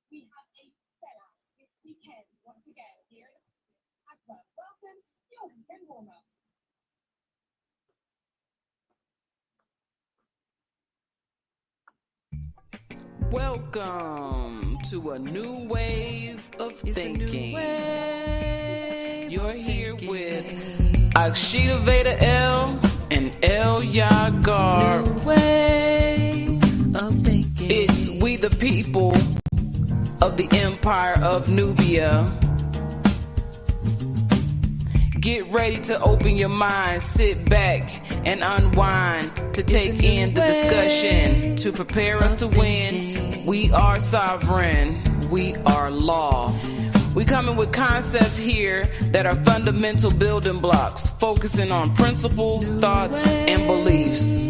We have a sellout this weekend once again here at Asda. Welcome, your weekend warm-up. Welcome to a new wave of thinking. You're here with Akshita Veda L and El Yagar. It's we the people of the Empire of Nubia. Get ready to open your mind, sit back and unwind to take in the discussion, to prepare us to win. We are sovereign, we are law. We coming with concepts here that are fundamental building blocks, focusing on principles, thoughts, and beliefs.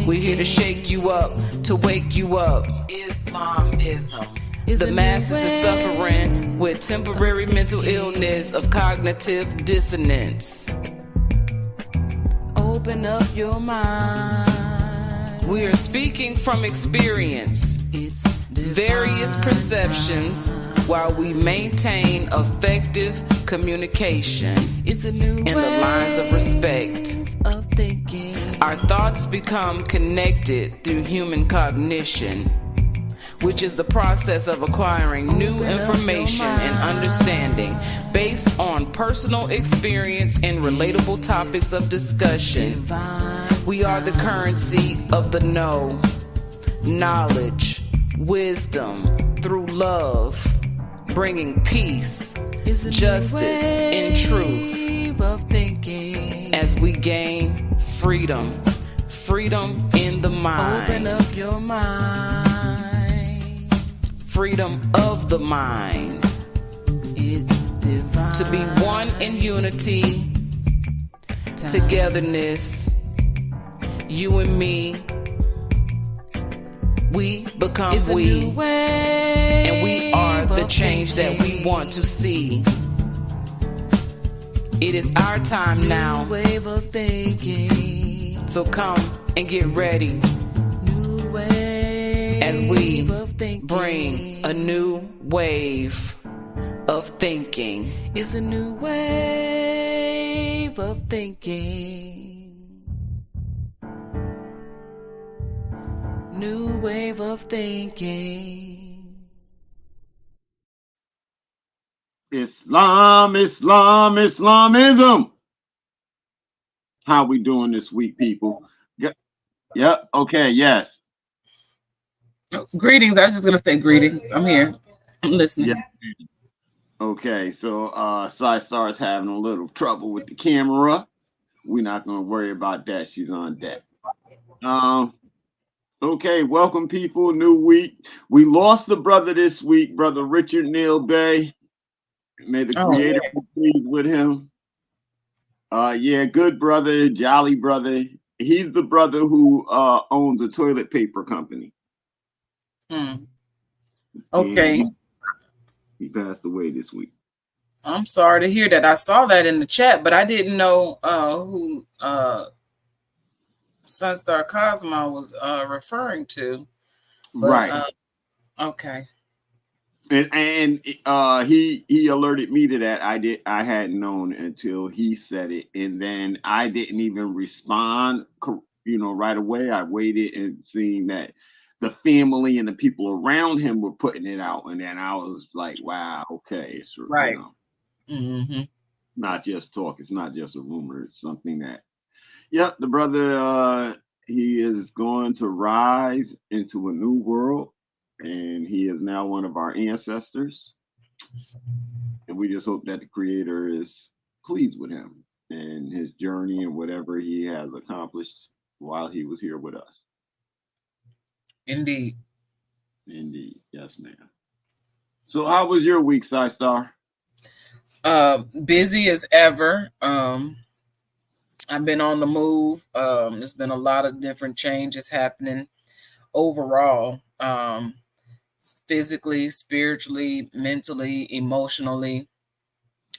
We're here to shake you up, to wake you up. Islamism. The masses is suffering with temporary mental illness of cognitive dissonance. Open up your mind. We are speaking from experience, various perceptions, while we maintain effective communication in the lines of respect. Our thoughts become connected through human cognition, which is the process of acquiring new information and understanding based on personal experience and relatable topics of discussion. We are the currency of the know, knowledge, wisdom through love, bringing peace, justice, and truth as we gain freedom. Freedom in the mind. Open up your mind. Freedom of the mind. It's divine. To be one in unity, togetherness, you and me, we become we, and we are the change that we want to see. It is our time now, so come and get ready as we bring a new wave of thinking. It's a new wave of thinking. New wave of thinking. Islamism. How we doing this week, people? Yep. Okay. Yes. Greetings. I was just gonna say greetings. I'm here. I'm listening. Yeah. Okay. So Star is having a little trouble with the camera. We're not gonna worry about that. She's on deck. Okay. Welcome, people. New week. We lost the brother this week, brother Richard Neal Bay. May the Creator be pleased with him. Yeah, good brother, jolly brother. He's the brother who owns a toilet paper company. Okay. He passed away this week. I'm sorry to hear that. I saw that in the chat, but I didn't know who Sunstar Cosmo was referring to. But, right. Okay. And he alerted me to that. I hadn't known until he said it, and then I didn't even respond, right away. I waited and seeing that the family and the people around him were putting it out, and then I was like, wow, okay, it's right. It's not just talk, it's not just a rumor, it's something that the brother he is going to rise into a new world, and he is now one of our ancestors, and we just hope that the Creator is pleased with him and his journey and whatever he has accomplished while he was here with us. Indeed. Yes, ma'am. So how was your week, Star? Busy as ever. I've been on the move. There's been a lot of different changes happening overall, physically, spiritually, mentally, emotionally.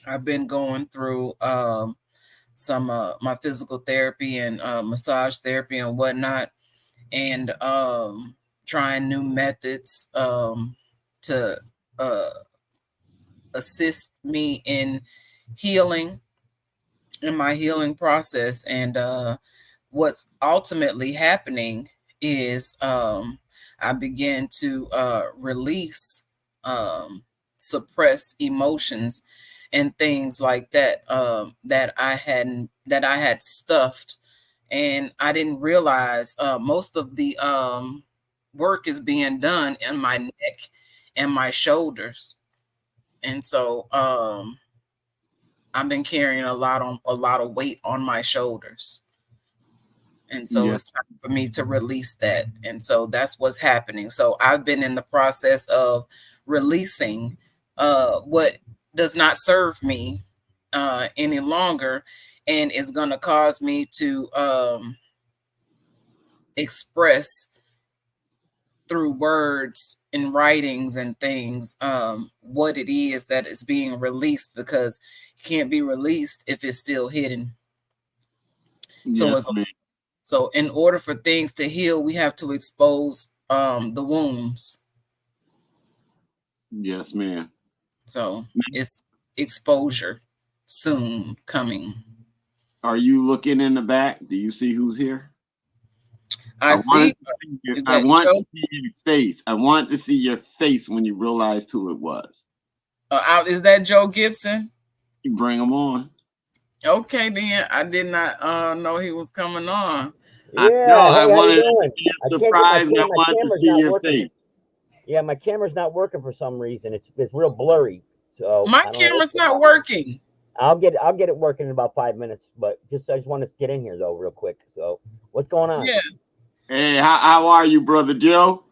I've been going through some my physical therapy and massage therapy and whatnot, and trying new methods to assist me in healing, in my healing process. And what's ultimately happening is I began to release suppressed emotions and things like that, that I had stuffed, and I didn't realize most of the work is being done in my neck and my shoulders. And so I've been carrying a lot of weight on my shoulders. And so it's time for me to release that. And so that's what's happening. So I've been in the process of releasing what does not serve me any longer, and is going to cause me to express through words and writings and things what it is that is being released, because it can't be released if it's still hidden. So in order for things to heal, we have to expose the wounds. Yes, ma'am. So it's exposure soon coming. Are you looking in the back? Do you see who's here? I see. I want to see your face. I want to see your face when you realized who it was. Is that Joe Gibson? You bring him on. Okay, then. I did not know he was coming on. Yeah, I wanted to be a surprise. I wanted to see your face. Yeah, my camera's not working for some reason. It's real blurry. So my camera's not working. I'll get it working in about 5 minutes. But I just want to get in here though, real quick. So what's going on? Yeah. Hey, how are you, brother Joe?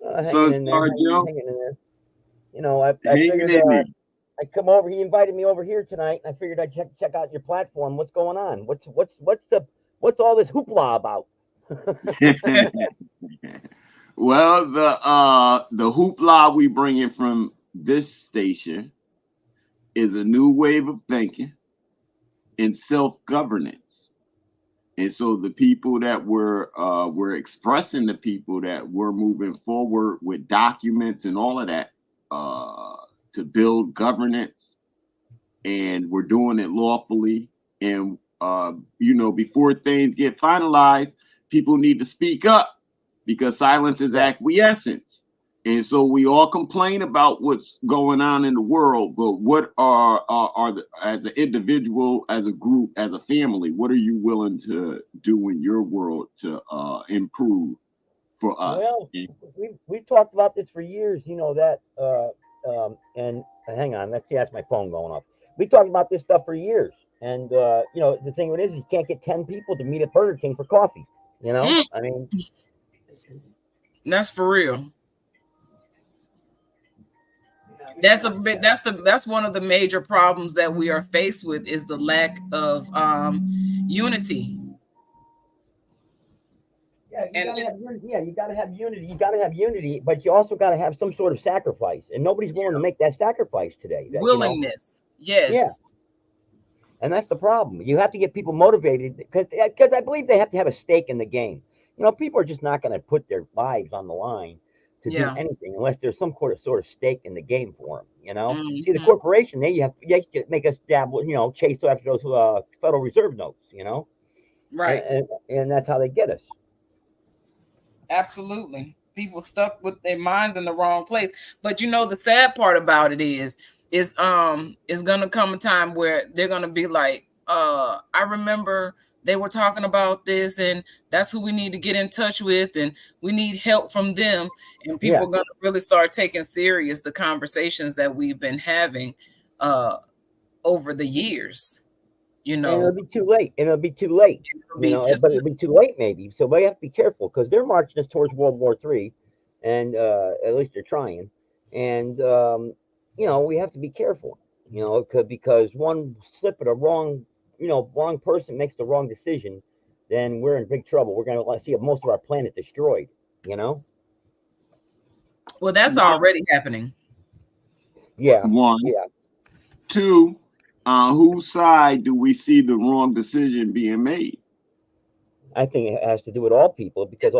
Hanging in there. You know, I figured I'd come over. He invited me over here tonight, and I figured I'd check out your platform. What's going on? What's all this hoopla about? Well, the hoopla we bring in from this station is a new wave of thinking and self-governance. And so the people that we're expressing, the people that we're moving forward with documents and all of that to build governance, and we're doing it lawfully. And before things get finalized, people need to speak up, because silence is acquiescence. And so we all complain about what's going on in the world, but what are as an individual, as a group, as a family, what are you willing to do in your world to improve for us? Well, we've talked about this for years, you know that. And hang on, let's see, that's my phone going off. We talked about this stuff for years, and the thing is, you can't get 10 people to meet at Burger King for coffee. You know, I mean, that's for real. That's one of the major problems that we are faced with, is the lack of unity. You gotta have unity. You gotta have unity, but you also gotta have some sort of sacrifice, and nobody's willing to make that sacrifice today. Willingness, yes. Yeah. And that's the problem. You have to get people motivated, because I believe they have to have a stake in the game. You know, people are just not going to put their lives on the line to do anything unless there's some sort of stake in the game for them. You know, see, the corporation, they have to make us dabble, chase after those Federal Reserve notes. You know, right? And that's how they get us. Absolutely, people stuck with their minds in the wrong place. But the sad part about it is gonna come a time where they're gonna be like, I remember they were talking about this, and that's who we need to get in touch with, and we need help from them. And people are gonna really start taking serious the conversations that we've been having over the years. And it'll be too late. But it'll be too late maybe. So we have to be careful, because they're marching us towards World War III, and at least they're trying. And we have to be careful, because one slip of the wrong person makes the wrong decision, then we're in big trouble. We're going to see most of our planet destroyed, Well, that's already happening. Yeah. One. Yeah. Two, whose side do we see the wrong decision being made? I think it has to do with all people, because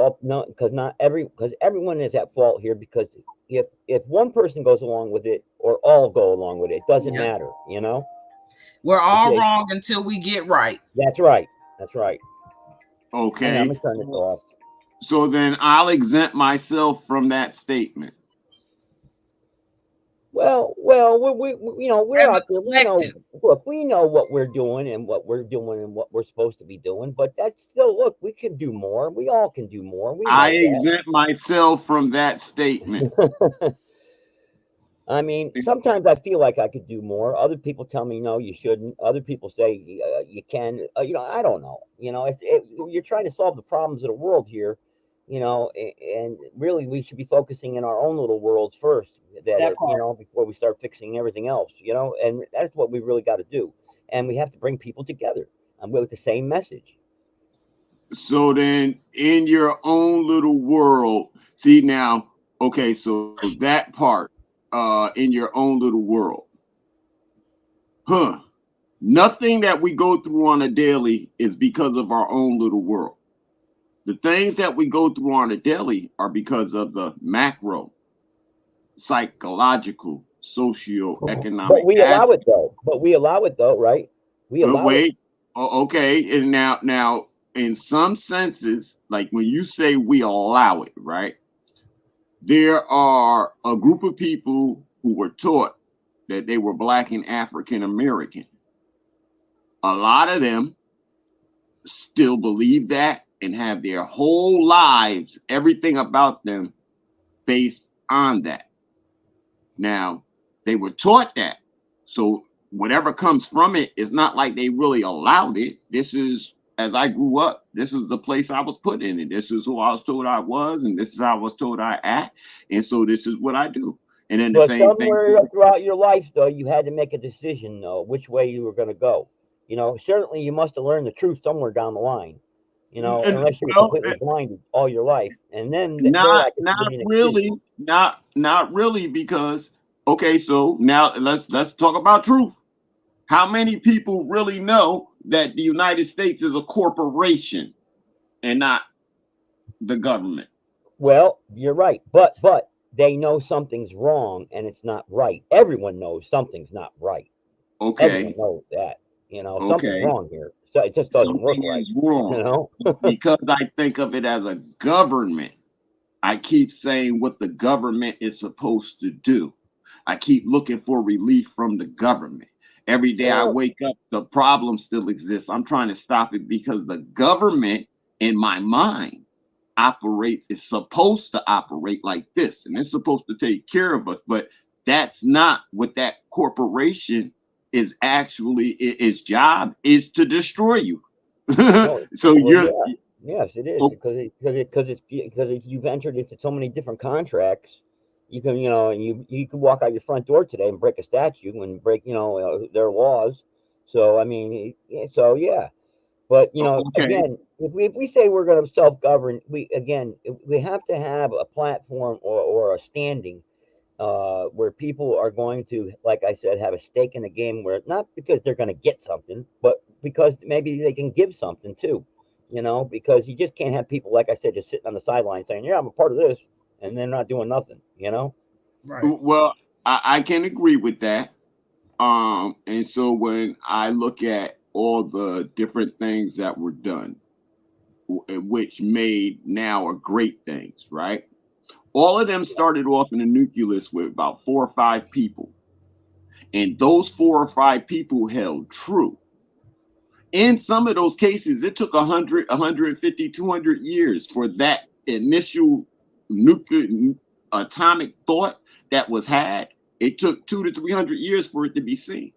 everyone is at fault here, because if one person goes along with it or all go along with it, it doesn't matter, you know. We're all wrong until we get right. That's right. That's right. Okay. I'm gonna turn this off. So then I'll exempt myself from that statement. Well, we you know, we're out there. We know, look, we know what we're doing and what we're doing and what we're supposed to be doing. But that's still, look, we can do more. We all can do more. We I exempt myself from that statement. I mean, sometimes I feel like I could do more. Other people tell me no, you shouldn't. Other people say you can. You know, I don't know. You know, you're trying to solve the problems of the world here. You know, and really, we should be focusing in our own little worlds first. You know, before we start fixing everything else. You know, and that's what we really got to do. And we have to bring people together with the same message. So then, in your own little world, see now, okay, so that part, in your own little world, nothing that we go through on a daily is because of our own little world. The things that we go through on a daily are because of the macro, psychological, socio-economic. But we allow it though. Right? We allow it. Okay, and now, in some senses, like when you say we allow it, right? There are a group of people who were taught that they were Black and African American. A lot of them still believe that and have their whole lives, everything about them based on that. Now, they were taught that. So whatever comes from it is not like they really allowed it. This is, as I grew up, this is the place I was put in, and this is who I was told I was, and this is how I was told I act, and so this is what I do. And then the same thing throughout your life, though, you had to make a decision, though, which way you were going to go. You know, certainly you must have learned the truth somewhere down the line. You know, unless you were completely blinded all your life, and then not really, because okay, so now let's talk about truth. How many people really know that the United States is a corporation and not the government? Well, you're right, but they know something's wrong and it's not right. Everyone knows something's not right. Okay, everyone knows that. You know, something's wrong here. So it just doesn't work right. Wrong, you know, because I think of it as a government. I keep saying what the government is supposed to do. I keep looking for relief from the government. Every day I wake up, the problem still exists. I'm trying to stop it because the government, in my mind, is supposed to operate like this, and it's supposed to take care of us. But that's not what that corporation is actually. Its job is to destroy you. So yes, it is because you've entered into so many different contracts. You can, you know, and you can walk out your front door today and break a statue and break, you know, their laws. So I mean, so yeah, but you know, again, if we say we're going to self-govern, we have to have a platform or a standing where people are going to, like I said, have a stake in the game. Where not because they're going to get something, but because maybe they can give something too. You know, because you just can't have people, like I said, just sitting on the sideline saying, "Yeah, I'm a part of this," and they're not doing nothing, you know? Right. Well, I can agree with that. And so when I look at all the different things that were done, which made now are great things, right? All of them started off in the nucleus with about 4 or 5 people. And those 4 or 5 people held true. In some of those cases, it took 100, 150, 200 years for that initial nuclear atomic thought that was had. It took 200 to 300 years for it to be seen.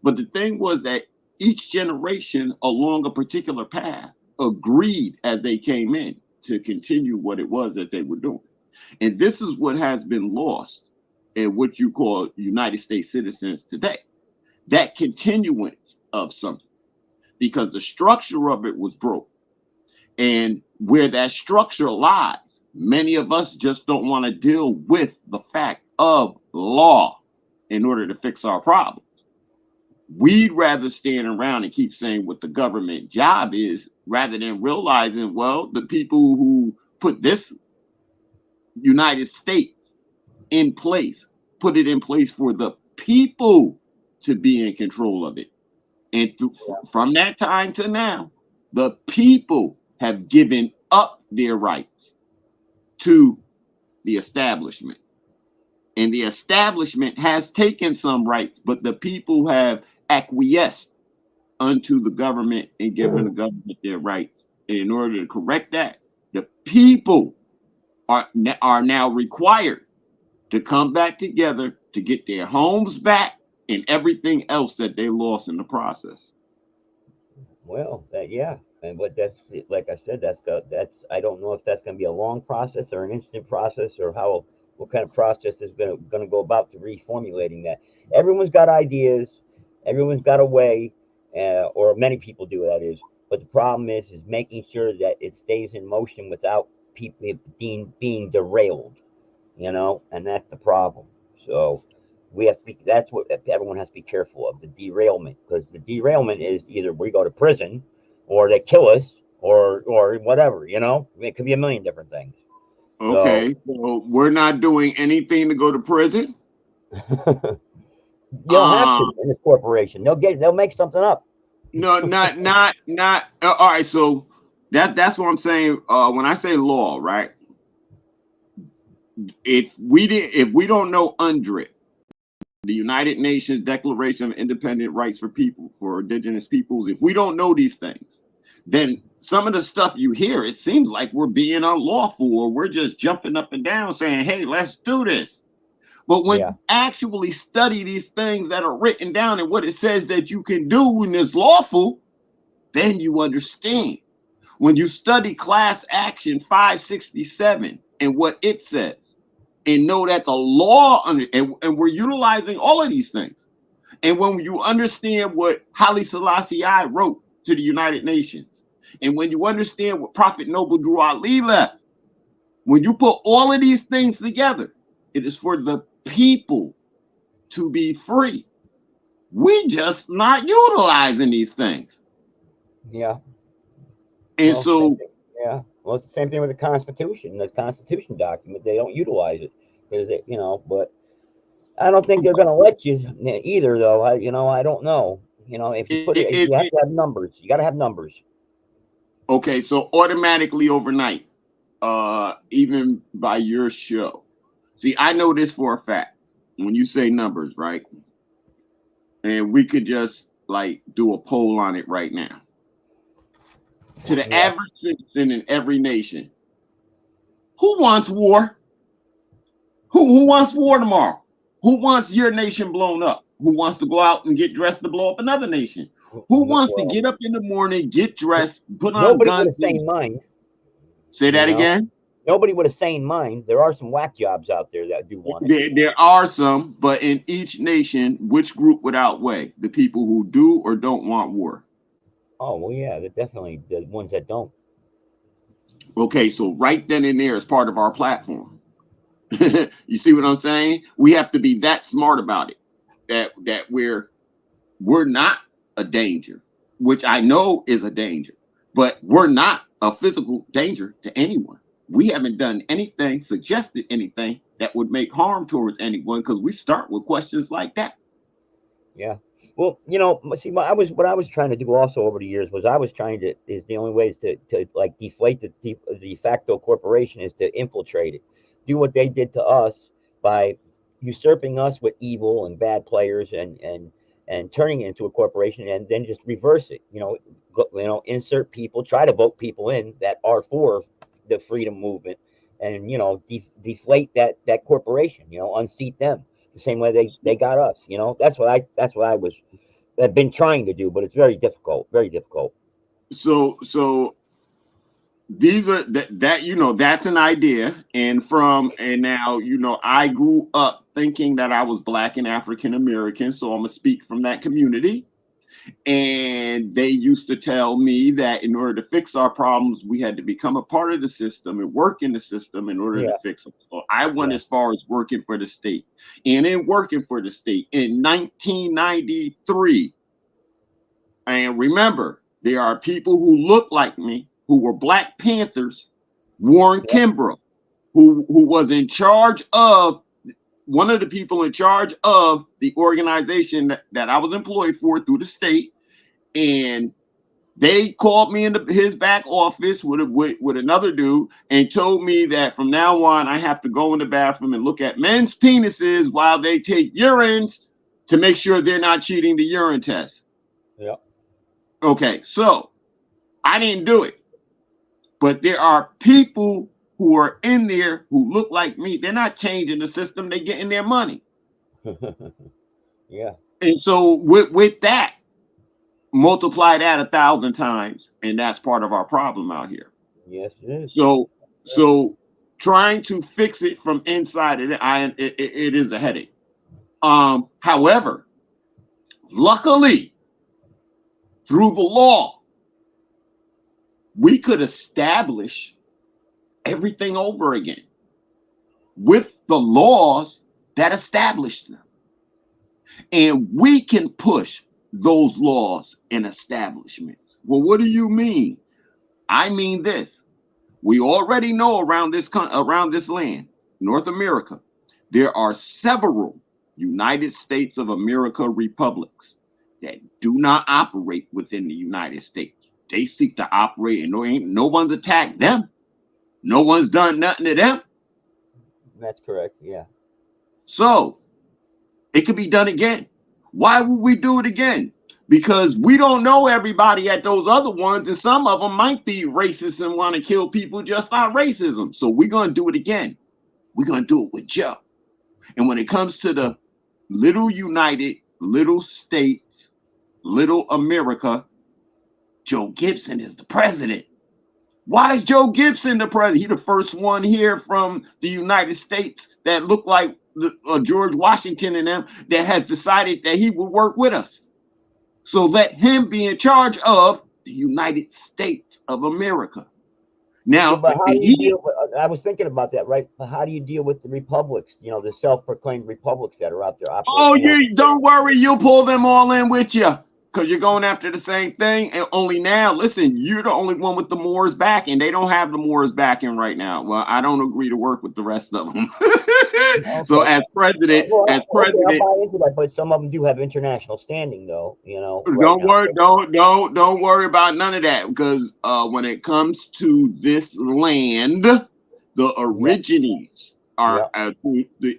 But the thing was that each generation along a particular path agreed as they came in to continue what it was that they were doing. And this is what has been lost in what you call United States citizens today. That continuance of something, because the structure of it was broke. And where that structure lies, many of us just don't want to deal with the fact of law in order to fix our problems. We'd rather stand around and keep saying what the government job is rather than realizing, well, the people who put this United States in place, put it in place for the people to be in control of it. And from that time to now, the people have given up their rights to the establishment. And the establishment has taken some rights, but the people have acquiesced unto the government and given the government their rights. And in order to correct that, the people are now required to come back together to get their homes back and everything else that they lost in the process. Well, yeah, and but that's like I said, that's I don't know if that's going to be a long process or an instant process or what kind of process is going to go about to reformulating that. Everyone's got ideas, everyone's got a way, or many people do, that is. But the problem is making sure that it stays in motion without people being derailed, and that's the problem. So we have to be, that's what everyone has to be careful of, the derailment, because the derailment is either we go to prison or they kill us or whatever, it could be a million different things. Okay, so we're not doing anything to go to prison. You don't have to in this corporation. They'll make something up. No, not all right, so that's what I'm saying. When I say law, right, if we don't know UNDRIP, the United Nations Declaration of Independent Rights for Indigenous Peoples, if we don't know these things, then some of the stuff you hear, it seems like we're being unlawful, or we're just jumping up and down saying, hey, let's do this. But when you actually study these things that are written down and what it says that you can do and is lawful, then you understand. When you study Class Action 567 and what it says, and know that the law, and we're utilizing all of these things. And when you understand what Haile Selassie I wrote to the United Nations, and when you understand what Prophet Noble Drew Ali left, when you put all of these things together, it is for the people to be free. We just not utilizing these things. Yeah. And so, yeah. Well, it's the same thing with the Constitution. The Constitution document, they don't utilize it because but I don't think they're going to let you either, though. I don't know. If you put you have to have numbers. You got to have numbers. Okay, so automatically overnight, even by your show. See, I know this for a fact. When you say numbers, right? And we could just do a poll on it right now. To the average citizen in every nation, who wants war? Who wants war tomorrow? Who wants your nation blown up? Who wants to go out and get dressed to blow up another nation? Who wants to get up in the morning, get dressed, put on guns? Nobody with a sane mind. Say that again? Nobody with a sane mind. There are some whack jobs out there that do want it. There are some, but in each nation, which group would outweigh? The people who do or don't want war? Oh, well, yeah, they're definitely the ones that don't. Okay, so right then and there is part of our platform. You see what I'm saying? We have to be that smart about it, that we're not a danger, which I know is a danger, but we're not a physical danger to anyone. We haven't done anything, suggested anything that would make harm towards anyone, because we start with questions like that. Yeah. Well, see, what I was trying to do also over the years was the only ways to deflate the de facto corporation is to infiltrate it, do what they did to us by usurping us with evil and bad players and turning it into a corporation, and then just reverse it. Insert people, try to vote people in that are for the freedom movement, and deflate that corporation. Unseat them the same way they got us. That's what I've been trying to do, but it's very difficult. Very difficult. So these are that's an idea, and now I grew up thinking that I was Black and African American, so I'm gonna speak from that community. And they used to tell me that in order to fix our problems, we had to become a part of the system and work in the system in order to fix them. So I went as far as working for the state. And in working for the state in 1993, and remember, there are people who look like me who were Black Panthers. Warren Kimbrough, who was in charge of one of the people in charge of the organization that I was employed for through the state, and they called me into his back office with another dude and told me that from now on I have to go in the bathroom and look at men's penises while they take urines to make sure they're not cheating the urine test. Yeah. Okay, so I didn't do it, but there are people who are in there who look like me. They're not changing the system; they're getting their money. Yeah. And so with that, multiply that 1,000 times, and that's part of our problem out here. Yes, it is. So trying to fix it from inside it is a headache. However, luckily, through the law, we could establish everything over again with the laws that established them. And we can push those laws and establishments. Well, what do you mean? I mean this. We already know around this land, North America, there are several United States of America republics that do not operate within the United States. They seek to operate, and no one's attacked them. No one's done nothing to them. That's correct. Yeah. So it could be done again. Why would we do it again? Because we don't know everybody at those other ones, and some of them might be racist and want to kill people just on racism. So we're going to do it again. We're going to do it with Joe. And when it comes to the little united, little states, little America, Joe Gibson is the president. Why is Joe Gibson the president? He's the first one here from the United States that looked like George Washington and them that has decided that he would work with us. So let him be in charge of the United States of America. Now, but how do you deal with, I was thinking about that, right? But how do you deal with the republics, the self-proclaimed republics that are out there operating? Oh, don't worry, you'll pull them all in with you, because you're going after the same thing. And only now, listen, you're the only one with the Moors backing. They don't have the Moors backing right now. Well, I don't agree to work with the rest of them. Okay. So as president, I'll buy into that, but some of them do have international standing, though. Don't worry about none of that, because when it comes to this land, the origines are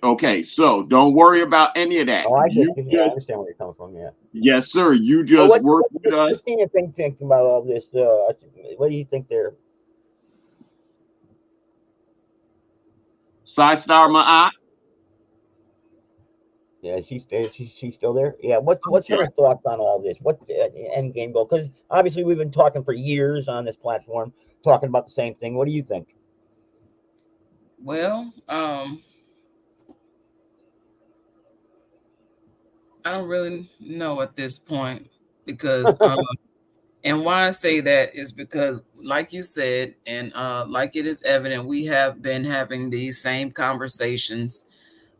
okay. So don't worry about any of that. Oh, I understand where you're coming from. Yeah. Yes, sir. You just work with us. What's the think about all this? What do you think they're? Star Ma'at. Yeah, she's still there. Yeah, what's her thoughts on all this? What's the end game goal? Because obviously we've been talking for years on this platform, talking about the same thing. What do you think? Well, I don't really know at this point, because and why I say that is because, like you said, and like it is evident, we have been having these same conversations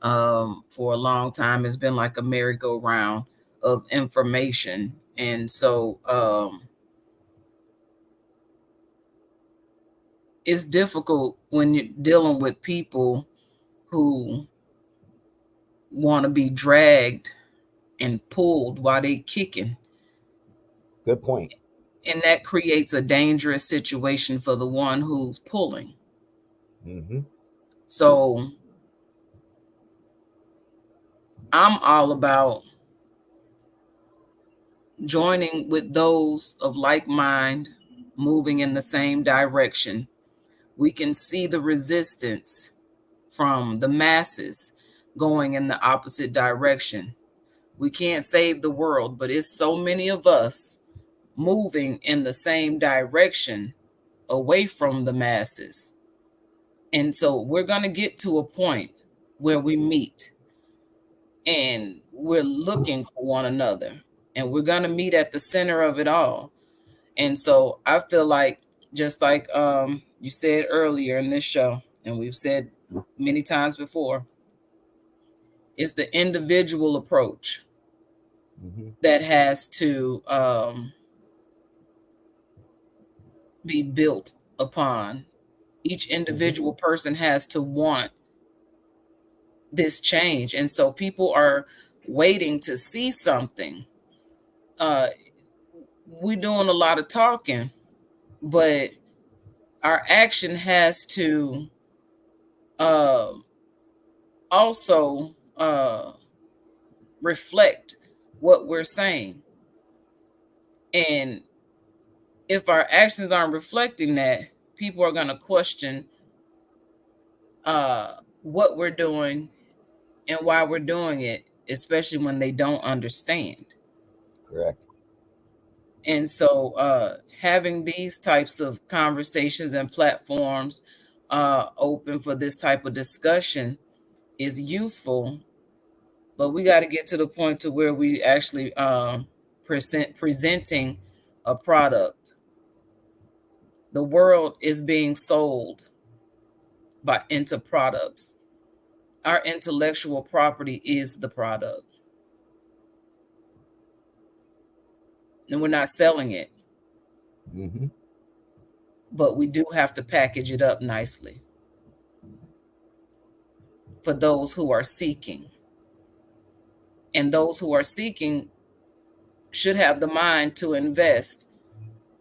for a long time. It's been like a merry-go-round of information. And so it's difficult when you're dealing with people who want to be dragged and pulled while they kicking. Good point. And that creates a dangerous situation for the one who's pulling. Mm-hmm. So I'm all about joining with those of like mind, moving in the same direction. We can see the resistance from the masses going in the opposite direction. We can't save the world, but it's so many of us moving in the same direction away from the masses. And so we're going to get to a point where we meet and we're looking for one another, and we're going to meet at the center of it all. And so I feel like, just like you said earlier in this show, and we've said many times before, it's the individual approach that has to be built upon. Each individual person has to want this change. And so people are waiting to see something. We're doing a lot of talking, but our action has to also reflect what we're saying. And if our actions aren't reflecting that, people are going to question what we're doing and why we're doing it, especially when they don't understand. Correct. And so having these types of conversations and platforms open for this type of discussion is useful, but we got to get to the point to where we actually presenting a product. The world is being sold into products. Our intellectual property is the product. And we're not selling it. Mm-hmm. But we do have to package it up nicely for those who are seeking. And those who are seeking should have the mind to invest,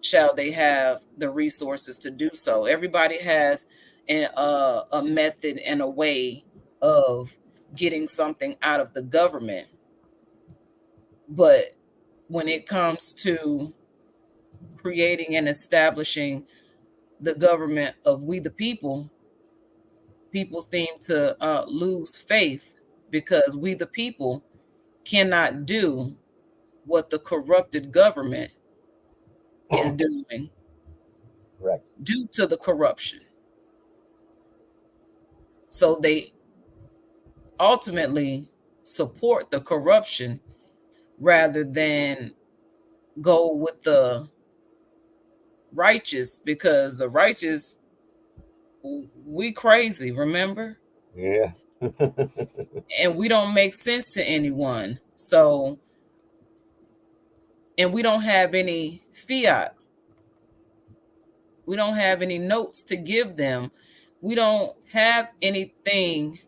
shall they have the resources to do so. Everybody has a method and a way of getting something out of the government. But when it comes to creating and establishing the government of we the people, people seem to lose faith because we the people cannot do what the corrupted government is doing. Correct. Due to the corruption. So they ultimately support the corruption rather than go with the righteous, because the righteous, we crazy, remember? Yeah. And we don't make sense to anyone. So, and we don't have any fiat. We don't have any notes to give them. We don't have anything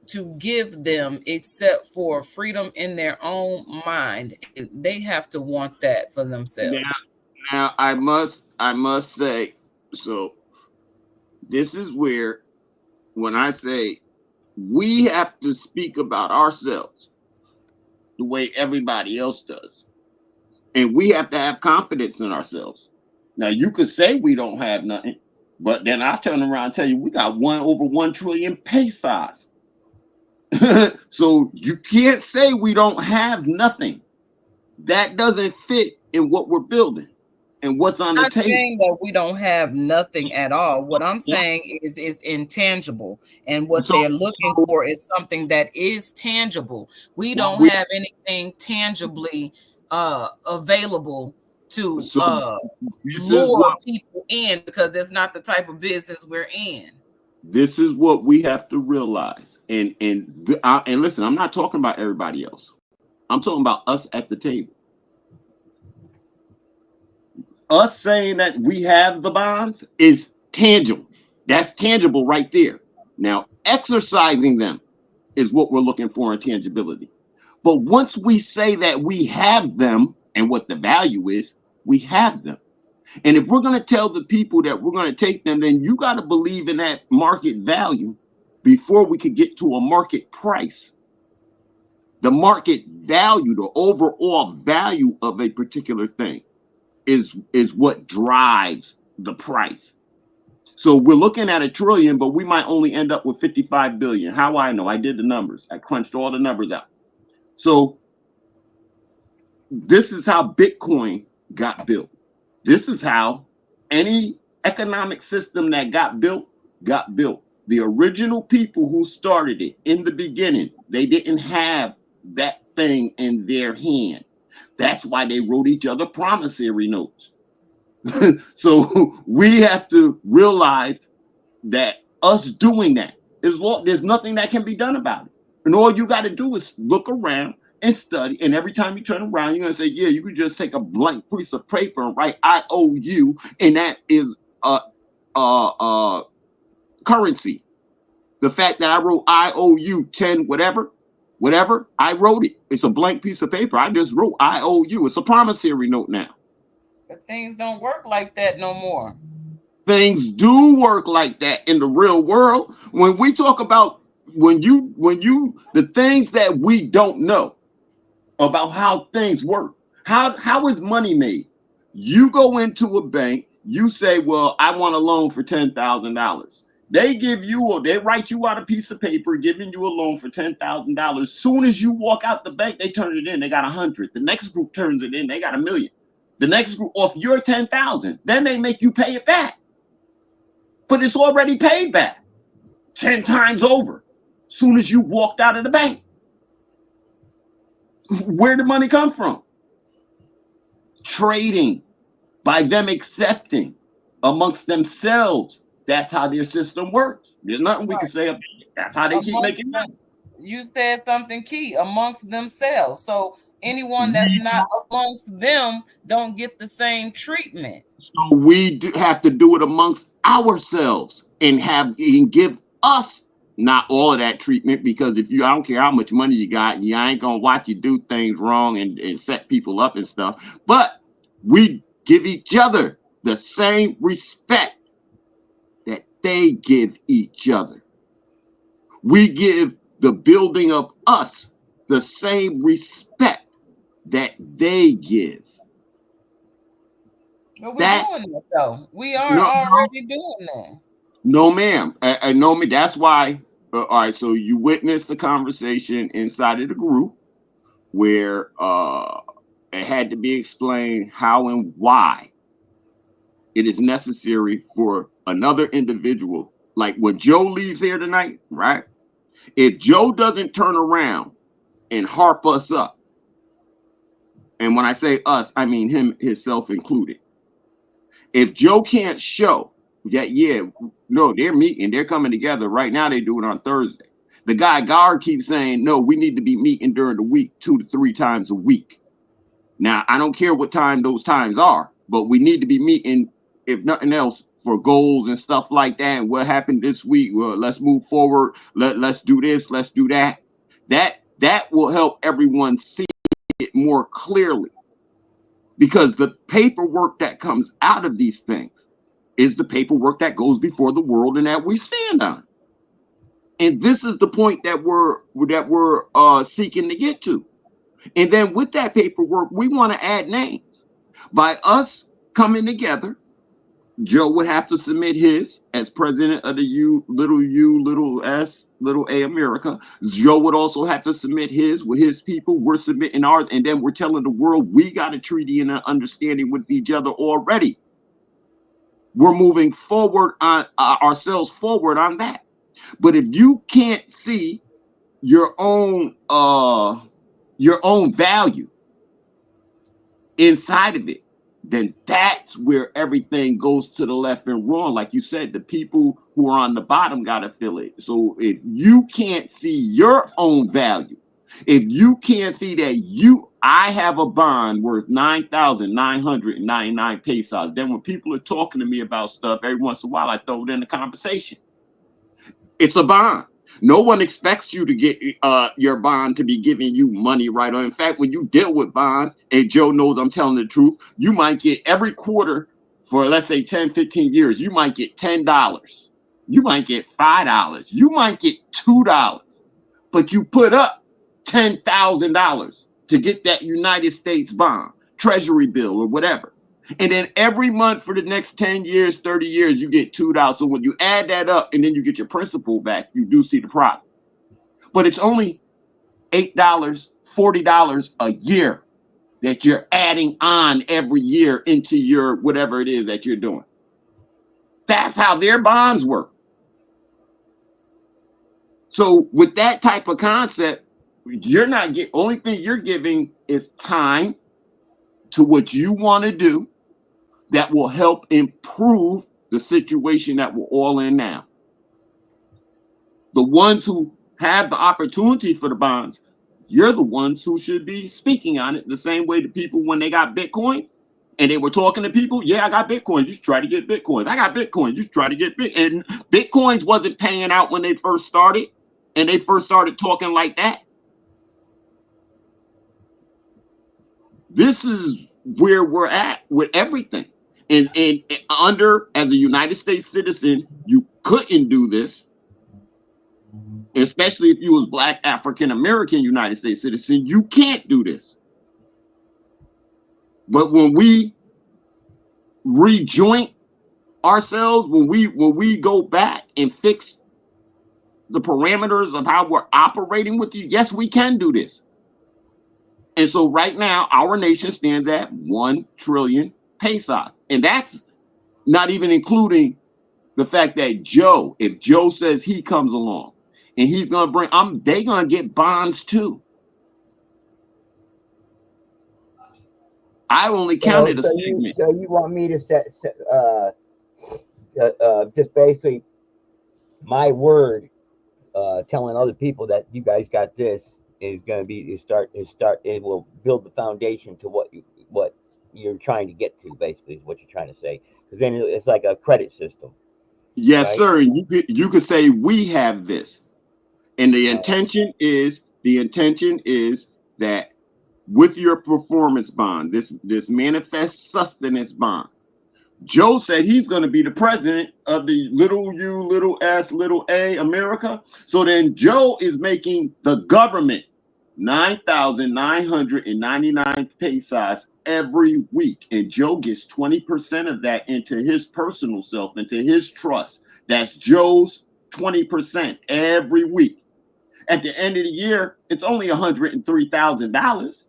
to give them except for freedom in their own mind. And they have to want that for themselves. Now I must say, so this is where, when I say we have to speak about ourselves the way everybody else does, and we have to have confidence in ourselves. Now you could say we don't have nothing, but then I turn around and tell you we got over 1 trillion pesos. So you can't say we don't have nothing. That doesn't fit in what we're building and what's on the table. I'm not saying that we don't have nothing at all. What I'm saying is it's intangible, and what they're looking for is something that is tangible. We don't have anything tangibly available to lure people in, because that's not the type of business we're in. This is what we have to realize. And listen, I'm not talking about everybody else. I'm talking about us at the table. Us saying that we have the bonds is tangible. That's tangible right there. Now, exercising them is what we're looking for in tangibility. But once we say that we have them and what the value is, we have them. And if we're going to tell the people that we're going to take them, then you got to believe in that market value before we could get to a market price. The market value, the overall value of a particular thing is what drives the price. So we're looking at 1 trillion, but we might only end up with 55 billion. How I know? I did the numbers. I crunched all the numbers out. So this is how Bitcoin got built. This is how any economic system that got built. The original people who started it in the beginning, they didn't have that thing in their hand. That's why they wrote each other promissory notes. So we have to realize that us doing that is there's nothing that can be done about it. And all you got to do is look around and study. And every time you turn around, you're going to say, yeah, you could just take a blank piece of paper and write IOU, and that is currency. The fact that I wrote I owe you 10 whatever, I wrote it. It's a blank piece of paper. I just wrote I owe you. It's a promissory note now. But things don't work like that no more. Things do work like that in the real world. When we talk about the things that we don't know about how things work, how is money made? You go into a bank, you say, well, I want a loan for $10,000. They give you, or they write you out a piece of paper giving you a loan for $10,000. Soon as you walk out the bank, they turn it in. They got 100. The next group turns it in. They got 1 million. The next group off your 10,000. Then they make you pay it back. But it's already paid back 10 times over. Soon as you walked out of the bank. Where did money come from? Trading, by them accepting amongst themselves. That's how their system works. There's nothing we can say about it. That's how they keep making money. You said something key, amongst themselves. So anyone that's not amongst them don't get the same treatment. So we have to do it amongst ourselves and give us not all of that treatment, because I don't care how much money you got, and I ain't gonna watch you do things wrong and set people up and stuff. But we give each other the same respect that they give each other. We give the building of us the same respect that they give. But we're doing that, though. We are already doing that. No, ma'am. No, ma'am. That's why. All right. So you witnessed the conversation inside of the group where it had to be explained how and why it is necessary for another individual. Like when Joe leaves here tonight, right? If Joe doesn't turn around and harp us up, and when I say us, I mean him, himself included. If Joe can't show that, they're meeting, they're coming together. Right now, they do it on Thursday. The guy Guard keeps saying, no, we need to be meeting during the week 2 to 3 times a week. Now, I don't care what time those times are, but we need to be meeting, if nothing else, for goals and stuff like that. And what happened this week? Well, let's move forward. Let's do this. Let's do that. That will help everyone see it more clearly. Because the paperwork that comes out of these things is the paperwork that goes before the world and that we stand on. And this is the point that we're seeking to get to. And then with that paperwork, we want to add names. By us coming together, Joe would have to submit his as president of the little a America. Joe would also have to submit his with his people. We're submitting ours, and then we're telling the world we got a treaty and an understanding with each other already. We're moving forward on ourselves forward on that. But if you can't see your own value inside of it, then that's where everything goes to the left and wrong. Like you said, the people who are on the bottom got to feel it. So if you can't see your own value, if you can't see that I have a bond worth 9,999 pesos, then when people are talking to me about stuff, every once in a while, I throw it in the conversation. It's a bond. No one expects you to get your bond to be giving you money right on. In fact, when you deal with bonds, and Joe knows I'm telling the truth, you might get every quarter for, let's say, 10, 15 years, you might get $10. You might get $5. You might get $2. But you put up $10,000 to get that United States bond, treasury bill, or whatever. And then every month for the next 10 years, 30 years, you get $2. So when you add that up and then you get your principal back, you do see the profit. But it's only $8, $40 a year that you're adding on every year into your whatever it is that you're doing. That's how their bonds work. So with that type of concept, only thing you're giving is time to what you want to do that will help improve the situation that we're all in now. The ones who have the opportunity for the bonds, you're the ones who should be speaking on it the same way the people when they got Bitcoin, And they were talking to people. Yeah, I got Bitcoin. You should try to get Bitcoin. I got Bitcoin. You should try to get Bitcoin. And Bitcoins wasn't paying out when they first started. And they first started talking like that. This is where we're at with everything. And under, as a United States citizen, you couldn't do this, especially if you was Black African American United States citizen. You can't do this. But when we rejoin ourselves, when we go back and fix the parameters of how we're operating with you, yes, we can do this. And so right now, our nation stands at 1 trillion pesos. And that's not even including the fact that Joe, if Joe says he comes along and he's going to bring, they're going to get bonds too. I only counted a segment. So you want me to just basically my word, telling other people that you guys got this is going to be it will build the foundation to what you're trying to get to, basically, is what you're trying to say. Because then it's like a credit system. Yes, right? sir. And you could say we have this. And the intention is that with your performance bond, this manifest sustenance bond, Joe said he's going to be the president of the little u, little s, little a America. So then Joe is making the government 9,999 pesos every week. And Joe gets 20% of that into his personal self, into his trust. That's Joe's 20% every week. At the end of the year, it's only $103,000.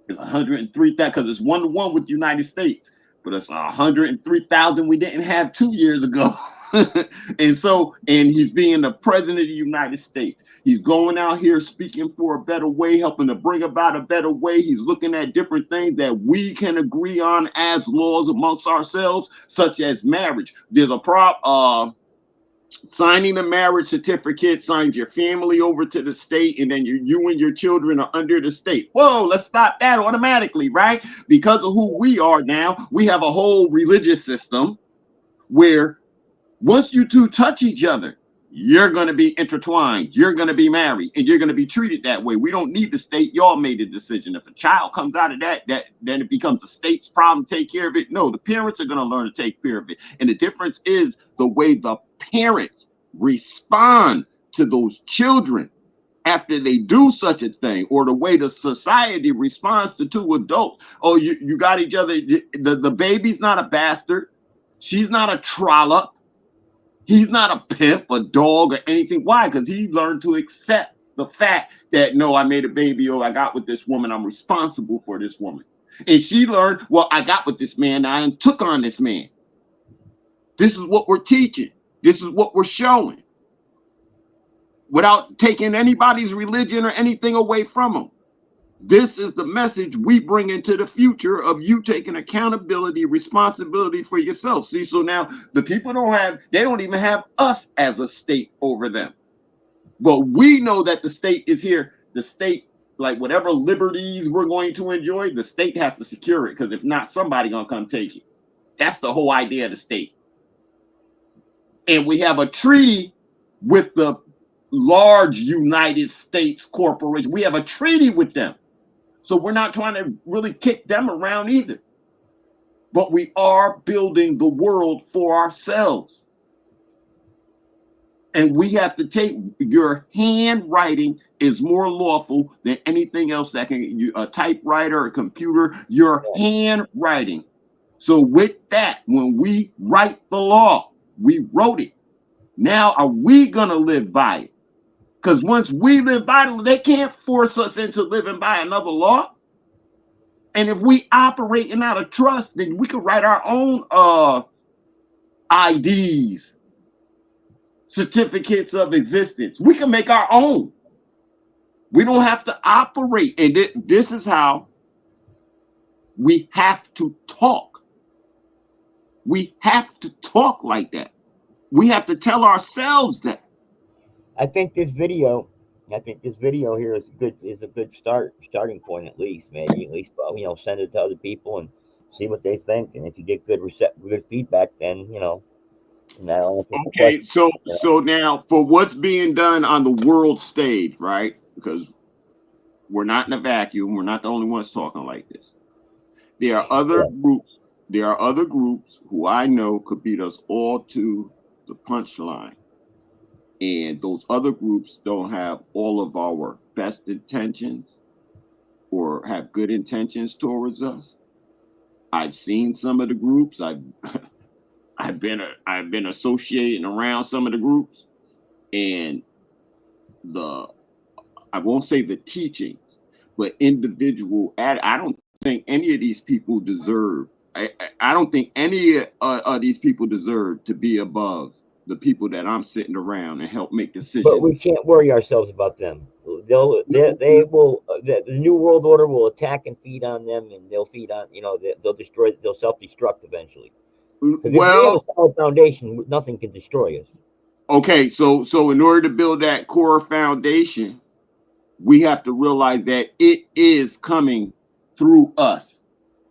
It's 103,000 because it's 1-to-1 with the United States, but it's 103,000 we didn't have 2 years ago. And he's being the president of the United States. He's going out here speaking for a better way, helping to bring about a better way. He's looking at different things that we can agree on as laws amongst ourselves, such as marriage. There's a signing the marriage certificate signs your family over to the state, and then you and your children are under the state. Whoa, let's stop that automatically, right? Because of who we are now, we have a whole religious system where once you two touch each other, you're going to be intertwined, you're going to be married, and you're going to be treated that way. We don't need the state. Y'all made a decision. If a child comes out of that then it becomes the state's problem to take care of it. No, the parents are going to learn to take care of it. And the difference is the way the parents respond to those children after they do such a thing, or the way the society responds to two adults. Oh, you got each other. The baby's not a bastard. She's not a trollop. He's not a pimp, a dog, or anything. Why? Because he learned to accept the fact that, no, I made a baby, or I got with this woman, I'm responsible for this woman. And she learned, well, I got with this man, I took on this man. This is what we're teaching. This is what we're showing. Without taking anybody's religion or anything away from them. This is the message we bring into the future of you taking accountability, responsibility for yourself. See, so now the people they don't even have us as a state over them. But we know that the state is here. The state, like whatever liberties we're going to enjoy, the state has to secure it, because if not, somebody gonna come take it. That's the whole idea of the state. And we have a treaty with the large United States corporation. We have a treaty with them. So we're not trying to really kick them around either. But we are building the world for ourselves. And we have to take, your handwriting is more lawful than anything else that can, a typewriter, a computer, your handwriting. So with that, when we write the law, we wrote it. Now, are we going to live by it? Because once we live by it, they can't force us into living by another law. And if we operating out of trust, then we could write our own IDs, certificates of existence. We can make our own. We don't have to operate. And this is how we have to talk. We have to talk like that. We have to tell ourselves that. I think this video here is a good starting point, at least, maybe. At least, send it to other people and see what they think, and if you get good feedback, then now answer the Okay, question. so now for what's being done on the world stage, right? Because we're not in a vacuum. We're not the only ones talking like this. There are other Yeah. groups. There are other groups who I know could beat us all to the punchline. And those other groups don't have all of our best intentions or have good intentions towards us. I've seen some of the groups. I've been associating around some of the groups, and the I won't say the teachings, but individual. I don't think any of these people deserve. I don't think any of these people deserve to be above the people that I'm sitting around and help make But we decisions. can't worry ourselves about them. They will the new world order will attack and feed on them, and they'll feed on they'll destroy, they'll self-destruct eventually. Because if we have Well, a solid foundation, nothing can destroy us. okay, so in order to build that core foundation, we have to realize that it is coming through us.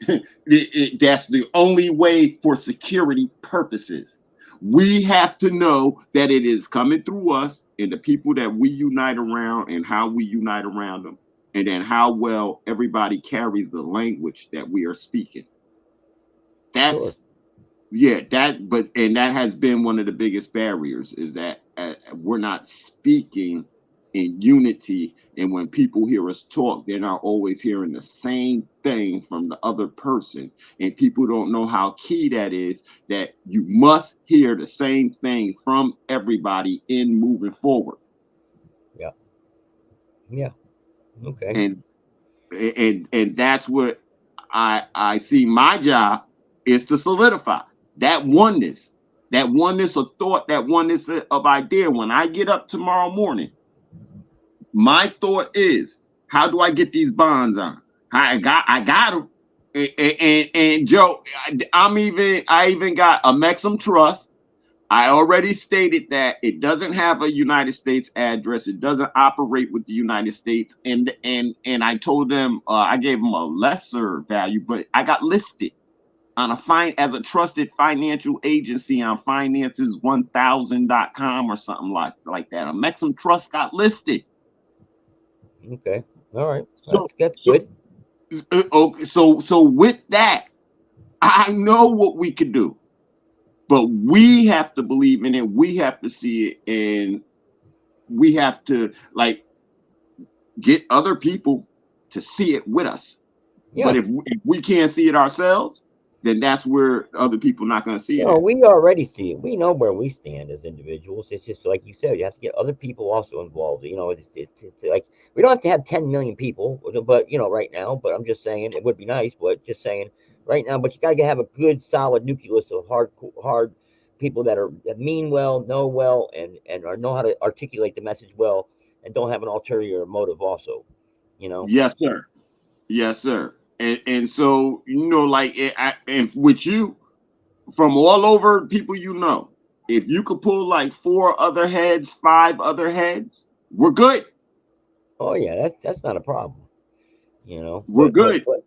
That's the only way for security purposes. We have to know that it is coming through us and the people that we unite around and how we unite around them, and then how well everybody carries the language that we are speaking. Sure. That's and that has been one of the biggest barriers, is that we're not speaking in unity, and when people hear us talk, they're not always hearing the same thing from the other person, and people don't know how key that is, that you must hear the same thing from everybody in moving forward. Yeah. Yeah. Okay. And and that's what I see my job is to solidify that oneness of thought, that oneness of idea. When I get up tomorrow morning, my thought is, how do I get these bonds on? I got them. And Joe, I even got a Mexum Trust. I already stated that it doesn't have a United States address. It doesn't operate with the United States. And I told them, I gave them a lesser value, but I got listed on as a trusted financial agency on finances1000.com or something like that. A Mexum Trust got listed. Okay. All right. So That's so good. okay, so with that, I know what we could do. But we have to believe in it. We have to see it, and we have to get other people to see it with us. Yeah. But if we can't see it ourselves, then that's where other people not going to see it. No, we already see it. We know where we stand as individuals. It's just like you said, you have to get other people also involved. It's like we don't have to have 10 million people, but right now. But I'm just saying it would be nice. But just saying right now. But you gotta have a good, solid nucleus of hard people that mean well, know well, and know how to articulate the message well, and don't have an ulterior motive. Also, Yes, sir. Yes, sir. And so and with you, from all over people, if you could pull like 4 other heads, 5 other heads, we're good. Oh yeah, that's not a problem. We're good. But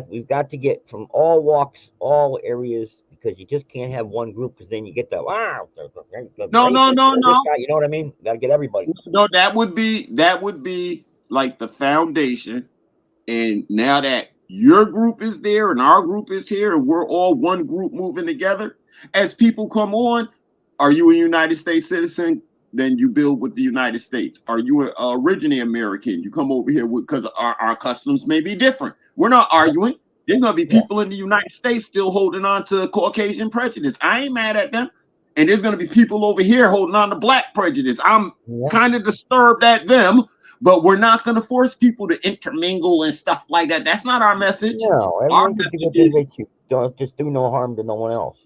we've got to get from all walks, all areas, because you just can't have one group, because then you get the wow, the No, no, racist, no, or this no. guy. You know what I mean? Got to get everybody. No, that would be like the foundation. And now that your group is there and our group is here, and we're all one group moving together, as people come on, are you a United States citizen? Then you build with the United States. Are you an originally American? You come over here because our customs may be different. We're not arguing. There's gonna be Yeah, people in the United States still holding on to Caucasian prejudice. I ain't mad at them. And there's gonna be people over here holding on to Black prejudice. I'm yeah. kind of disturbed at them, but we're not going to force people to intermingle and stuff like that. That's not our message. No, Our everyone can do message what is, they choose. Don't just do no harm to no one else.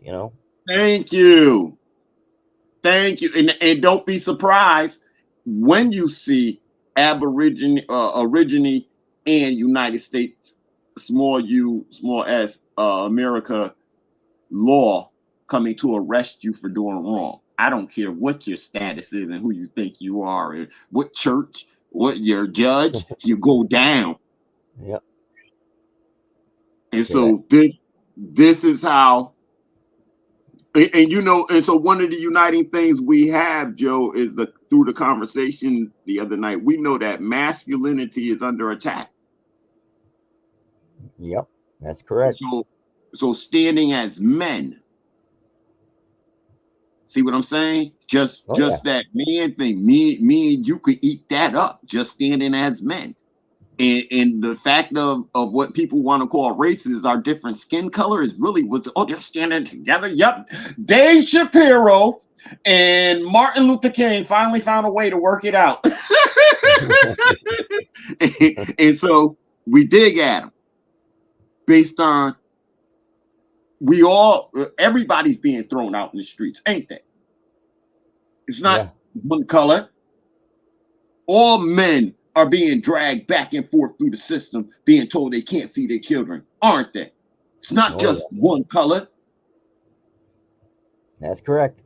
thank you. Thank you. And don't be surprised when you see Aborigine and United States, small u, small s, America law coming to arrest you for doing wrong. I don't care what your status is and who you think you are and what church, what your judge, you go down. Yeah, And correct. so this this is how, and you know, and so one of the uniting things we have, Joe, is through the conversation the other night, we know that masculinity is under attack. Yep, that's correct. So standing as men, see what I'm saying? Just that man thing. Me and you could eat that up, just standing as men. And the fact of what people want to call races, our different skin color, is really what's, they're standing together. Yep. Dave Shapiro and Martin Luther King finally found a way to work it out. and so we dig at them based on everybody's being thrown out in the streets, ain't they? It's not one color. All men are being dragged back and forth through the system, being told they can't see their children, aren't they? It's not just one color. That's correct.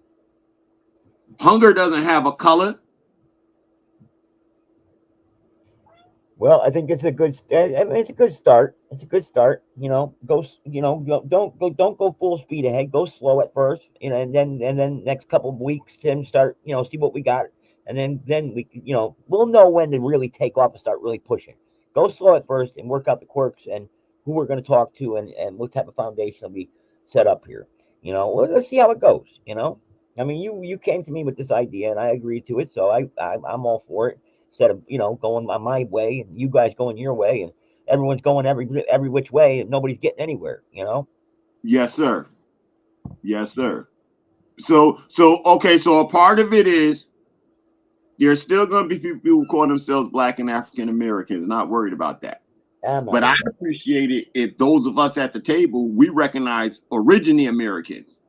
Hunger doesn't have a color. Well, I think it's a good. I mean, it's a good start. It's a good start. You know, don't go full speed ahead. Go slow at first, you know, and then next couple of weeks, Tim, start, you know, see what we got, and then we, you know, we'll know when to really take off and start really pushing. Go slow at first and work out the quirks and who we're going to talk to and what type of foundation will be set up here. You know, let's see how it goes. You know, I mean, you came to me with this idea and I agreed to it, so I'm all for it. Instead of, you know, going my way and you guys going your way and everyone's going every which way and nobody's getting anywhere, you know? Yes, sir. Yes, sir. So okay, so a part of it is there's still going to be people who call themselves Black and African Americans. Not worried about that. But I'd appreciate it if those of us at the table, we recognize originally Americans.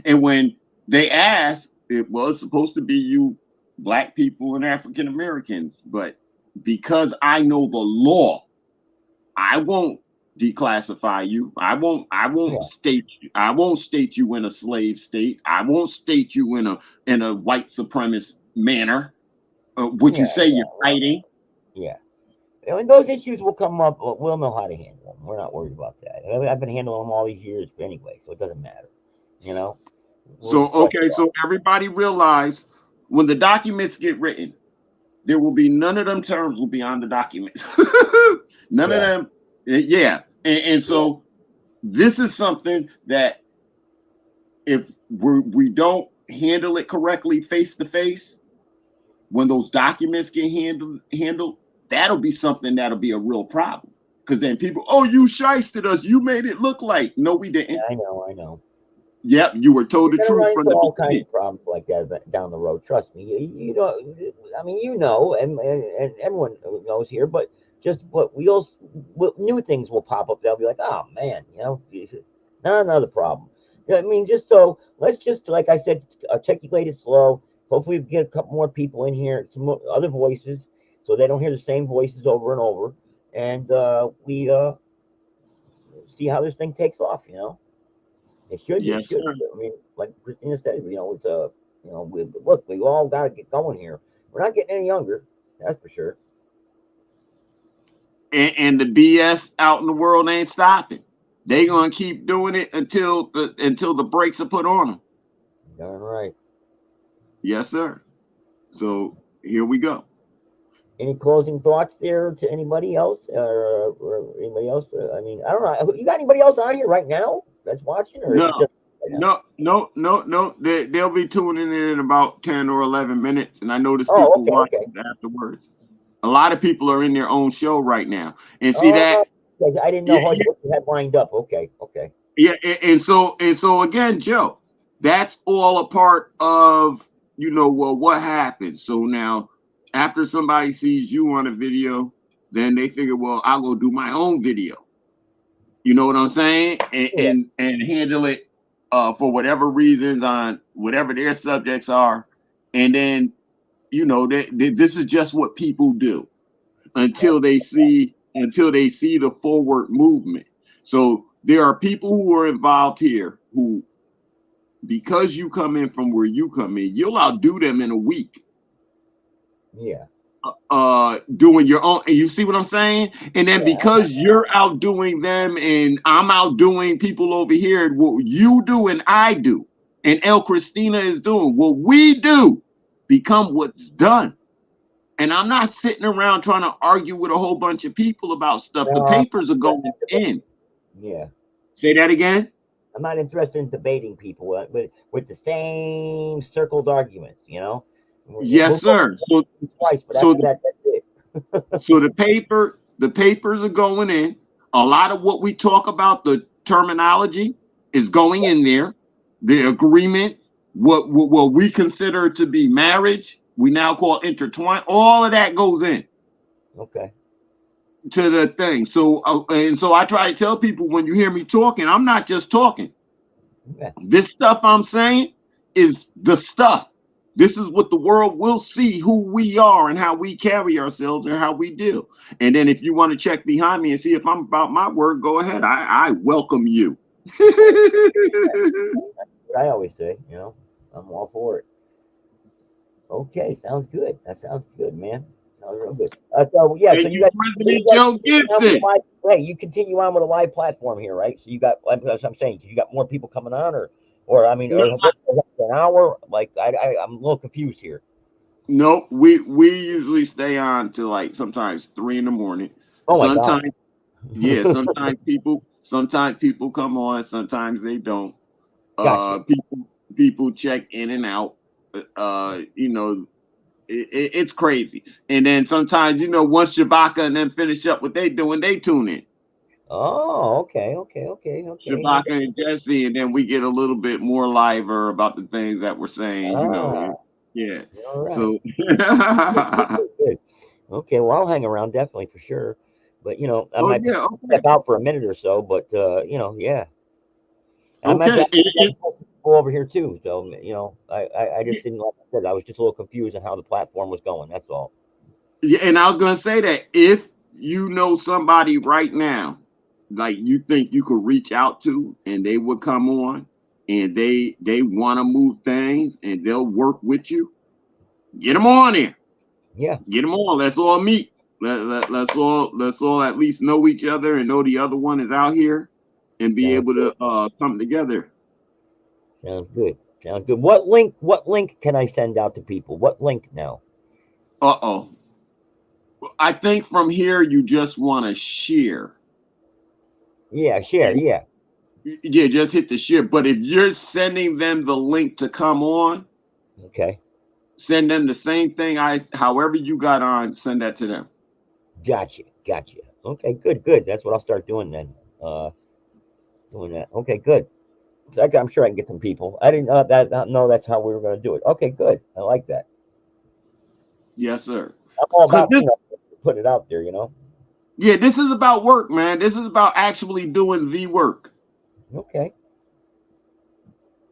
And when they ask, it was supposed to be you Black people and African Americans, but because I know the law, I won't declassify you. I won't state you in a slave state. I won't state you in a white supremacist manner. Would you say you're fighting? Yeah. And those issues will come up. We'll know how to handle them. We're not worried about that. I've been handling them all these years anyway, so it doesn't matter. You know. So everybody realize when the documents get written, there will be none of them terms will be on the documents. None of them. Yeah. And so this is something that if we don't handle it correctly face to face, when those documents get handled, that'll be something that'll be a real problem. Because then people, you shysted us. You made it look like. No, we didn't. Yeah, I know. Yep, you were told the truth from the all kinds of problems like that down the road. Trust me. You know, I mean, you know, and everyone knows here, but new things will pop up. They'll be like, oh man, you know, not another problem. I mean, let's just, like I said, articulate it slow. Hopefully, we get a couple more people in here, some other voices, so they don't hear the same voices over and over, and we see how this thing takes off. You know. It should. Yes, it should. sir. I mean, like Christina said, you know, it's we all got to get going here. We're not getting any younger, that's for sure. And the BS out in the world ain't stopping. They gonna keep doing it until the brakes are put on them. Darn right. Yes, sir. So here we go. Any closing thoughts there to anybody else or anybody else? I mean, I don't know. You got anybody else on here right now that's watching? Or No. They'll be tuning in about 10 or 11 minutes, and I notice people watching afterwards. A lot of people are in their own show right now, and see that. I didn't know what you had lined up. Okay. Yeah, and so again, Joe, that's all a part of, you know, what happens. So now, after somebody sees you on a video, then they figure, well, I'll go do my own video. You know what I'm saying? And handle it for whatever reasons on whatever their subjects are. And then, you know, this is just what people do until they see the forward movement. So there are people who are involved here who, because you come in from where you come in, you'll outdo them in a week. Yeah. doing your own, and you see what I'm saying? And then because you're outdoing them and I'm outdoing people over here, what you do and I do, and El Christina is doing, what we do become what's done. And I'm not sitting around trying to argue with a whole bunch of people about stuff. The papers are going in. Yeah. Say that again? I'm not interested in debating people with the same circled arguments, you know? Yes, sir. So, twice, but that's it. So the papers are going in. A lot of what we talk about, the terminology is going in there. The agreement, what we consider to be marriage, we now call intertwine. All of that goes in. Okay. To the thing. So and so I try to tell people, when you hear me talking, I'm not just talking. Okay. This stuff I'm saying is the stuff. This is what the world will see, who we are and how we carry ourselves and how we deal. And then if you want to check behind me and see if I'm about my word, go ahead. I welcome you. I always say, you know, I'm all for it. Okay, sounds good. That sounds good, man. Sounds real good. So yeah, Thank so you, President Joe Gibson. Hey, you continue on with a live platform here, right? So you got, as I'm saying, you got more people coming on, or I mean, No, an hour? Like I'm a little confused here. Nope, we usually stay on to like sometimes 3 a.m. Oh my Sometimes, God. yeah, sometimes people come on, sometimes they don't. Gotcha. People check in and out. You know, it's crazy. And then sometimes, you know, once Shabaka and them finish up what they doing, they tune in. Oh, okay. Shabaka and Jesse, and then we get a little bit more liver about the things that we're saying, you know. Yeah. All right. So Good. Okay, well, I'll hang around definitely for sure. But you know, I might okay. step out for a minute or so. But you know, yeah, I might Okay. go over here too. So you know, I just didn't, like I said, I was just a little confused on how the platform was going. That's all. Yeah, and I was gonna say that if you know somebody right now, like you think you could reach out to, and they would come on, and they want to move things, and they'll work with you, get them on there. Yeah. Get them on. Let's all meet. Let's all at least know each other and know the other one is out here, and be able to come together. Sounds good. Sounds good. What link can I send out to people? What link now? Uh-oh. I think from here you just want to share. Yeah, share. Yeah. Yeah, just hit the share. But if you're sending them the link to come on, Okay. send them the same thing. However you got on, send that to them. Gotcha. Okay, good. That's what I'll start doing then. Doing that. Okay, good. So I'm sure I can get some people. I didn't not know that's how we were going to do it. Okay, good. I like that. Yes, sir. I'm all about putting it out there. You know. Yeah, this is about work, man. This is about actually doing the work. Okay.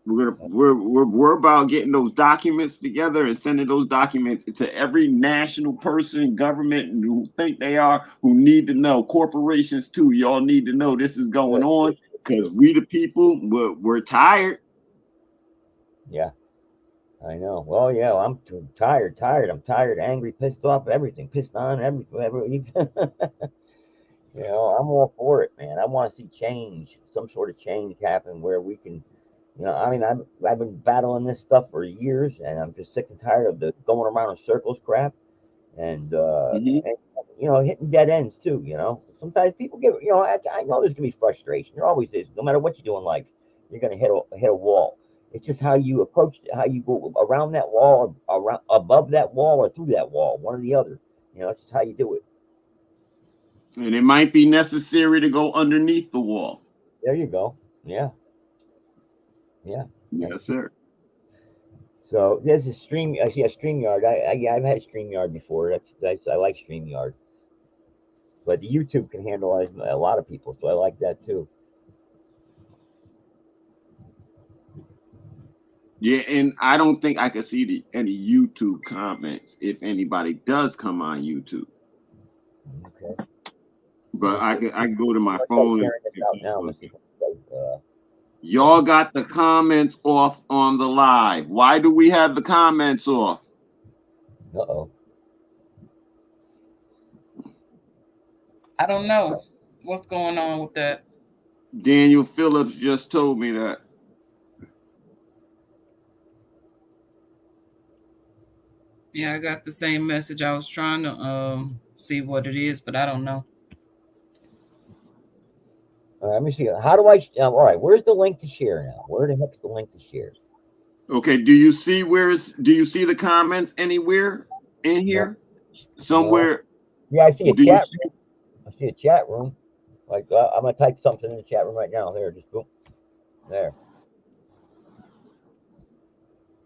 We're about getting those documents together and sending those documents to every national person, government who think they are, who need to know. Corporations too, y'all need to know this is going on, because we the people, we're tired. Yeah, I know. Well, yeah, I'm too tired. I'm tired, angry, pissed off, everything, pissed on, everything. You know, I'm all for it, man. I want to see change, some sort of change happen where we can, you know, I mean, I've been battling this stuff for years, and I'm just sick and tired of the going around in circles crap, and, and you know, hitting dead ends too. You know, sometimes people get, you know, I know there's gonna be frustration. There always is. No matter what you do in life, you're gonna hit a wall. It's just how you approach it, how you go around that wall, around above that wall, or through that wall, one or the other. You know, it's just how you do it. And it might be necessary to go underneath the wall. There you go. Yeah. Yes, sir. So there's a stream. I see a StreamYard. I've had StreamYard before. That's I like StreamYard, but the YouTube can handle a lot of people, so I like that too. Yeah, and I don't think I can see any YouTube comments if anybody does come on YouTube. Okay. But I can go to my phone. Now. Y'all got the comments off on the live. Why do we have the comments off? Uh-oh. I don't know what's going on with that. Daniel Phillips just told me that. Yeah, I got the same message. I was trying to see what it is, but I don't know. Let me see. How do I? All right. Where's the link to share now? Where the heck's the link to share? Okay. Do you see do you see the comments anywhere in here? Somewhere? No. Yeah, I see a Do you chat room. I see a chat room. Like I'm gonna type something in the chat room right now. There, just boom. There.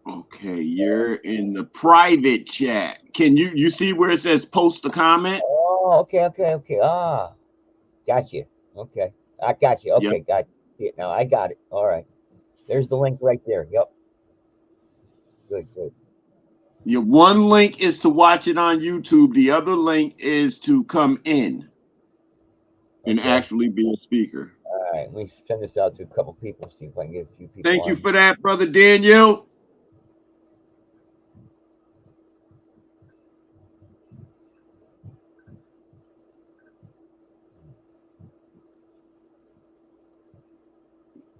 Okay, you're in the private chat. Can you see where it says post a comment? Oh, okay. Got you. Okay, I got you. Yep. Okay, got it. Now I got it. All right. There's the link right there. Yep. Good. Your one link is to watch it on YouTube. The other link is to come in and actually be a speaker. All right. Let me send this out to a couple people. See if I can get a few people. Thank you for that, brother Daniel.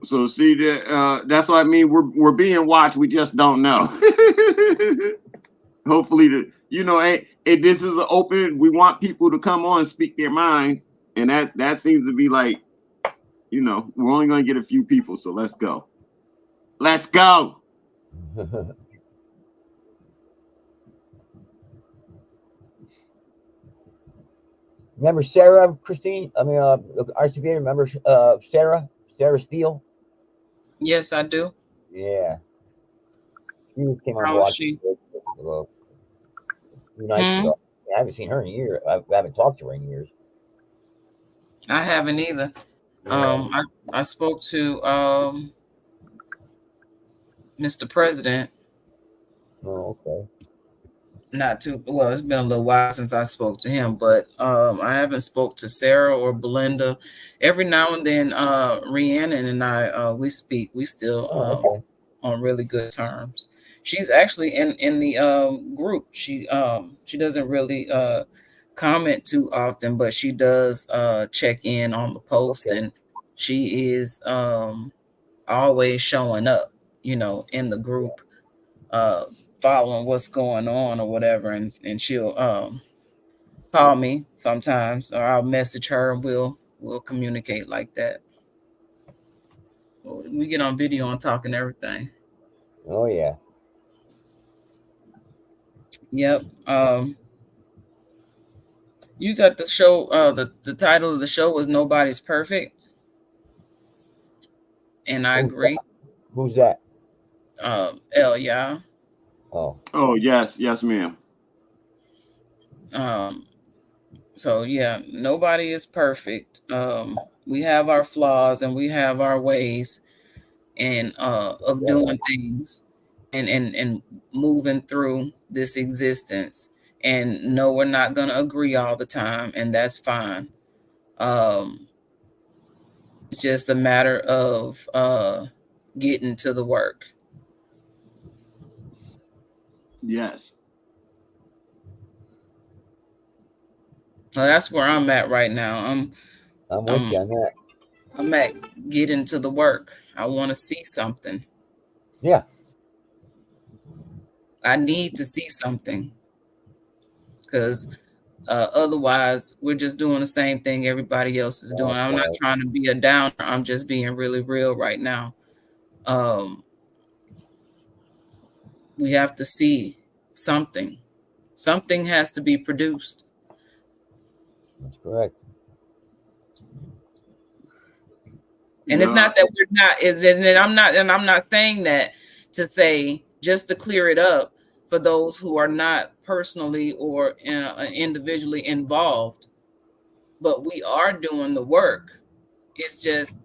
So see that that's what I mean. We're being watched. We just don't know. Hopefully, this is an open. We want people to come on and speak their minds, and that seems to be like, we're only going to get a few people. So let's go. Let's go. Remember Sarah, Christine? I mean, RCV. Remember Sarah Steele? Yes, I do. Yeah. She came on How board is she? a few nights ago. I haven't seen her in a year. I haven't talked to her in years. I haven't either. Yeah. I spoke to Mr. President. Oh, okay. Not too well. It's been a little while since I spoke to him, but I haven't spoke to Sarah or Belinda. Every now and then, Rhiannon and I we speak. We still on really good terms. She's actually in the group. She doesn't really comment too often, but she does check in on the post, and she is always showing up, in the group, following what's going on or whatever, and she'll call me sometimes, or I'll message her, and we'll communicate like that. We get on video and talk and everything. Oh yeah. Yep. You got the show. The title of the show was "Nobody's Perfect," and I agree. Who's that? Elia. Oh yes, ma'am. So yeah, nobody is perfect. We have our flaws and we have our ways and of doing things and moving through this existence. And no, we're not gonna agree all the time, and that's fine. It's just a matter of getting to the work. Yes. So that's where I'm at right now. I'm with you on that. I'm at getting to the work. I want to see something. Yeah. I need to see something, because otherwise we're just doing the same thing everybody else is doing. I'm not trying to be a downer. I'm just being really real right now. We have to see something. Something has to be produced. That's correct. And it's not that we're not, I'm not saying that to say, just to clear it up for those who are not personally or individually involved, but we are doing the work. It's just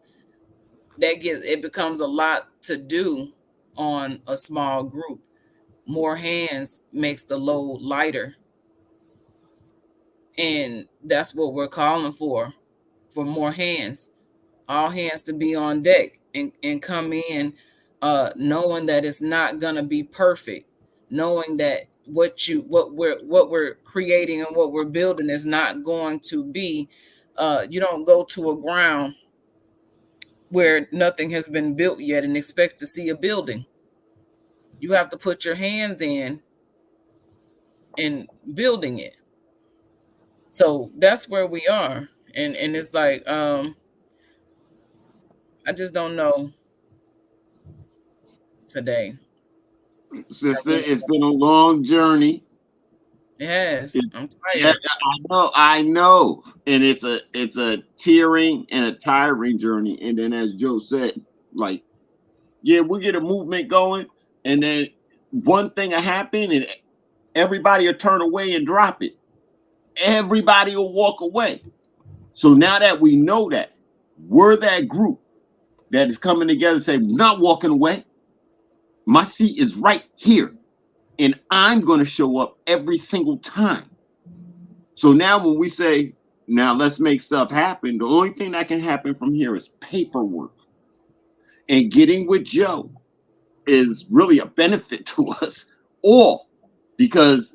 it becomes a lot to do on a small group. More hands makes the load lighter. And that's what we're calling for more hands. All hands to be on deck and come in knowing that it's not gonna be perfect, knowing that what we're creating and what we're building is not going to be You don't go to a ground where nothing has been built yet and expect to see a building. You have to put your hands in building it. So that's where we are. And it's like, I just don't know today. Sister, it's been a long journey. It has. I'm Yeah, tired. I know. And it's a tearing and a tiring journey. And then as Joe said, like, yeah, we get a movement going, and then one thing will happen and everybody will turn away and drop it. Everybody will walk away. So now that we know that, we're that group that is coming together and say, not walking away. My seat is right here. And I'm going to show up every single time. So now when we say, now let's make stuff happen, the only thing that can happen from here is paperwork. And getting with Joe is really a benefit to us all, because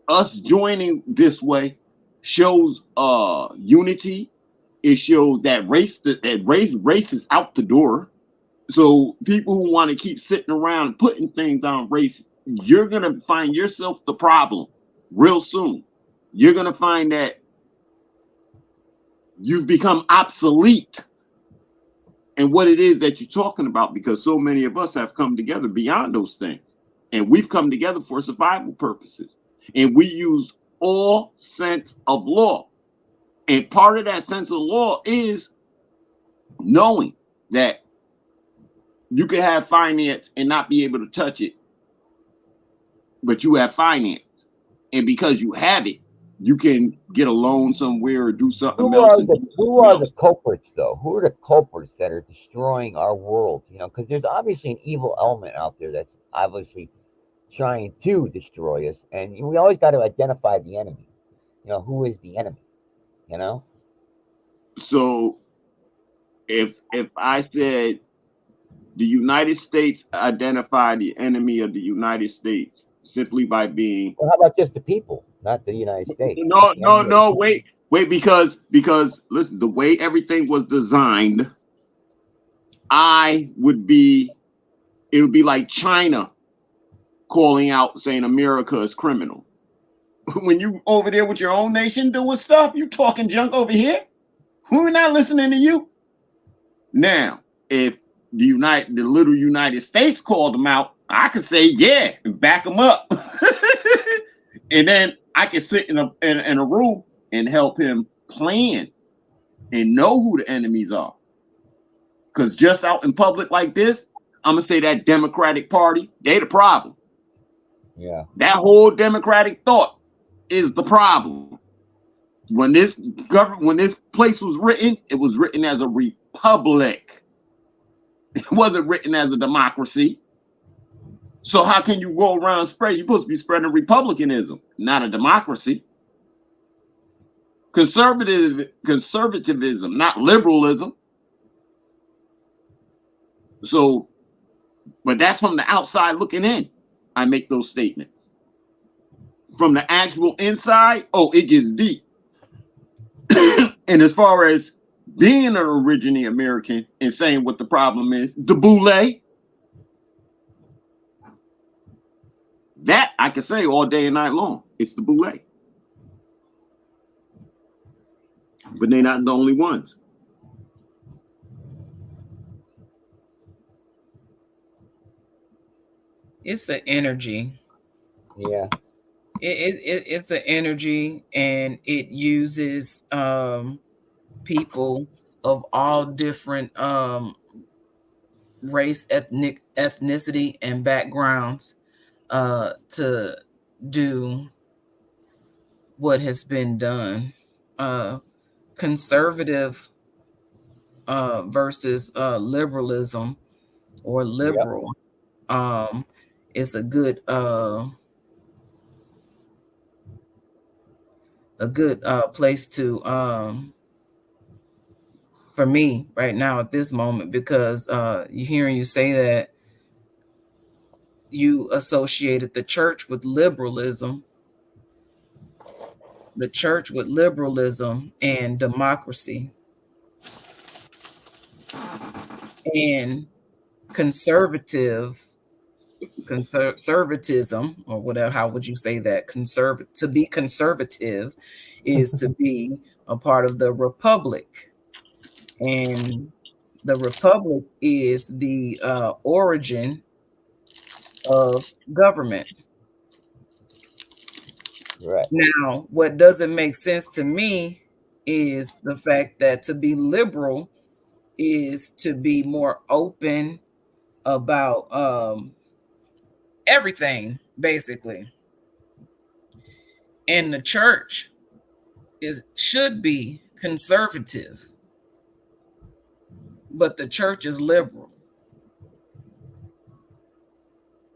us joining this way shows unity. It shows that race is out the door. So people who want to keep sitting around putting things on race, you're gonna find yourself the problem real soon. You're gonna find that you've become obsolete in what it is that you're talking about, because so many of us have come together beyond those things. And we've come together for survival purposes. And we use all sense of law. And part of that sense of law is knowing that you can have finance and not be able to touch it, but you have finance. And because you have it, you can get a loan somewhere or do something Who else. are the culprits, though? Who are the culprits that are destroying our world? You know, because there's obviously an evil element out there that's obviously trying to destroy us, and we always got to identify the enemy. You know, who is the enemy? You know. So if I said the United States identify the enemy of the United States simply by being, well, how about just the people, not the United States? no, wait, because listen, the way everything was designed, it would be like China calling out saying America is criminal. When you over there with your own nation doing stuff, you talking junk over here. We're not listening to you. Now, if the little United States called them out, I could say yeah and back them up, and then I could sit in a room and help him plan and know who the enemies are. Because just out in public like this, I'm gonna say that Democratic Party, they the problem. Yeah. That whole democratic thought is the problem. When this place was written, it was written as a republic. It wasn't written as a democracy. So how can you go around spread? You're supposed to be spreading republicanism, not a democracy. Conservatism, not liberalism. So, but that's from the outside looking in. I make those statements. From the actual inside, it gets deep. And as far as being an originally American and saying what the problem is, the boule, that I can say all day and night long. It's the boule. But they're not the only ones. It's an energy. Yeah. It's an energy, and it uses people of all different race, ethnicity, and backgrounds to do what has been done. Conservative versus liberalism or liberal is a good place to for me right now at this moment, because you hearing you say that you associated the church with liberalism. the church with liberalism and democracy and conservatism, or whatever, how would you say that? To be conservative is to be a part of the republic, and the republic is the origin of government. Right. Now, what doesn't make sense to me is the fact that to be liberal is to be more open about everything, basically. And the church should be conservative, but the church is liberal.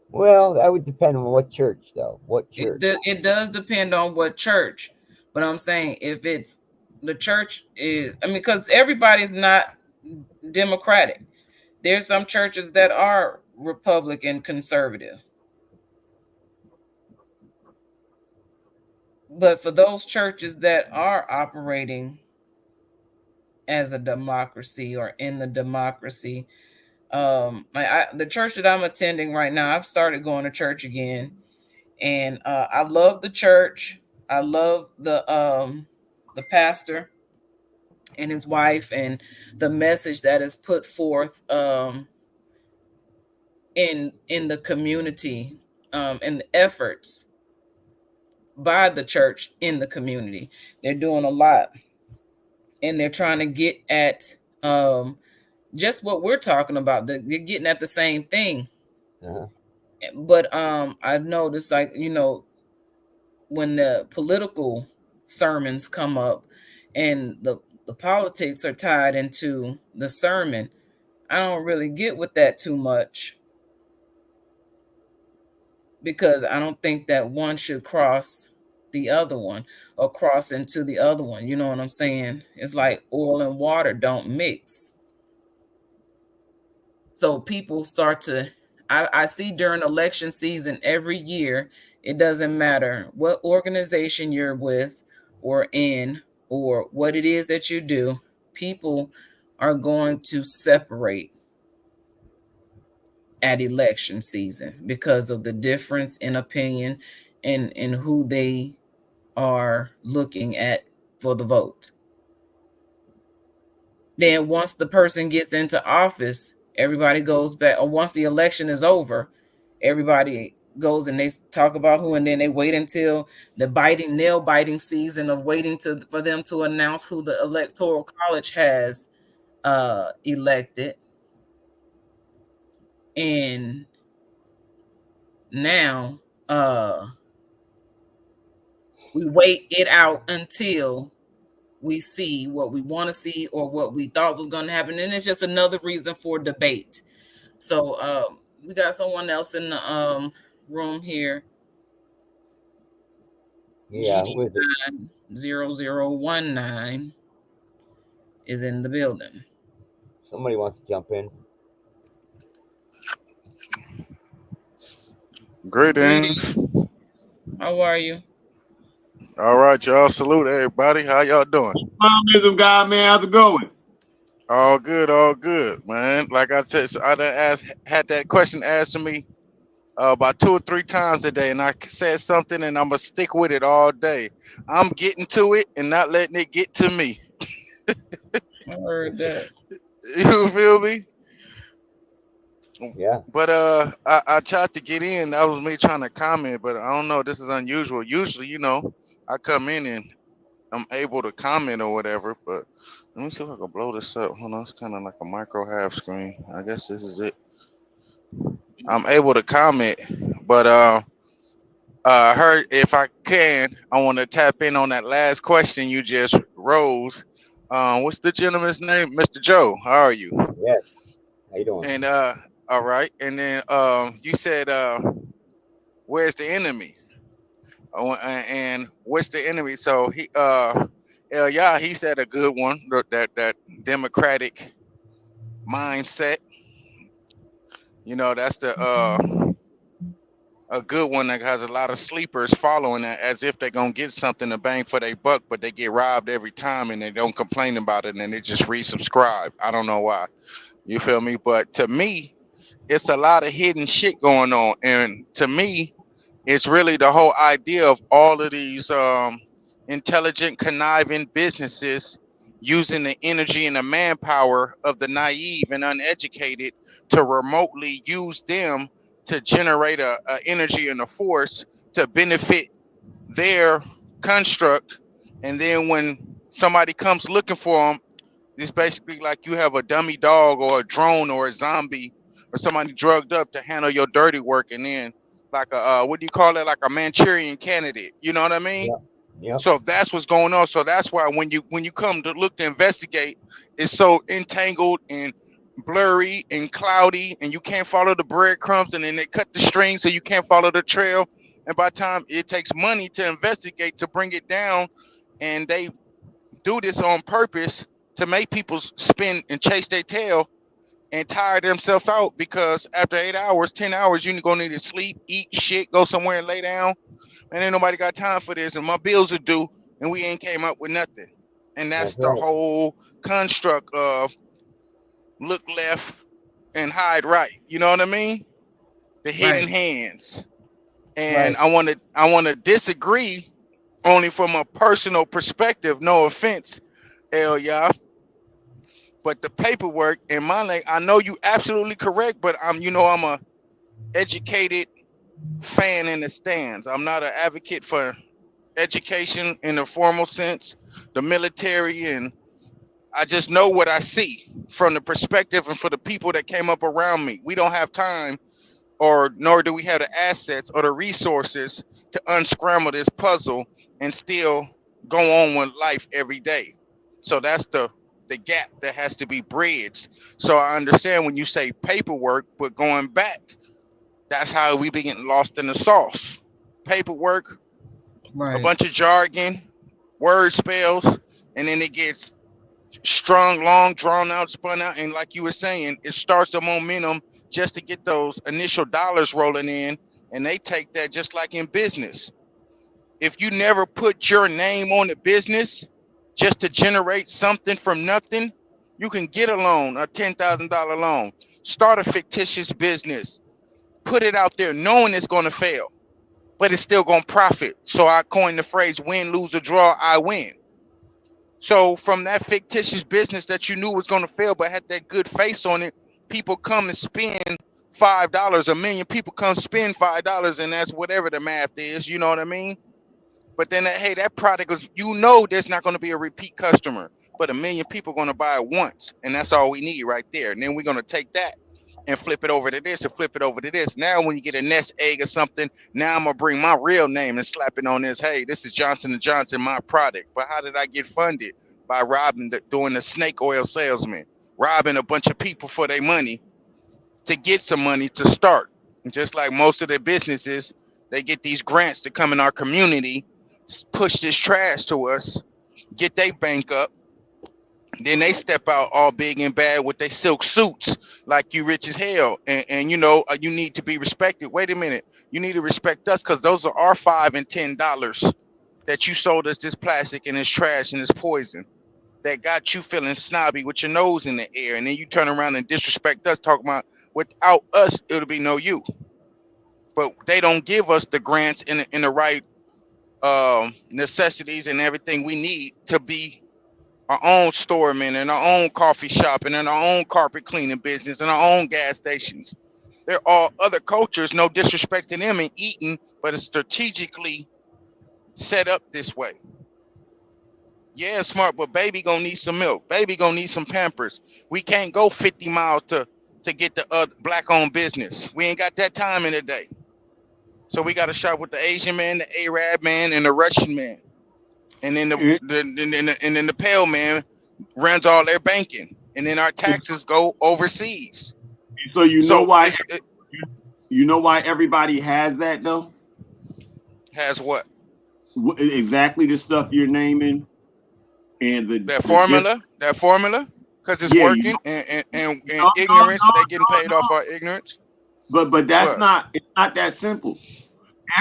Well, that would depend on what church, though. What church? It does depend on what church, but I'm saying if it's the church is, I mean, because everybody's not democratic. There's some churches that are Republican conservative. But for those churches that are operating as a democracy or in the democracy, the church that I'm attending right now, I've started going to church again, and I love the church. I love the pastor and his wife and the message that is put forth in the community, and the efforts by the church in the community. They're doing a lot, and they're trying to get at just what we're talking about. They're getting at the same thing. Uh-huh. But I've noticed, like, when the political sermons come up and the politics are tied into the sermon, I don't really get with that too much, because I don't think that one should cross the other one or cross into the other one. You know what I'm saying? It's like oil and water don't mix. So people start to, I see during election season every year, it doesn't matter what organization you're with or in or what it is that you do, people are going to separate at election season because of the difference in opinion and who they are looking at for the vote. Then once the person gets into office, everybody goes back, or once the election is over, everybody goes and they talk about who, and then they wait until the nail biting season of waiting for them to announce who the electoral college has elected. And now we wait it out until we see what we want to see or what we thought was going to happen, and it's just another reason for debate. So we got someone else in the room here. Yeah, GD90019 is in the building. Somebody wants to jump in. Greetings. How are you? All right, y'all. Salute everybody. How y'all doing? Wisdom God, man. How's it going? All good, man. Like I said, so I done had that question asked to me about 2 or 3 times a day, and I said something, and I'm gonna stick with it all day. I'm getting to it and not letting it get to me. I heard that. You feel me? Yeah. But I tried to get in. That was me trying to comment, but I don't know. This is unusual. Usually, I come in and I'm able to comment or whatever. But let me see if I can blow this up. Hold on, it's kind of like a micro half screen. I guess this is it. I'm able to comment, but I heard if I can, I want to tap in on that last question you just rose. What's the gentleman's name? Mr. Joe. How are you? Yes. How you doing? And all right. And then you said, where's the enemy? And what's the enemy? So he he said a good one, that democratic mindset. That's the a good one that has a lot of sleepers following it as if they're gonna get something to bang for their buck, but they get robbed every time and they don't complain about it and they just resubscribe. I don't know why. You feel me? But to me, it's a lot of hidden shit going on. And to me, it's really the whole idea of all of these intelligent, conniving businesses using the energy and the manpower of the naive and uneducated to remotely use them to generate a energy and a force to benefit their construct. And then when somebody comes looking for them, it's basically like you have a dummy dog or a drone or a zombie or somebody drugged up to handle your dirty work, and then like a what do you call it? Like a Manchurian candidate. You know what I mean? Yep. Yep. So if that's what's going on, so that's why when you come to look to investigate, it's so entangled and blurry and cloudy, and you can't follow the breadcrumbs, and then they cut the string so you can't follow the trail. And by the time it takes money to investigate to bring it down, and they do this on purpose to make people spin and chase their tail and tire themselves out, because after 8 hours, 10 hours, you're gonna need to sleep, eat shit, go somewhere and lay down. And ain't nobody got time for this. And my bills are due, and we ain't came up with nothing. And that's the right. whole construct of look left and hide right. You know what I mean? The hidden hands. And Right. I wanna disagree only from a personal perspective. No offense, yeah. But the paperwork in my leg, I know you absolutely correct, but I'm a educated fan in the stands. I'm not an advocate for education in the formal sense, the military, and I just know what I see from the perspective and for the people that came up around me. We don't have time, or nor do we have the assets or the resources to unscramble this puzzle and still go on with life every day. So that's the gap that has to be bridged. So I understand when you say paperwork, but going back, that's how we be getting lost in the sauce. Paperwork, a bunch of jargon, word spells, and then it gets strung, long, drawn out, spun out, and like you were saying, it starts a momentum just to get those initial dollars rolling in, and they take that just like in business. If you never put your name on the business just to generate something from nothing, you can get a loan, a $10,000 loan, start a fictitious business, put it out there knowing it's going to fail, but it's still going to profit. So I coined the phrase win, lose, or draw, I win. So from that fictitious business that you knew was going to fail but had that good face on it, people come and spend $5. A million people come spend $5, and that's whatever the math is. You know what I mean? But then, hey, that product is, there's not going to be a repeat customer, but a million people are going to buy it once, and that's all we need right there. And then we're going to take that and flip it over to this and flip it over to this. Now, when you get a nest egg or something, now I'm going to bring my real name and slap it on this. Hey, this is Johnson & Johnson, my product. But how did I get funded? By robbing, doing the snake oil salesman, robbing a bunch of people for their money to get some money to start. And just like most of their businesses, they get these grants to come in our community, push this trash to us, get their bank up. Then they step out all big and bad with their silk suits, like you rich as hell, and you need to be respected. Wait a minute, you need to respect us because those are our $5 and $10 that you sold us this plastic and this trash and this poison that got you feeling snobby with your nose in the air, and then you turn around and disrespect us, talking about without us it'll be no you. But they don't give us the grants in the right necessities and everything we need to be our own storemen and our own coffee shop and in our own carpet cleaning business and our own gas stations. They're all other cultures, no disrespect to them and eating, but it's strategically set up this way. Yeah, smart, but baby gonna need some milk. Baby gonna need some Pampers. We can't go 50 miles to get the black-owned business. We ain't got that time in the day. So we got to shop with the Asian man, the Arab man, and the Russian man. And then the pale man runs all their banking, and then our taxes go overseas. So you know why everybody has that though? Has what? Exactly the stuff you're naming, and that formula, because it's working, and ignorance. They getting paid off our ignorance. But that's What? not. It's not that simple.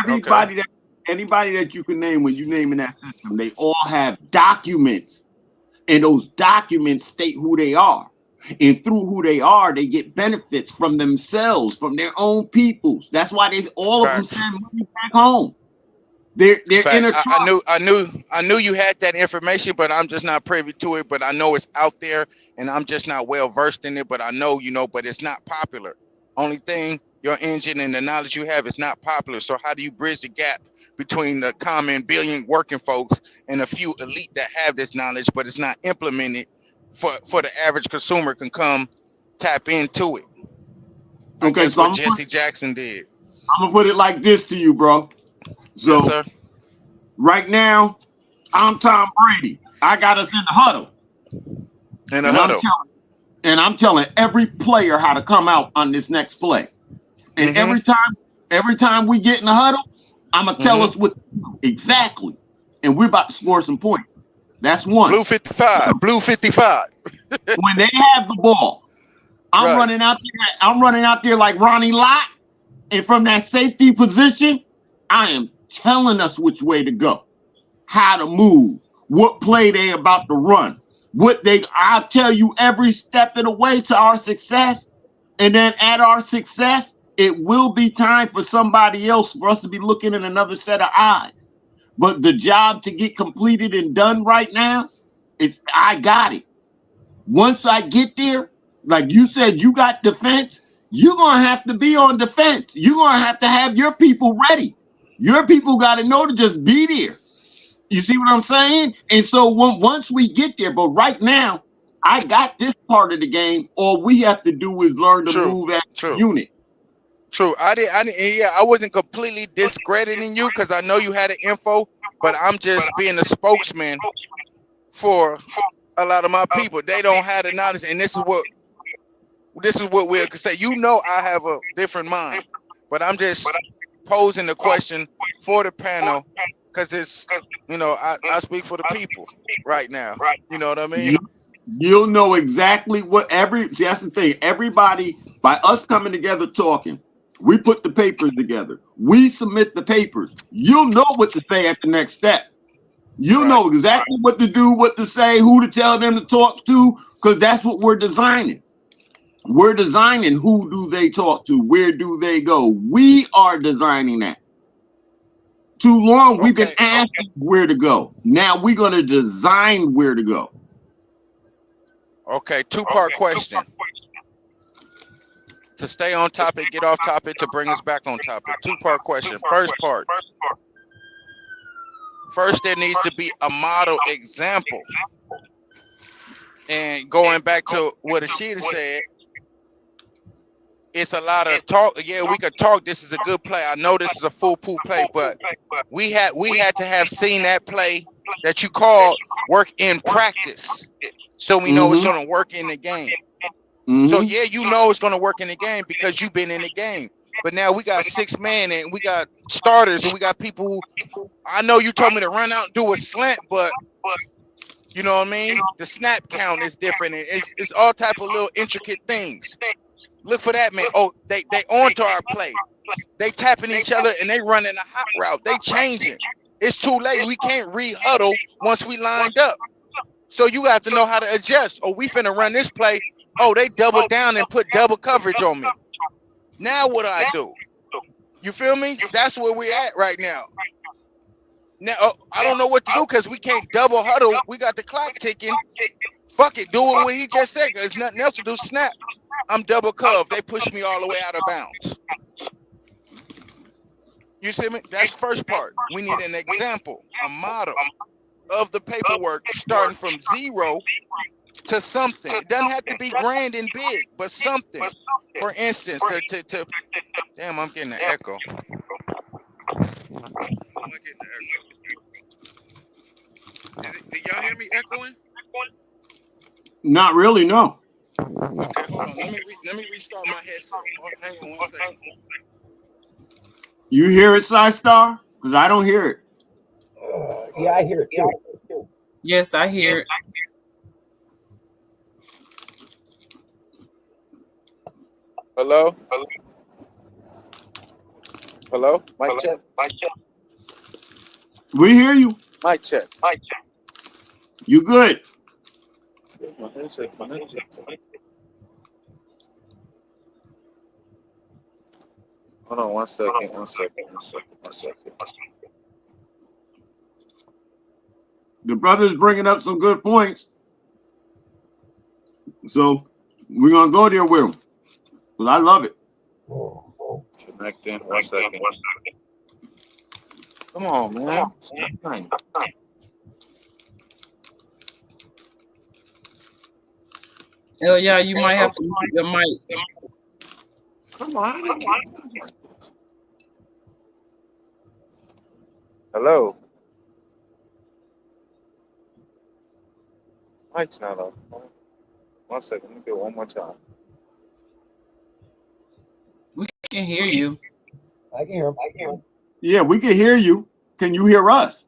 Okay. Anybody that you can name when you name in that system, they all have documents, and those documents state who they are. And through who they are, they get benefits from themselves, from their own peoples. That's why they all of them Facts. send money back home. They're Fact. intertwined. I knew you had that information, but I'm just not privy to it. But I know it's out there, and I'm just not well versed in it. But I know, but it's not popular. Only thing, your engine and the knowledge you have is not popular. So how do you bridge the gap between the common billion working folks and a few elite that have this knowledge, but it's not implemented for the average consumer can come tap into it? I Okay, guess so what Jesse Jackson did. I'm gonna put it like this to you, bro. Yes, So sir. right now, I'm Tom Brady. I got us in the huddle, In a and huddle. I'm telling every player how to come out on this next play. And Mm-hmm. every time we get in the huddle, I'm gonna tell us what to do exactly, and we're about to score some points. That's one. Blue 55. Blue 55. When they have the ball, I'm Right. running out there. I'm running out there like Ronnie Lott, and from that safety position, I am telling us which way to go, how to move, what play they about to run, I'll tell you every step of the way to our success. And then at our success, it will be time for somebody else for us to be looking in another set of eyes. But the job to get completed and done right now, I got it. Once I get there, like you said, you got defense, you're gonna have to be on defense. You're gonna have your people ready. Your people got to know to just be there. You see what I'm saying? And so once we get there, but right now, I got this part of the game. All we have to do is learn to True. move as a True. unit. True. I wasn't completely discrediting you because I know you had the info, but I'm just being a spokesman for a lot of my people. They don't have the knowledge, and this is what we'll say. I have a different mind, but I'm just posing the question for the panel because it's I speak for the people right now. You know what I mean? You'll know exactly that's the thing. Everybody, by us coming together talking, we put the papers together. We submit the papers. You'll know what to say at the next step. You'll know exactly what to do, what to say, who to tell them to talk to, because that's what we're designing. We're designing who do they talk to, where do they go. We are designing that. Too long we've been asking where to go. Now we're going to design where to go. Okay, two-part question. To stay on topic, get off topic, to bring us back on topic. Two-part question. First part. First, there needs to be a model example. And going back to what Ashita said, it's a lot of talk. Yeah, we could talk. This is a good play. I know this is a foolproof play, but we had to have seen that play that you called work in practice, so we know it's going to work in the game. So yeah, it's going to work in the game because you've been in the game. But now we got 6 men and we got starters and we got people who, I know you told me to run out and do a slant, but you know what I mean? The snap count is different. It's all type of little intricate things. Look for that, man. Oh, they onto our play. They tapping each other and they running a hot route. They changing. It's too late. We can't re-huddle once we lined up. So you have to know how to adjust. Oh, we finna run this play. Oh, they doubled down and put double coverage on me. Now what do? You feel me? That's where we're at right now. Now, I don't know what to do because we can't double huddle. We got the clock ticking. Fuck it. Do it what he just said. There's nothing else to do. Snap. I'm double cov. They push me all the way out of bounds. You see me? That's first part. We need an example, a model of the paperwork starting from 0 to something. It doesn't have to be grand and big, but something. For instance, damn, I'm getting an echo. Did y'all hear me echoing? Not really, no. Okay, hold on. Let me restart my headset. Hang on 1 second. You hear it, Star? Because I don't hear it. Yeah, I hear it too. Yes, I hear it. Hello? Hello? Mic check. We hear you. Mic check. You good? Hold on 1 second. The brother's bringing up some good points. So we're going to go there with him. Because I love it. Connecting. 1 second. Come on, man. Oh yeah, you might have to mute your mic. Come on. Hello. Mic's not up. 1 second. Let me do it one more time. We can hear you. I can hear him. Yeah, we can hear you. Can you hear us?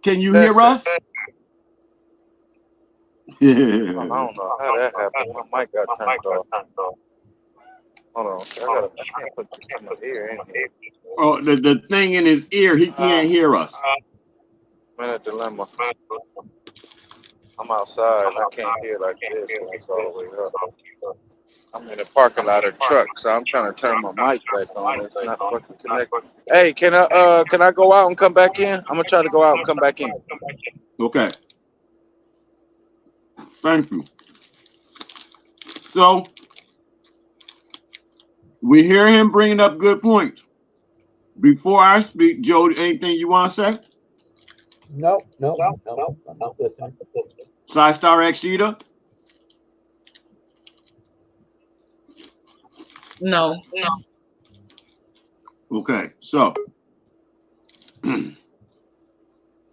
Can you hear us? I don't know how that happened. My mic got turned off. Hold on. I can't put this in my ear. Oh, the thing in his ear, he can't hear us. I'm in a dilemma. I'm outside. I can't hear like this. It's all the way up. I'm in a parking lot of trucks, so I'm trying to turn my mic back on. It's not fucking connected. Hey, can I go out and come back in? I'm gonna try to go out and come back in. Okay. Thank you. So we hear him bringing up good points. Before I speak, Joe, anything you want to say? No. I'm just listening. Star Exita? No. Okay, so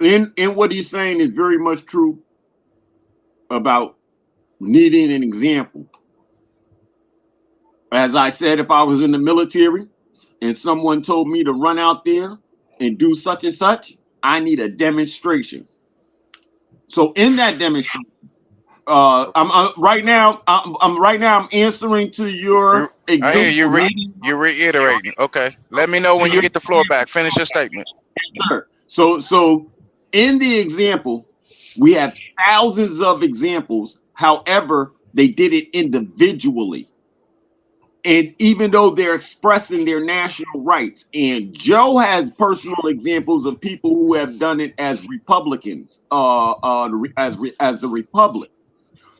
in what he's saying is very much true about needing an example. As I said, if I was in the military and someone told me to run out there and do such and such, I need a demonstration. So in that demonstration, I'm right now. I'm answering to your. I hear you. You're reiterating. Okay. Let me know when you get the floor back. Finish your statement. Sure. So in the example, we have thousands of examples. However, they did it individually. And even though they're expressing their national rights, and Joe has personal examples of people who have done it as Republicans, as the Republic.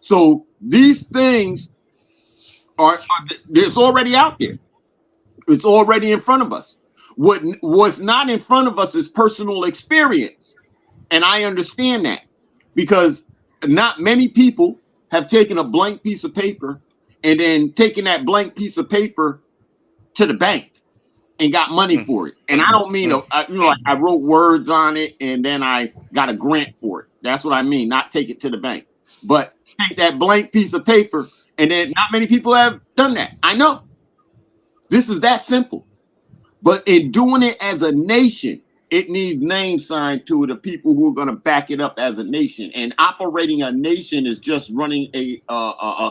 So these things it's already out there. It's already in front of us. What's not in front of us is personal experience. And I understand that because not many people have taken a blank piece of paper and then taken that blank piece of paper to the bank and got money for it. And I don't mean, I wrote words on it and then I got a grant for it. That's what I mean, not take it to the bank. But take that blank piece of paper, and then not many people have done that. I know. This is that simple. But in doing it as a nation, it needs names signed to it of people who are going to back it up as a nation. And operating a nation is just running a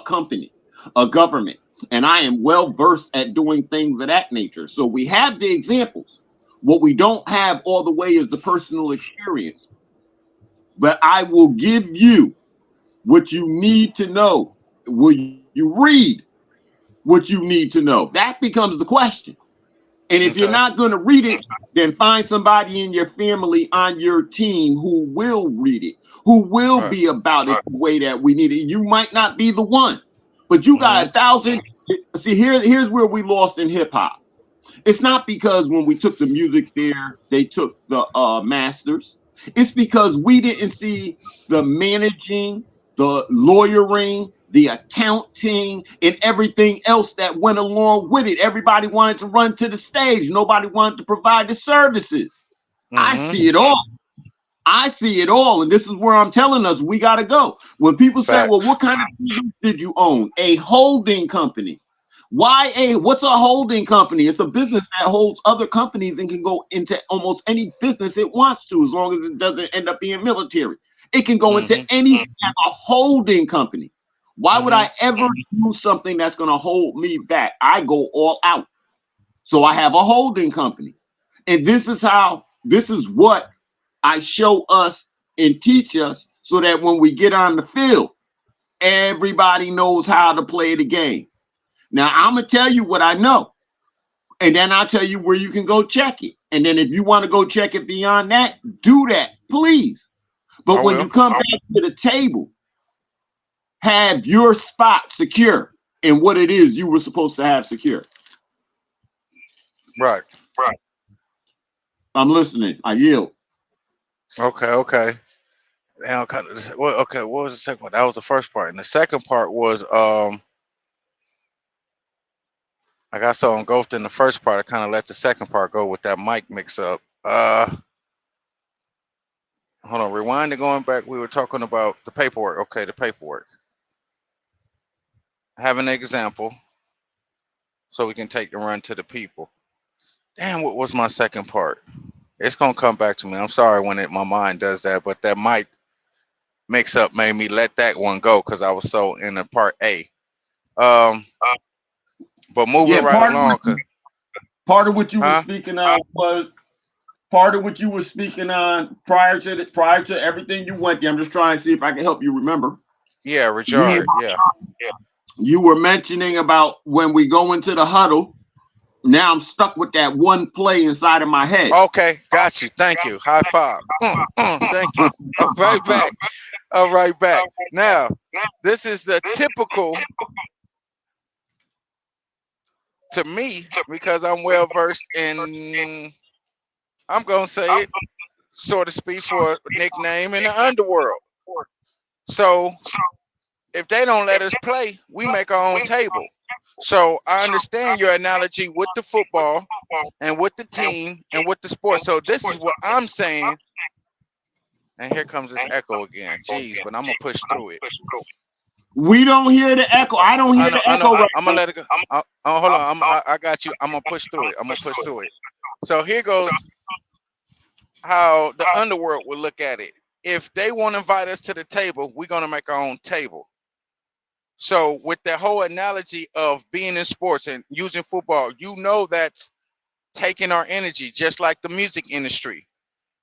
company, a government. And I am well versed at doing things of that nature. So we have the examples. What we don't have all the way is the personal experience. But I will give you what you need to know. Will you read what you need to know? That becomes the question. And if you're not going to read it, then find somebody in your family on your team who will read it, who will be about it the way that we need it. You might not be the one, but you got 1,000. See, here's where we lost in hip hop. It's not because when we took the music there, they took the masters. It's because we didn't see the managing, the lawyering, the accounting, and everything else that went along with it. Everybody wanted to run to the stage. Nobody wanted to provide the services. I see it all. I see it all. And this is where I'm telling us we got to go. When people say, well, what kind of business did you own? A holding company. What's a holding company? It's a business that holds other companies and can go into almost any business it wants to, as long as it doesn't end up being military. It can go into any a holding company. Why would I ever do something that's going to hold me back? I go all out. So I have a holding company. And this is what I show us and teach us so that when we get on the field, everybody knows how to play the game. Now, I'm going to tell you what I know. And then I'll tell you where you can go check it. And then if you want to go check it beyond that, do that, please. But when you come back to the table, have your spot secure in what it is you were supposed to have secure. Right. I'm listening. I yield. Okay. Now, what was the second one? That was the first part. And the second part was I got so engulfed in the first part, I kind of let the second part go with that mic mix up. Hold on, rewind and going back. We were talking about the paperwork. Okay, the paperwork. Have an example so we can take and run to the people. Damn, what was my second part? It's gonna come back to me. I'm sorry when my mind does that, but that mic mix up made me let that one go because I was so in the part A. But moving right along, part of what you were speaking on was part of what you were speaking on prior to everything you went there. I'm just trying to see if I can help you remember. Yeah, Richard. Yeah. You were mentioning about when we go into the huddle. Now I'm stuck with that one play inside of my head. Okay, got you. Thank you. High five. Thank you. All right back. Now, this is the typical, to me, because I'm well versed in, I'm going to say it, so to speak, for a nickname in the underworld. So if they don't let us play, we make our own table. So I understand your analogy with the football and with the team and with the sport. So this is what I'm saying. And here comes this echo again. Jeez, but I'm going to push through it. We don't hear the echo. I don't hear the echo. I'm going to let it go. Hold on. I got you. I'm going to push through it. So here goes how the underworld would look at it. If they want to invite us to the table, we're going to make our own table. So with the whole analogy of being in sports and using football, you know that's taking our energy, just like the music industry,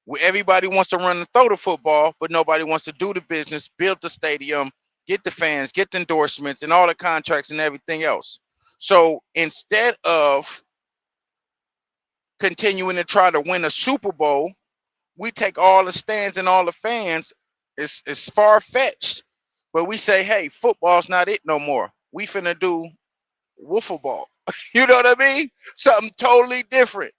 where everybody wants to run and throw the football, but nobody wants to do the business, build the stadium, get the fans, get the endorsements and all the contracts and everything else. So instead of continuing to try to win a Super Bowl, we take all the stands and all the fans. It's far-fetched. But we say, hey, football's not it no more. We finna do wiffle ball. You know what I mean? Something totally different.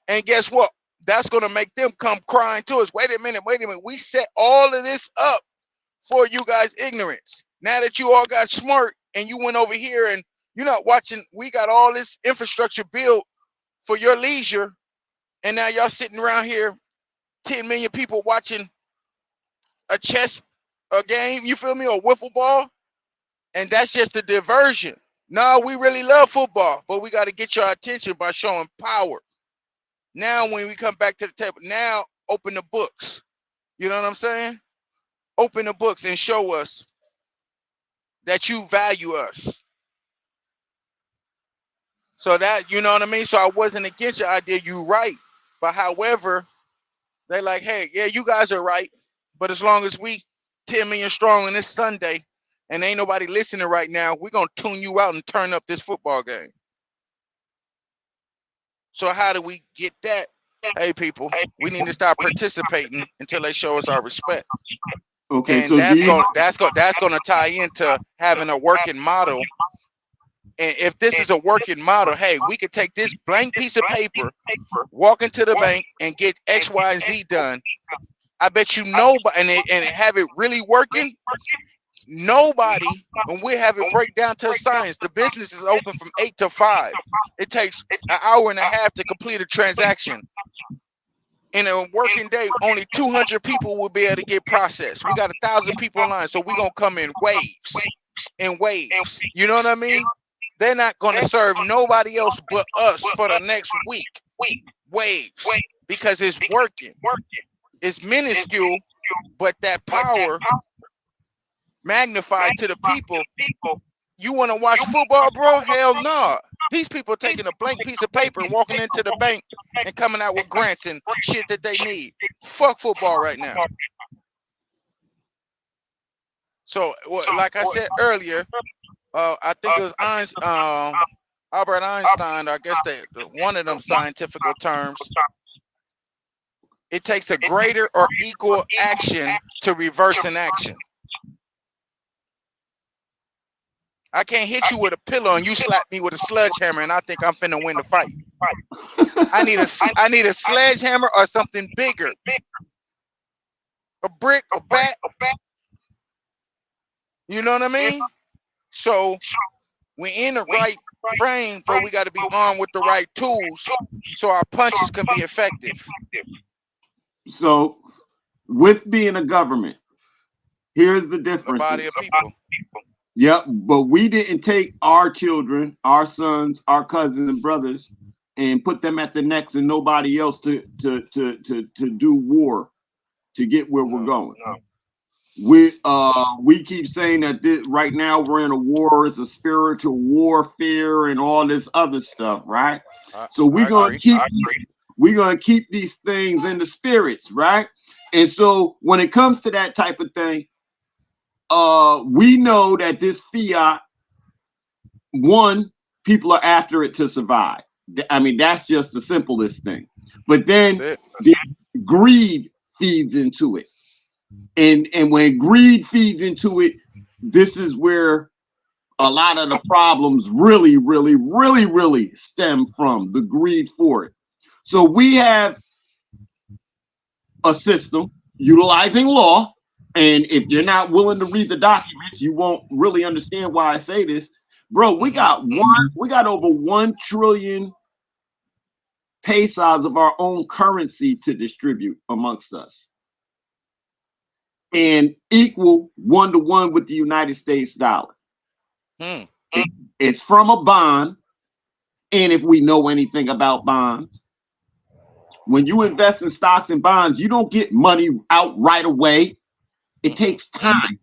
And guess what? That's going to make them come crying to us. Wait a minute. We set all of this up for you guys' ignorance. Now that you all got smart and you went over here and you're not watching, we got all this infrastructure built for your leisure. And now y'all sitting around here, 10 million people watching a game, you feel me, or wiffle ball, and that's just a diversion. No, we really love football, but we got to get your attention by showing power. Now, when we come back to the table, now open the books. You know what I'm saying? Open the books and show us that you value us. So that, you know what I mean? So I wasn't against your idea. You right, but however, they like, hey, yeah, you guys are right, but as long as we 10 million strong on this Sunday and ain't nobody listening right now, we're going to tune you out and turn up this football game. So how do we get that? Hey, people, we need to start participating until they show us our respect. Okay, and so that's going to tie into having a working model. And if this is a working model, hey, we could take this blank piece of paper, walk into the bank and get X, Y, and Z done. I bet you nobody, and have it really working. Nobody, when we have it break down to science, the business is open from 8 to 5. It takes an hour and a half to complete a transaction. In a working day, only 200 people will be able to get processed. We got 1,000 people in line, so we're going to come in waves. You know what I mean? They're not going to serve nobody else but us for the next week. Waves. Because it's working. It's minuscule, but that power magnified to the people. You want to watch football, bro? Hell no. These people taking a blank piece of paper and walking into the bank and coming out with grants and shit that they need. Fuck football right now. So, like I said earlier, I think it was Albert Einstein, I guess one of them scientific terms. It takes a greater or equal action to reverse an action. I can't hit you with a pillow and you slap me with a sledgehammer and I think I'm finna win the fight. I need a sledgehammer or something bigger. A brick, a bat. You know what I mean? So we're in the right frame, but we got to be armed with the right tools so our punches can be effective. So with being a government, here's the difference. A body of people. Yep, but we didn't take our children, our sons, our cousins and brothers, and put them at the necks and nobody else to do war to get where we're going. No. We keep saying that right now we're in a war. It's a spiritual warfare and all this other stuff, right? So we're gonna keep these things in the spirits, right? And so when it comes to that type of thing, we know that this fiat, one, people are after it to survive. I mean, that's just the simplest thing. But then the greed feeds into it. And when greed feeds into it, this is where a lot of the problems really stem from, the greed for it. So we have a system utilizing law. And if you're not willing to read the documents, you won't really understand why I say this. Bro, we got over 1 trillion pesos of our own currency to distribute amongst us. And equal 1-to-1 with the United States dollar. It's from a bond. And if we know anything about bonds, when you invest in stocks and bonds, you don't get money out right away. It takes time.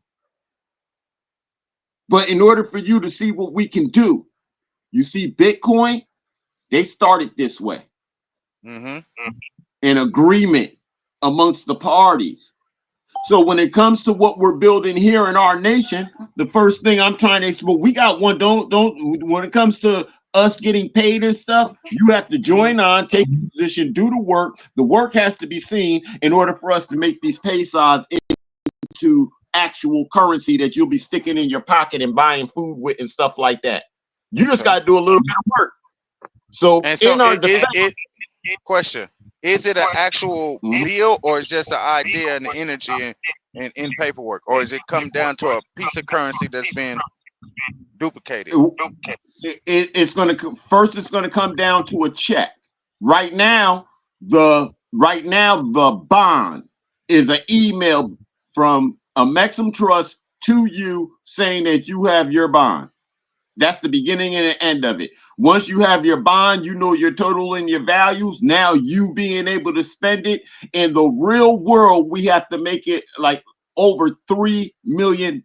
But in order for you to see what we can do, you see Bitcoin, they started this way. An agreement amongst the parties. So when it comes to what we're building here in our nation, the first thing I'm trying to explain, we got one, when it comes to us getting paid and stuff, you have to join on, take a position, do the work. The work has to be seen in order for us to make these pesos into actual currency that you'll be sticking in your pocket and buying food with and stuff like that. You just got to do a little bit of work. So in our question, is it an actual bill or is just an idea and energy and in paperwork, or is it come down to a piece of currency that's been duplicated? It's going to come down to a check. Right now, the bond is an email from a Maxim Trust to you saying that you have your bond. That's the beginning and the end of it. Once you have your bond, you know your total and your values. Now you being able to spend it in the real world, we have to make it like over $3 million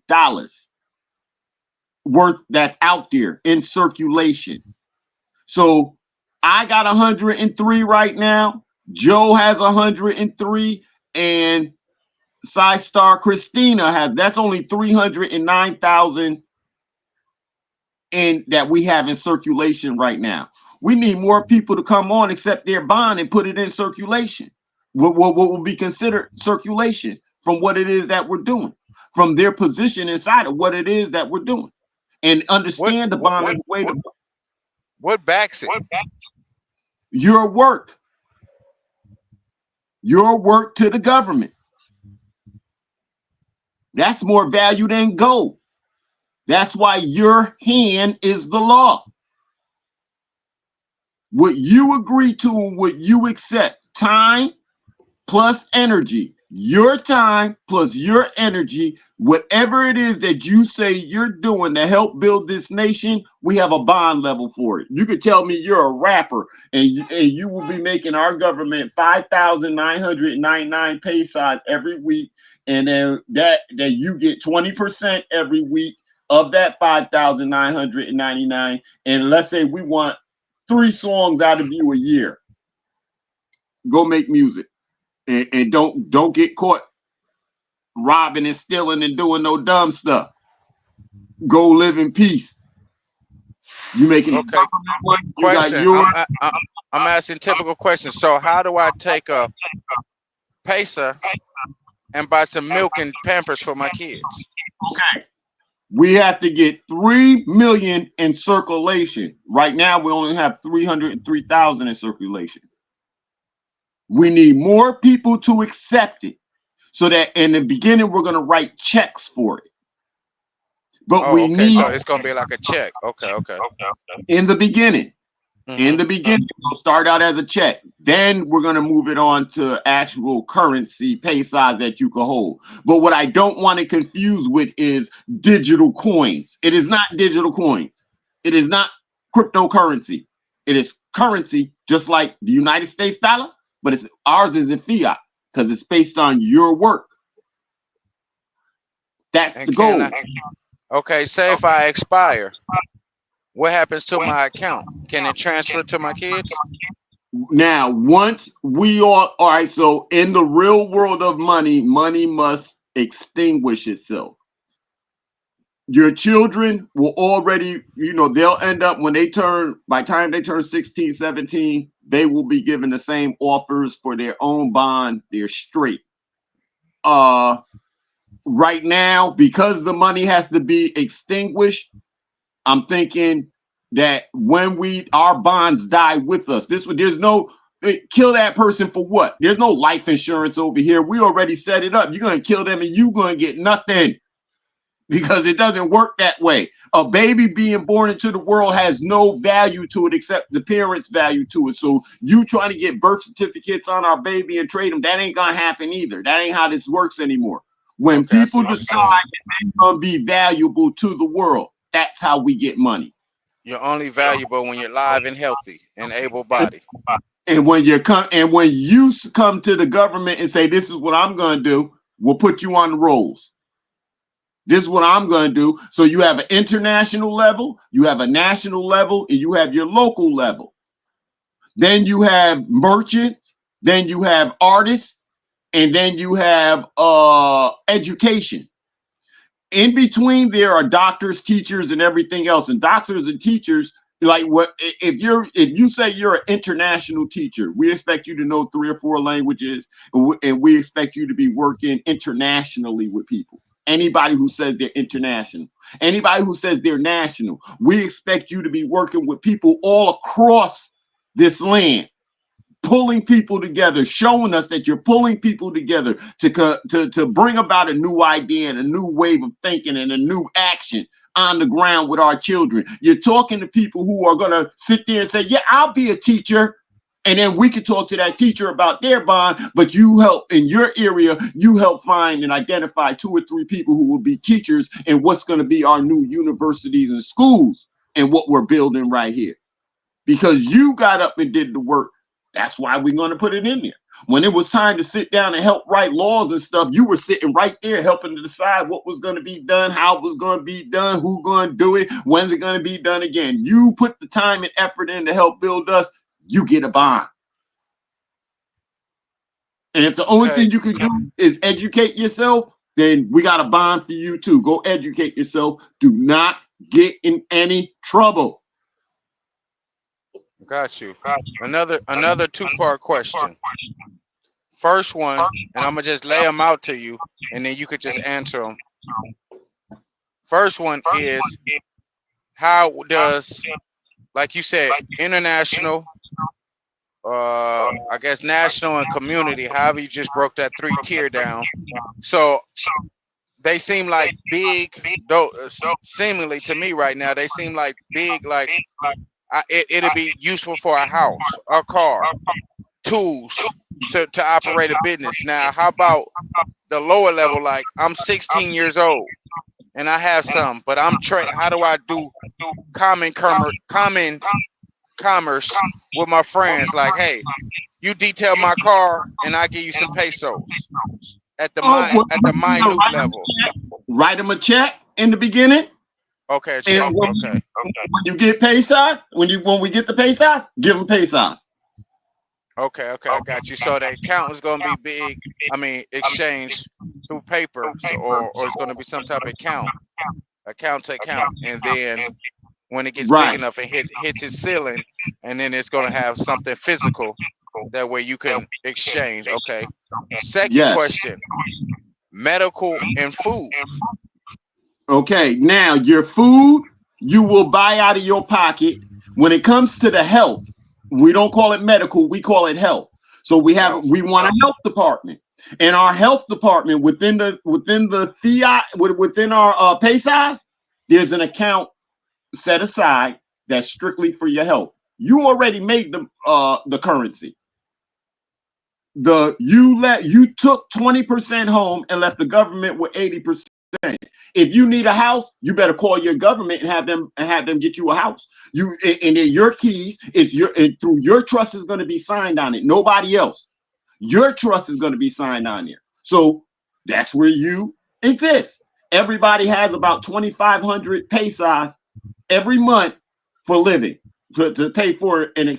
worth that's out there in circulation. So I got 103 right now. Joe has 103, and Star Christina has, that's only 309,000 in that we have in circulation right now. We need more people to come on, accept their bond, and put it in circulation. What will be considered circulation from what it is that we're doing, from their position inside of what it is that we're doing, and understand the bond and the way to. What backs it? Your work to the government. That's more value than gold. That's why your hand is the law. What you agree to and what you accept, time plus energy. your time plus your energy, whatever it is that you say you're doing to help build this nation, we have a bond level for it. You could tell me you're a rapper and you will be making our government 5,999 pesos every week, and then that you get 20% every week of that 5,999, and let's say we want 3 songs out of you a year. Go make music. And don't get caught robbing and stealing and doing no dumb stuff. Go live in peace. You making okay. Question. I'm asking typical questions. So how do I take a pesa and buy some milk and Pampers for my kids? Okay. We have to get 3 million in circulation. Right now, we only have 303,000 in circulation. We need more people to accept it, so that in the beginning we're going to write checks for it. But we need. So it's going to be like a check. Okay. In the beginning, we'll start out as a check. Then we're going to move it on to actual currency, pesos that you can hold. But what I don't want to confuse with is digital coins. It is not digital coins. It is not cryptocurrency. It is currency, just like the United States dollar. But ours is in fiat because it's based on your work. That's the goal. Okay, say if I expire, what happens to my account? Can it transfer to my kids? Now, once we all right, so in the real world of money, money must extinguish itself. Your children will already, they'll end up by the time they turn 16, 17, they will be given the same offers for their own bond. They're straight. Right now, because the money has to be extinguished, I'm thinking that when our bonds die with us, there's no kill that person for what? There's no life insurance over here. We already set it up. You're going to kill them and you're going to get nothing. Because it doesn't work that way. A baby being born into the world has no value to it except the parents' value to it. So you trying to get birth certificates on our baby and trade them, that ain't going to happen either. That ain't how this works anymore. When people decide that they're going to be valuable to the world, that's how we get money. You're only valuable when you're live and healthy and able-bodied. And when you come to the government and say, this is what I'm going to do, we'll put you on the rolls. This is what I'm going to do. So you have an international level, you have a national level, and you have your local level. Then you have merchants, then you have artists, and then you have education. In between there are doctors, teachers, and everything else. And doctors and teachers, like if you say you're an international teacher, we expect you to know 3 or 4 languages, and we expect you to be working internationally with people. Anybody who says they're international, anybody who says they're national, we expect you to be working with people all across this land, pulling people together, showing us that you're pulling people together to bring about a new idea and a new wave of thinking and a new action on the ground with our children. You're talking to people who are going to sit there and say, yeah, I'll be a teacher. And then we can talk to that teacher about their bond, but you help in your area, you help find and identify 2 or 3 people who will be teachers in what's going to be our new universities and schools and what we're building right here. Because you got up and did the work. That's why we're going to put it in there. When it was time to sit down and help write laws and stuff, you were sitting right there helping to decide what was going to be done, how it was going to be done, who's going to do it, when's it going to be done again. You put the time and effort in to help build us. You get a bond. And if the only thing you can do is educate yourself, then we got a bond for you too. Go educate yourself. Do not get in any trouble. Got you. Another 2-part question. First one, and I'm going to just lay them out to you, and then you could just answer them. First one is, how does, like you said, international, I guess national and community, however you just broke that 3-tier down. So they seem like big, though seemingly to me right now, they seem like big, like it'll be useful for a house, a car, tools to operate a business. Now, how about the lower level? Like I'm 16 years old and I have some, but I'm how do I do common commerce with my friends? Like, hey, you detail my car and I give you some pesos at the minute level. Write them a check in the beginning. Okay, check. Okay. When you get pesos, when we get the pesos, give them pesos. Okay, I got you. So the account is going to be big. I mean, exchange through paper, or it's going to be some type of account to account, and then when it gets big enough, it hits its ceiling, and then it's going to have something physical. That way you can exchange. Okay. Second question: medical and food. Okay, now your food you will buy out of your pocket. When it comes to the health, we don't call it medical, we call it health. So we want a health department. And our health department within the fiat, within our pesos, there's an account set aside that's strictly for your health. You already made the currency. You took 20% home and left the government with 80%. If you need a house, you better call your government and have them get you a house. And your keys, through your trust is going to be signed on it. Nobody else. Your trust is going to be signed on there. So that's where you exist. Everybody has about 2,500 pesos every month for living, to pay for a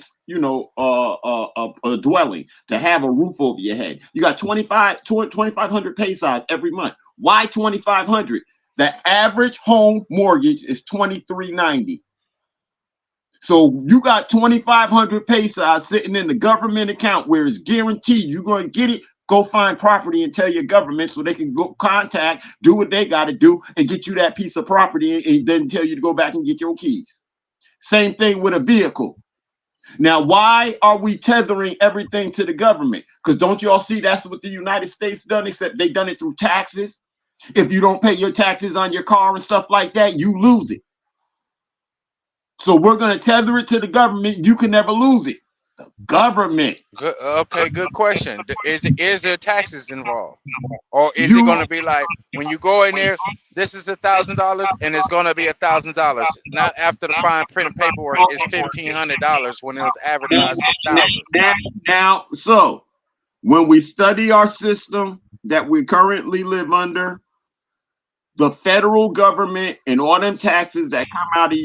dwelling, to have a roof over your head. You got 2,500 pesos every month. Why 2,500? The average home mortgage is $2,390. So you got 2,500 pesos sitting in the government account where it's guaranteed you're going to get it. Go find property and tell your government so they can go do what they got to do and get you that piece of property, and then tell you to go back and get your keys. Same thing with a vehicle. Now, why are we tethering everything to the government? Because don't you all see that's what the United States done, except they done it through taxes. If you don't pay your taxes on your car and stuff like that, you lose it. So we're going to tether it to the government. You can never lose it. The government. Good. Okay, good question. Is there taxes involved? Or is it going to be like, when you go in there, this is $1,000 and it's going to be $1,000? Not after the fine print and paperwork is $1,500 when it was advertised for $1,000. Now, so when we study our system that we currently live under, the federal government and all them taxes that come out of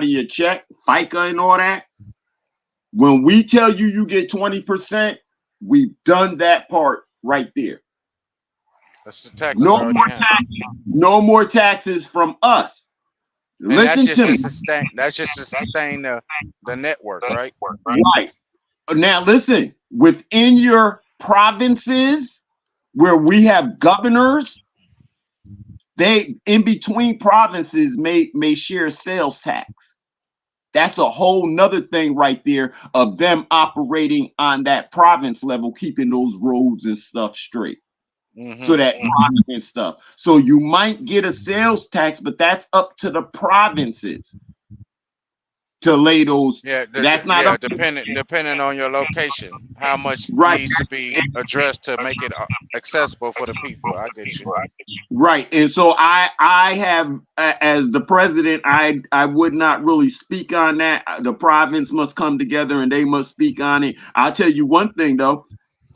your check, FICA and all that, when we tell you get 20%, we've done that part right there. That's the taxes. No more taxes from us. And that's just to sustain the network, right? Right. Now listen, within your provinces where we have governors, they in between provinces may share sales tax. That's a whole nother thing right there of them operating on that province level, keeping those roads and stuff straight. So that and stuff. So you might get a sales tax, but that's up to the provinces to lay those. That's not depending on your location, how much needs to be addressed to make it accessible for the people. I get you. Right. And so I have, as the president, I would not really speak on that. The province must come together and they must speak on it. I'll tell you one thing though,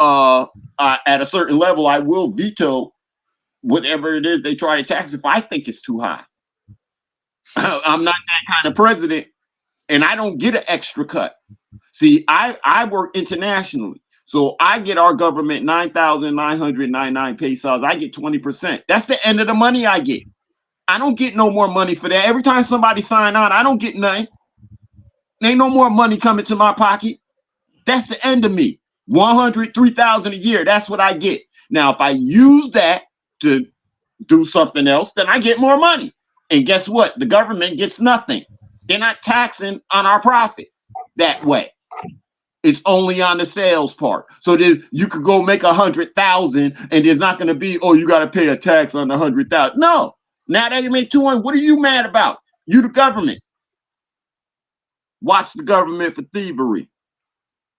at a certain level, I will veto whatever it is they try to tax if I think it's too high. I'm not that kind of president. And I don't get an extra cut. See, I work internationally. So I get our government 9,999 pesos. I get 20%. That's the end of the money I get. I don't get no more money for that. Every time somebody sign on, I don't get nothing. Ain't no more money coming to my pocket. That's the end of me. 103,000 a year. That's what I get. Now, if I use that to do something else, then I get more money. And guess what? The government gets nothing. They're not taxing on our profit that way. It's only on the sales part. So you could go make 100,000 and there's not going to be, oh, you got to pay a tax on the 100,000. No. Now that you make 200, what are you mad about? You the government. Watch the government for thievery.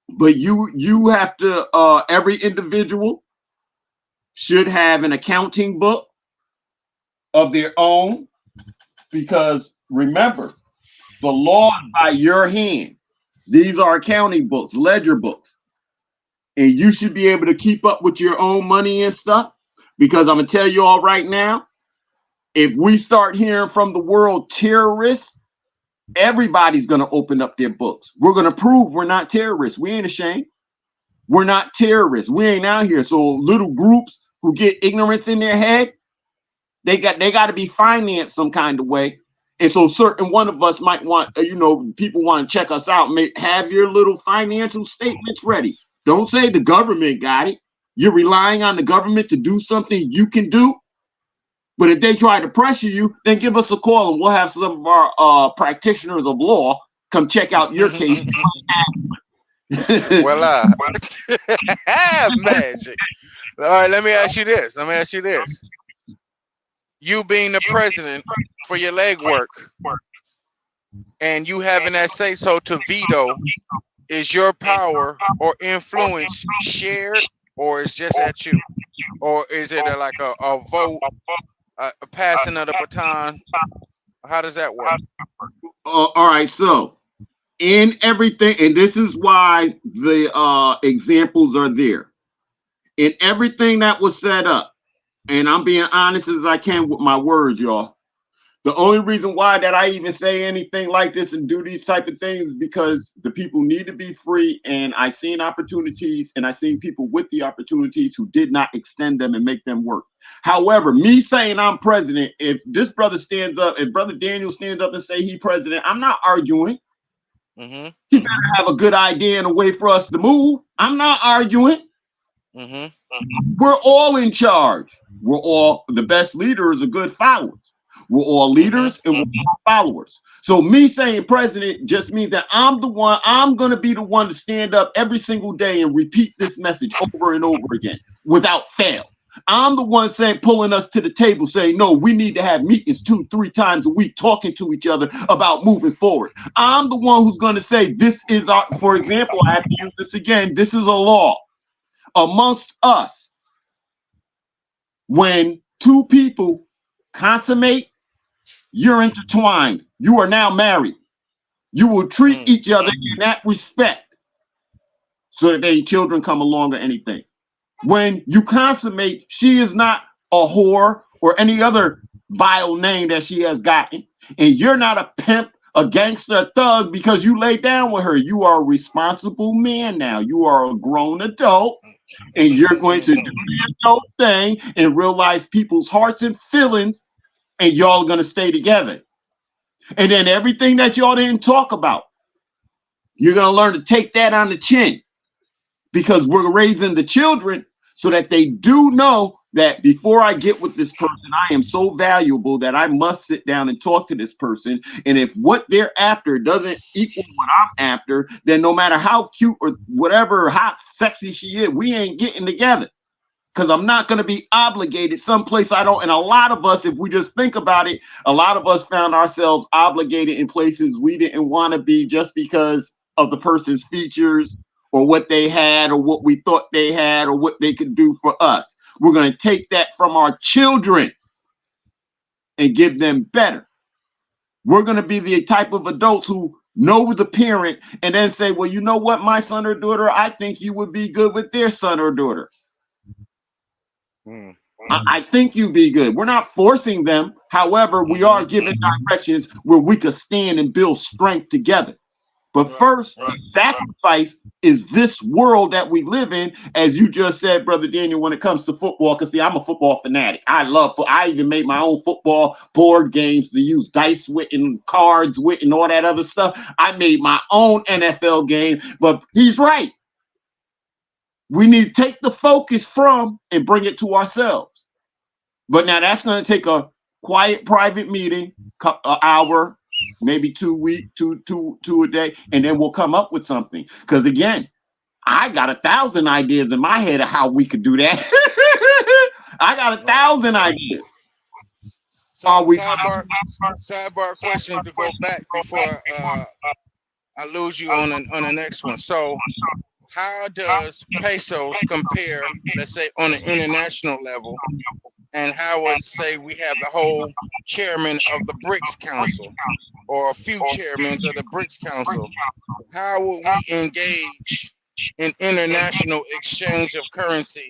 But you have to every individual should have an accounting book of their own, because remember, the law is by your hand. These are accounting books, ledger books, and you should be able to keep up with your own money and stuff. Because I'm gonna tell you all right now, if we start hearing from the world terrorists, everybody's gonna open up their books. We're gonna prove we're not terrorists. We ain't ashamed. We're not terrorists. We ain't out here. So little groups who get ignorance in their head, they got to be financed some kind of way. And so certain one of us might want, people want to check us out. Have your little financial statements ready. Don't say the government got it. You're relying on the government to do something you can do. But if they try to pressure you, then give us a call and we'll have some of our practitioners of law come check out your case. Voila. Magic. All right, let me ask you this. You being the president for your legwork and you having that say so to veto, is your power or influence shared, or is just at you? Or is it like a vote, a passing of the baton? How does that work? All right, so in everything, and this is why the examples are there. In everything that was set up, and I'm being honest as I can with my words, y'all. The only reason why that I even say anything like this and do these type of things is because the people need to be free, and I seen opportunities, and I seen people with the opportunities who did not extend them and make them work. However, me saying I'm president, if this brother stands up, if Brother Daniel stands up and say he president, I'm not arguing. Mm-hmm. He better have a good idea and a way for us to move. I'm not arguing. Mm-hmm. We're all in charge. We're all, the best leaders are good followers. We're all leaders and we're all followers. So me saying president just means that I'm going to be the one to stand up every single day and repeat this message over and over again without fail. I'm the one pulling us to the table saying, no, we need to have meetings 2-3 times a week talking to each other about moving forward. I'm the one who's going to say, this is our, for example, I have to use this again. This is a law amongst us. When two people consummate, you're intertwined. You are now married. You will treat each other in that respect so that any children come along or anything. When you consummate, she is not a whore or any other vile name that she has gotten. And you're not a pimp, a gangster, a thug because you lay down with her. You are a responsible man now. You are a grown adult. And you're going to do the adult thing and realize people's hearts and feelings, and y'all are going to stay together. And then everything that y'all didn't talk about, you're going to learn to take that on the chin, because we're raising the children so that they do know that before I get with this person, I am so valuable that I must sit down and talk to this person. And if what they're after doesn't equal what I'm after, then no matter how cute or whatever, how sexy she is, we ain't getting together. Because I'm not going to be obligated someplace I don't. And a lot of us, if we just think about it, a lot of us found ourselves obligated in places we didn't want to be just because of the person's features or what they had or what we thought they had or what they could do for us. We're going to take that from our children and give them better. We're going to be the type of adults who know the parent and then say, well, you know what, my son or daughter, I think you would be good with their son or daughter. I think you'd be good. We're not forcing them. However, we are giving directions where we could stand and build strength together. But first, sacrifice is this world that we live in, as you just said, Brother Daniel, when it comes to football, because see, I'm a football fanatic. I even made my own football board games to use dice with and cards with and all that other stuff. I made my own NFL game, but he's right. We need to take the focus from and bring it to ourselves. But now that's going to take a quiet private meeting, an hour, maybe 2 weeks, two a day, and then we'll come up with something. Because again, I got 1,000 ideas in my head of how we could do that. I got 1,000 ideas. Sidebar question to go back before I lose you on the next one. So how does pesos compare, let's say, on an international level, and how would say we have the whole chairman of the BRICS Council or a few chairmen of the BRICS Council? How would we engage in international exchange of currency,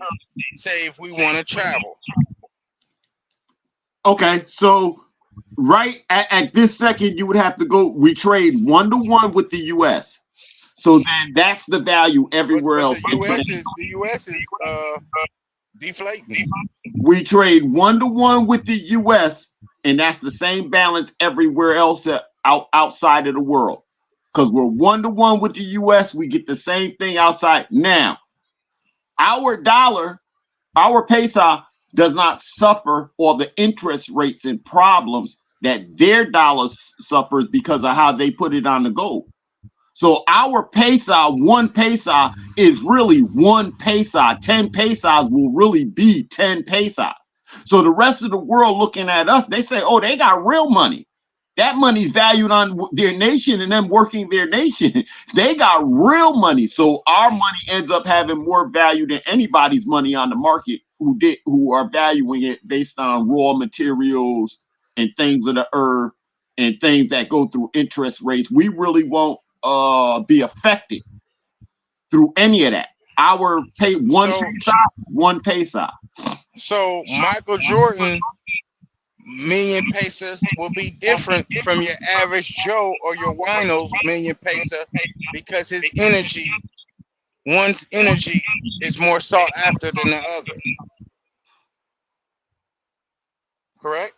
say if we want to travel? Okay, so right at this second, you would have to go. We trade 1-to-1 with the U.S. So then that's the value everywhere else. The U.S. is deflating. We trade 1-to-1 with the U.S. and that's the same balance everywhere else outside of the world. Because we're 1-to-1 with the U.S., we get the same thing outside. Now, our dollar, our peso, does not suffer all the interest rates and problems that their dollar suffers because of how they put it on the gold. So our peso, 1 peso is really 1 peso. 10 pesos will really be 10 pesos. So the rest of the world looking at us, they say, oh, they got real money. That money's valued on their nation and them working their nation. They got real money. So our money ends up having more value than anybody's money on the market who are valuing it based on raw materials and things of the earth and things that go through interest rates. We really won't be affected through any of that. Our pay one peso. So Michael Jordan million pesos will be different from your average Joe or your winos million peso because his energy, one's energy is more sought after than the other. Correct?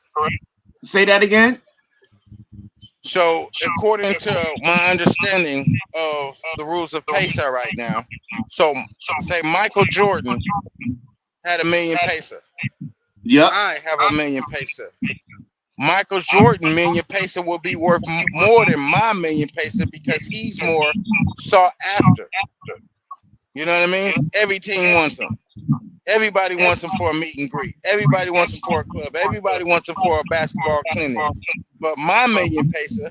Say that again. So according to my understanding of the rules of peso right now, so say Michael Jordan had 1 million peso. Yep. I have 1 million peso. Michael Jordan million peso will be worth more than my million peso because he's more sought after. You know what I mean? Every team wants him. Everybody wants him for a meet and greet. Everybody wants him for a club. Everybody wants him for a basketball clinic. But my million peso,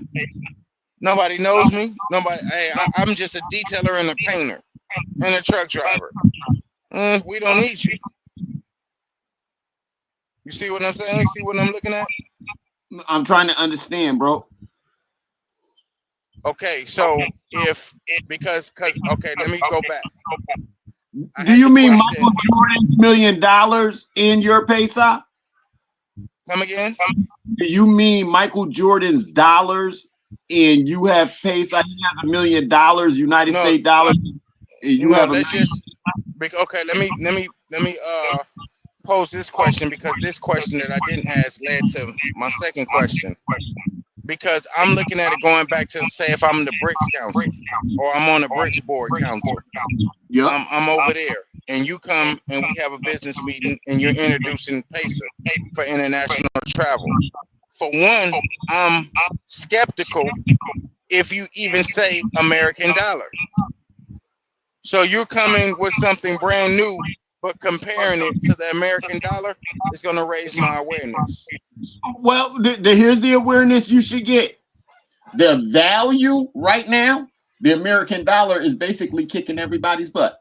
nobody knows me. Nobody. Hey, I'm just a detailer and a painter and a truck driver. We don't need you. You see what I'm saying? You see what I'm looking at? I'm trying to understand, bro. Okay, so because okay, let me go back. Do you mean Michael Jordan's $1 million in your peso? Come again? Do you mean Michael Jordan's dollars and you have peso? He has $1 million, United States dollars. You have let's just okay. Let me pose this question because this question that I didn't ask led to my second question. Because I'm looking at it going back to say if I'm the BRICS Council or I'm on the BRICS Board Council. Yep. I'm over there and you come and we have a business meeting and you're introducing peso for international travel. For one, I'm skeptical if you even say American dollar. So you're coming with something brand new, but comparing it to the American dollar is going to raise my awareness. Well, here's the awareness you should get. The value right now, the American dollar is basically kicking everybody's butt.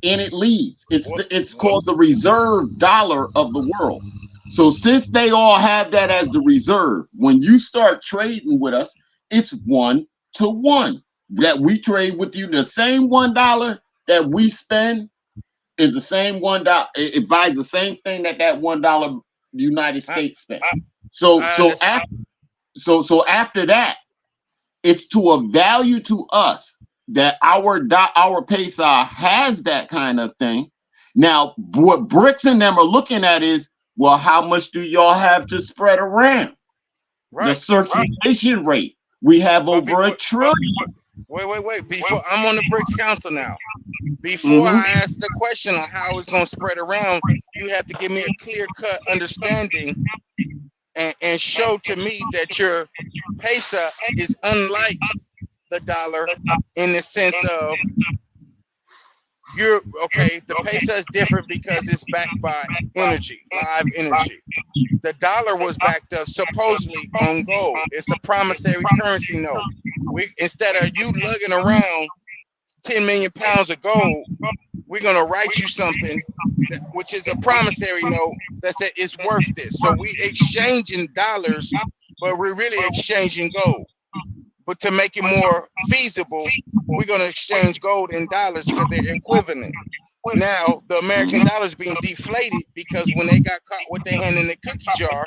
And it leads. It's called the reserve dollar of the world. So since they all have that as the reserve, when you start trading with us, it's 1-to-1 that we trade with you. The same $1 that we spend is the same $1. It buys the same thing that $1 United States spent. So after that, it's to a value to us that our peso has that kind of thing. Now, what BRICS and them are looking at is, well, how much do y'all have to spread around? Right. The circulation rate. We have over $1 trillion. Wait. Before I'm on the BRICS Council now. Before I ask the question on how it's going to spread around, you have to give me a clear-cut understanding and show to me that your peso is unlike the dollar in the sense of the peso is different because it's backed by energy, live energy. The dollar was backed up supposedly on gold. It's a promissory currency note. Instead of you lugging around 10 million pounds of gold, we're going to write you something, which is a promissory note that said it's worth this. So we exchanging dollars, but we're really exchanging gold. But to make it more feasible, we're going to exchange gold in dollars because they're equivalent. Now, the American dollar is being deflated because when they got caught with their hand in the cookie jar,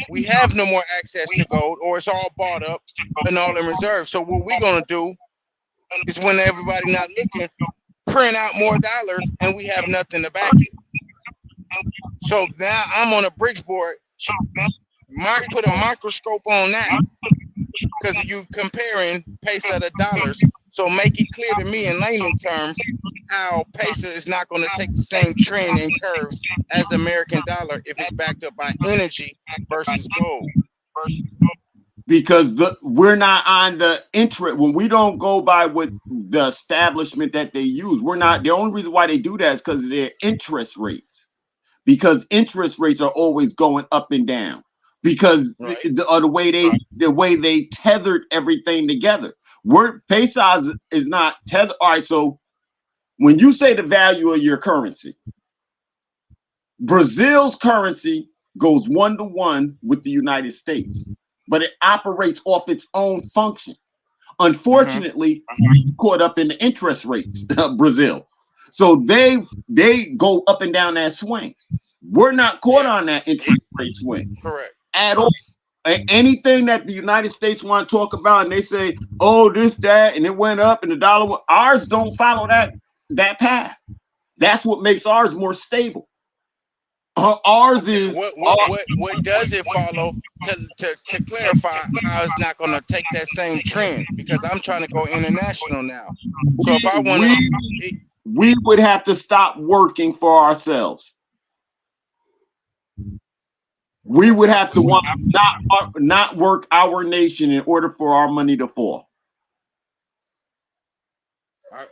we have no more access to gold, or it's all bought up and all in reserve. So what we're going to do is, when everybody not looking, print out more dollars, and we have nothing to back it. So now I'm on a bricks board. Mark put a microscope on that because you comparing peso to dollars. So make it clear to me in layman terms how peso is not going to take the same trend and curves as the American dollar if it's backed up by energy versus gold. Because we're not on the interest. When we don't go by what the establishment that they use, we're not. The only reason why they do that is because of their interest rates. Because interest rates are always going up and down. Because the way they tethered everything together. Pesos is not tethered. All right, so when you say the value of your currency, Brazil's currency goes 1-to-1 with the United States, but it operates off its own function. Unfortunately, caught up in the interest rates of Brazil. So they go up and down that swing. We're not caught on that interest rate swing. Correct. At all. Anything that the United States want to talk about, and they say, oh, this, that, and it went up and the dollar went, ours don't follow that path. That's what makes ours more stable. Ours is what does it follow to clarify how it's not going to take that same trend, because I'm trying to go international now. So if I want we would have to stop working for ourselves. We would have to not work our nation in order for our money to fall.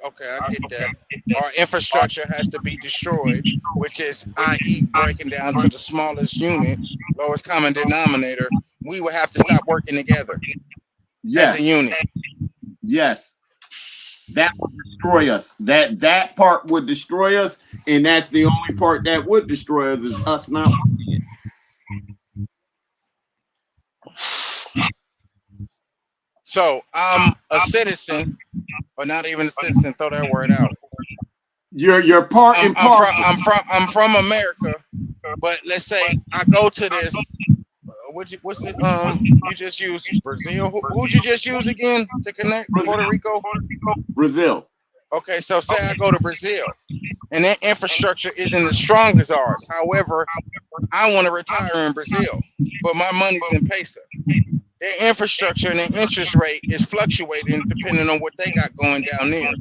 Okay, I get that. Our infrastructure has to be destroyed, which is, i.e., breaking down to the smallest unit, lowest common denominator. We would have to stop working together as a unit. Yes. That would destroy us. That part would destroy us, and that's the only part that would destroy us is us not working it. So I'm a citizen, or not even a citizen. Throw that word out. You're part and parcel. I'm from America, but let's say I go to this. What's it? You just use Brazil. Who'd you just use again to connect? Puerto Rico. Brazil. Okay, so say I go to Brazil, and their infrastructure isn't as strong as ours. However, I want to retire in Brazil, but my money's in peso. Their infrastructure and their interest rate is fluctuating depending on what they got going down there.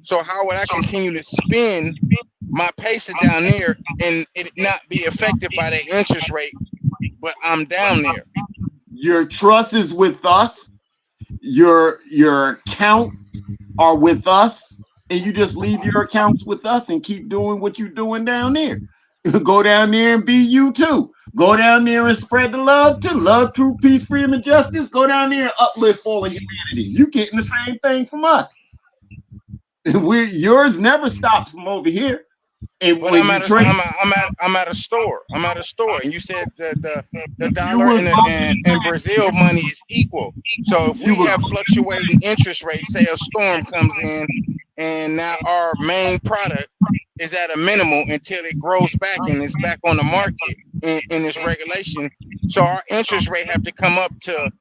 So how would I continue to spend my peso down there and it not be affected by their interest rate, but I'm down there? Your trust is with us. Your accounts are with us, and you just leave your accounts with us and keep doing what you're doing down there. Go down there and be you too. Go down there and spread the love too. Love, truth, peace, freedom, and justice. Go down there and uplift all of humanity. You getting the same thing from us. Yours never stops from over here. And but I'm at a store. I'm at a store, and you said that the dollar and Brazil money is equal. So if we have fluctuating interest rates, say a storm comes in, and now our main product is at a minimal until it grows back and it's back on the market in its regulation. So our interest rate have to come up to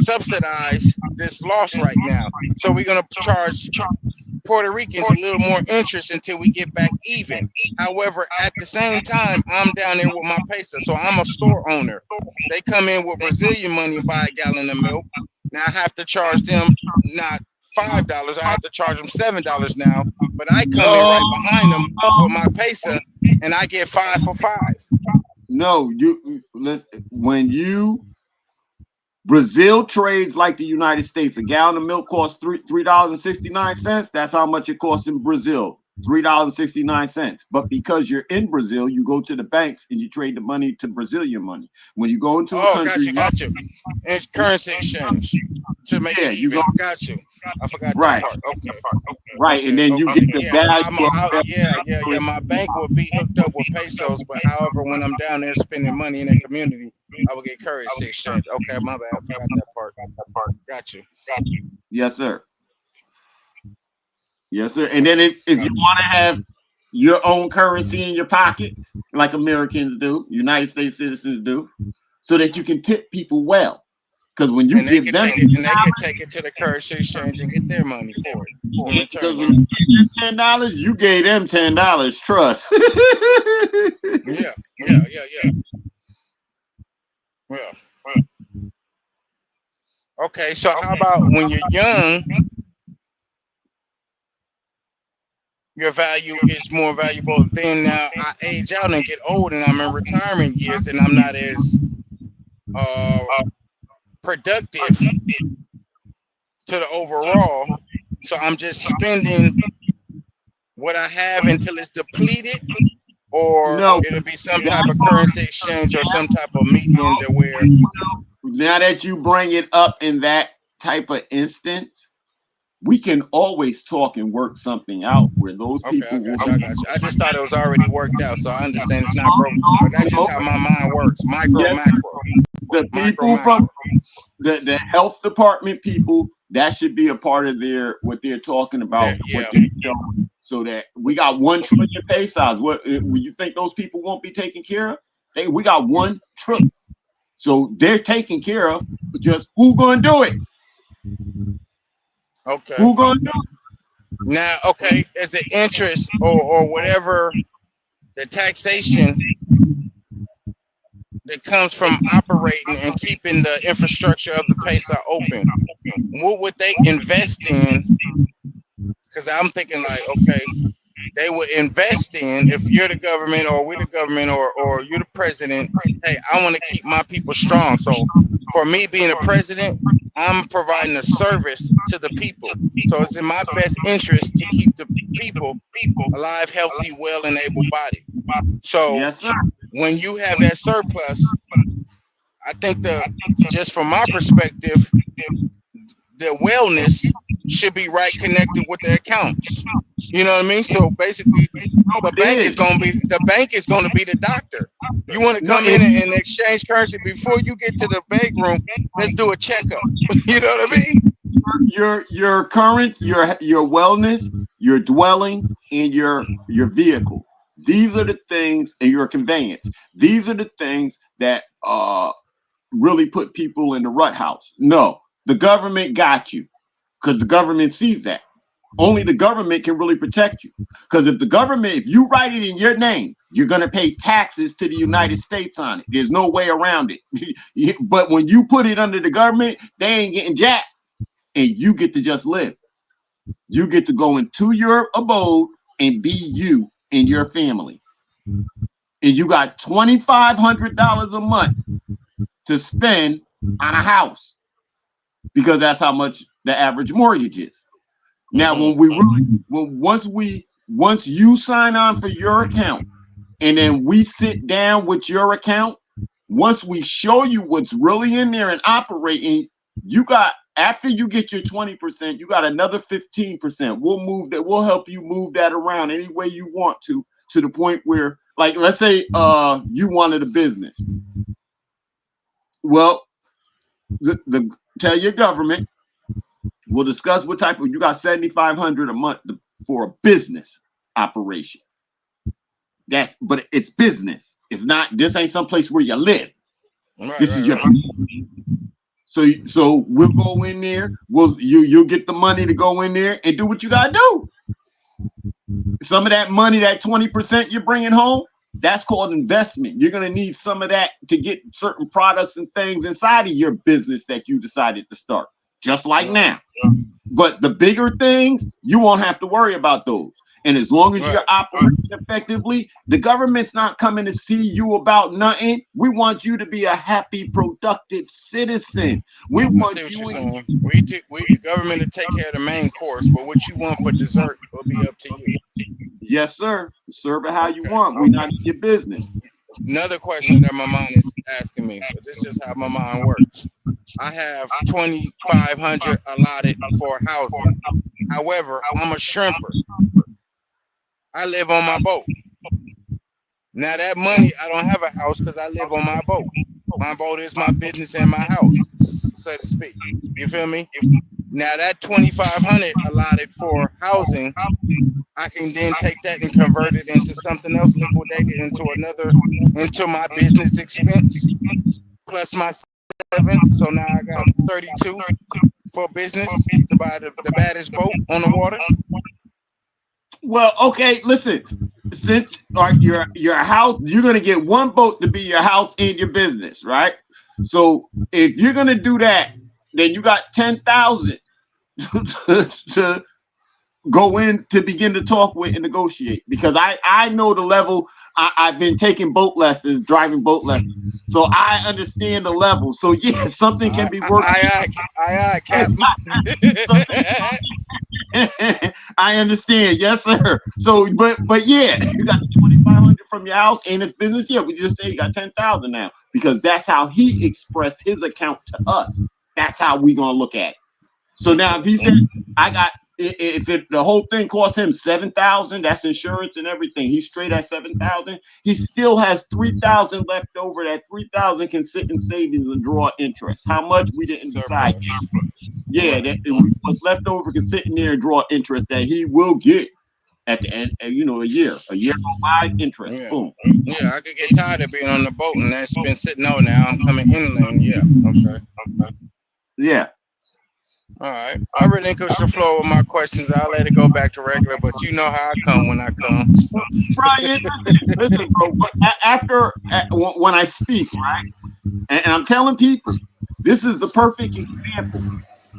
subsidize this loss right now. So we're gonna charge Puerto Ricans a little more interest until we get back even. However, at the same time, I'm down there with my peso, so I'm a store owner. They come in with Brazilian money and buy a gallon of milk. Now I have to charge them not $5, I have to charge them $7 now. But I come in right behind them with my peso, and I get 5 for 5. No, Brazil trades like the United States. A gallon of milk costs $3.69. That's how much it costs in Brazil, $3.69. But because you're in Brazil, you go to the banks and you trade the money to Brazilian money. When you go into a country, got you. It's currency exchange to make it even. Got you. I forgot that part. Okay. right, and Okay, then you okay, get the yeah, value of yeah. My bank will be hooked up with pesos, but however, when I'm down there spending money in that community, I will get currency exchange. Okay, my bad, forgot that part. Got you. Yes, sir. Yes, sir. And then if you want to have your own currency in your pocket, like Americans do, United States citizens do, so that you can tip people well. Because when you And they give can them take it, and they can take it to the currency exchange and get their money for it in because return. when you give them $10, you gave them $10. Trust. Yeah. Okay, so how about when you're young, your value is more valuable than now I age out and get old and I'm in retirement years and I'm not as uh, productive to the overall. So I'm just spending what I have until it's depleted, or No, it'll be some type of currency exchange or some type of medium to where. now that you bring it up in that type of instance, we can always talk and work something out where those Okay, I people will got you. I got you. I just thought it was already worked out, so I understand it's not broke, but that's just how my mind works. Micro, yes, macro, the micro, people from macro. the health department people, that should be a part of their what they're talking about, Yeah. what they're showing, so that we got 1 trillion pesos. What you think those people won't be taken care of? We got 1 trillion, so they're taken care of. Just who gonna do it? Okay. Who gonna do it? Now, okay, is the interest or whatever the taxation that comes from operating and keeping the infrastructure of the peso open, what would they invest in? Because I'm thinking like, okay, they would invest in, if you're the government or we're the government or you're the president, hey, I want to keep my people strong. So for me being a president, I'm providing a service to the people. So it's in my best interest to keep the people alive, healthy, well, and able-bodied. So Yes, sir. when you have that surplus, I think just from my perspective, their wellness should be right connected with their accounts. You know what I mean? So basically, the bank is going to be the doctor. You want to come in and exchange currency before you get to the bank room? Let's do a checkup. You know what I mean? Your current, your wellness, your dwelling, and your vehicle. These are the things, and your conveyance. These are the things that really put people in the rut house. No, the government got you because the government sees that. Only the government can really protect you. Because if you write it in your name, you're going to pay taxes to the United States on it. There's no way around it. But when you put it under the government, they ain't getting jack, and you get to just live. You get to go into your abode and be you and your family. And you got $2,500 a month to spend on a house, because that's how much the average mortgage is. Now, once you sign on for your account, and then we sit down with your account, once we show you what's really in there and operating, after you get your 20%, you got another 15%. We'll help you move that around any way you want to the point where, like, let's say you wanted a business. Well, tell your government, we'll discuss what type of, you got $7,500 a month for a business operation. But it's business. It's not, this ain't someplace where you live. This is your so we'll go in there. You'll get the money to go in there and do what you gotta do. Some of that money, that 20% you're bringing home, that's called investment. You're gonna need some of that to get certain products and things inside of your business that you decided to start, just like now. But the bigger things, you won't have to worry about those. And as long as you're operating effectively, the government's not coming to see you about nothing. We want you to be a happy, productive citizen. We want you. We the government to take care of the main course, but what you want for dessert will be up to you. Yes, sir. Serve it how you want. We're not in your business. Another question that my mind is asking me, but this is how my mind works. I have $2,500 allotted for housing. However, I'm a shrimper. I live on my boat. Now that money, I don't have a house because I live on my boat. My boat is my business and my house, so to speak. You feel me? Now that 2,500 allotted for housing, I can then take that and convert it into something else, liquidate it into my business expense, plus my 7. So now I got 32 for business to buy the baddest boat on the water. Well, okay, listen. Since your house, you're gonna get one boat to be your house and your business, right? So if you're gonna do that, then you got 10,000 to go in to begin to talk with and negotiate. Because I know the level. I've been taking boat lessons, driving boat lessons, so I understand the level. So yeah, something can be worked. Captain. I understand, yes, sir. So, but yeah, you got the 2,500 from your house and it's business. Yeah, we just say you got 10,000 now because that's how he expressed his account to us. That's how we gonna look at it. So now, if he said, "I got," if the whole thing cost him 7,000, that's insurance and everything. He's straight at 7,000. He still has 3,000 left over. That 3,000 can sit in savings and draw interest. How much we didn't decide. Yeah, what's left over can sit in there and draw interest that he will get at the end. A year go by, interest. Yeah. Boom. Yeah, I could get tired of being on the boat, and that's been sitting on now. I'm coming inland. Yeah. Okay. Yeah. All right. I relinquish the floor with my questions. I'll let it go back to regular, but you know how I come when I come. Brian, listen, bro. After when I speak, right, and I'm telling people, this is the perfect example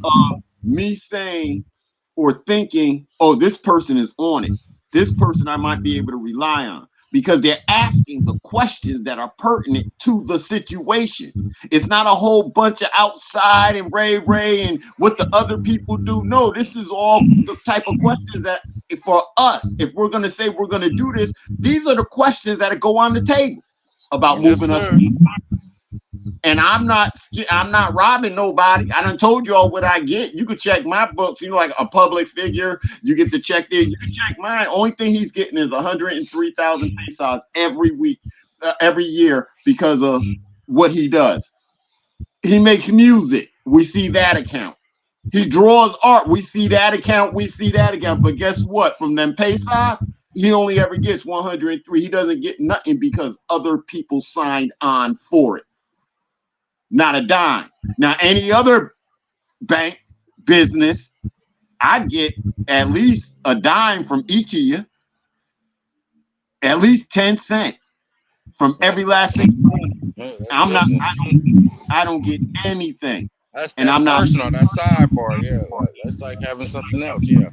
of me saying or thinking, oh, this person is on it. This person I might be able to rely on because they're asking the questions that are pertinent to the situation. It's not a whole bunch of outside and Ray and what the other people do. No, this is all the type of questions that for us, if we're going to say we're going to do this, these are the questions that go on the table about moving us. And I'm not robbing nobody. I done told you all what I get. You can check my books, like a public figure. You get to check there. You can check mine. Only thing he's getting is 103,000 pesos every week, every year because of what he does. He makes music. We see that account. He draws art. We see that account. We see that account. But guess what? From them pesos, he only ever gets 103. He doesn't get nothing because other people signed on for it. Not a dime. Now, any other bank business, I'd get at least a dime from IKEA, at least 10 cents from every last thing. I don't get anything. That's personal. That's sidebar. Yeah, that's like having something else. Yeah.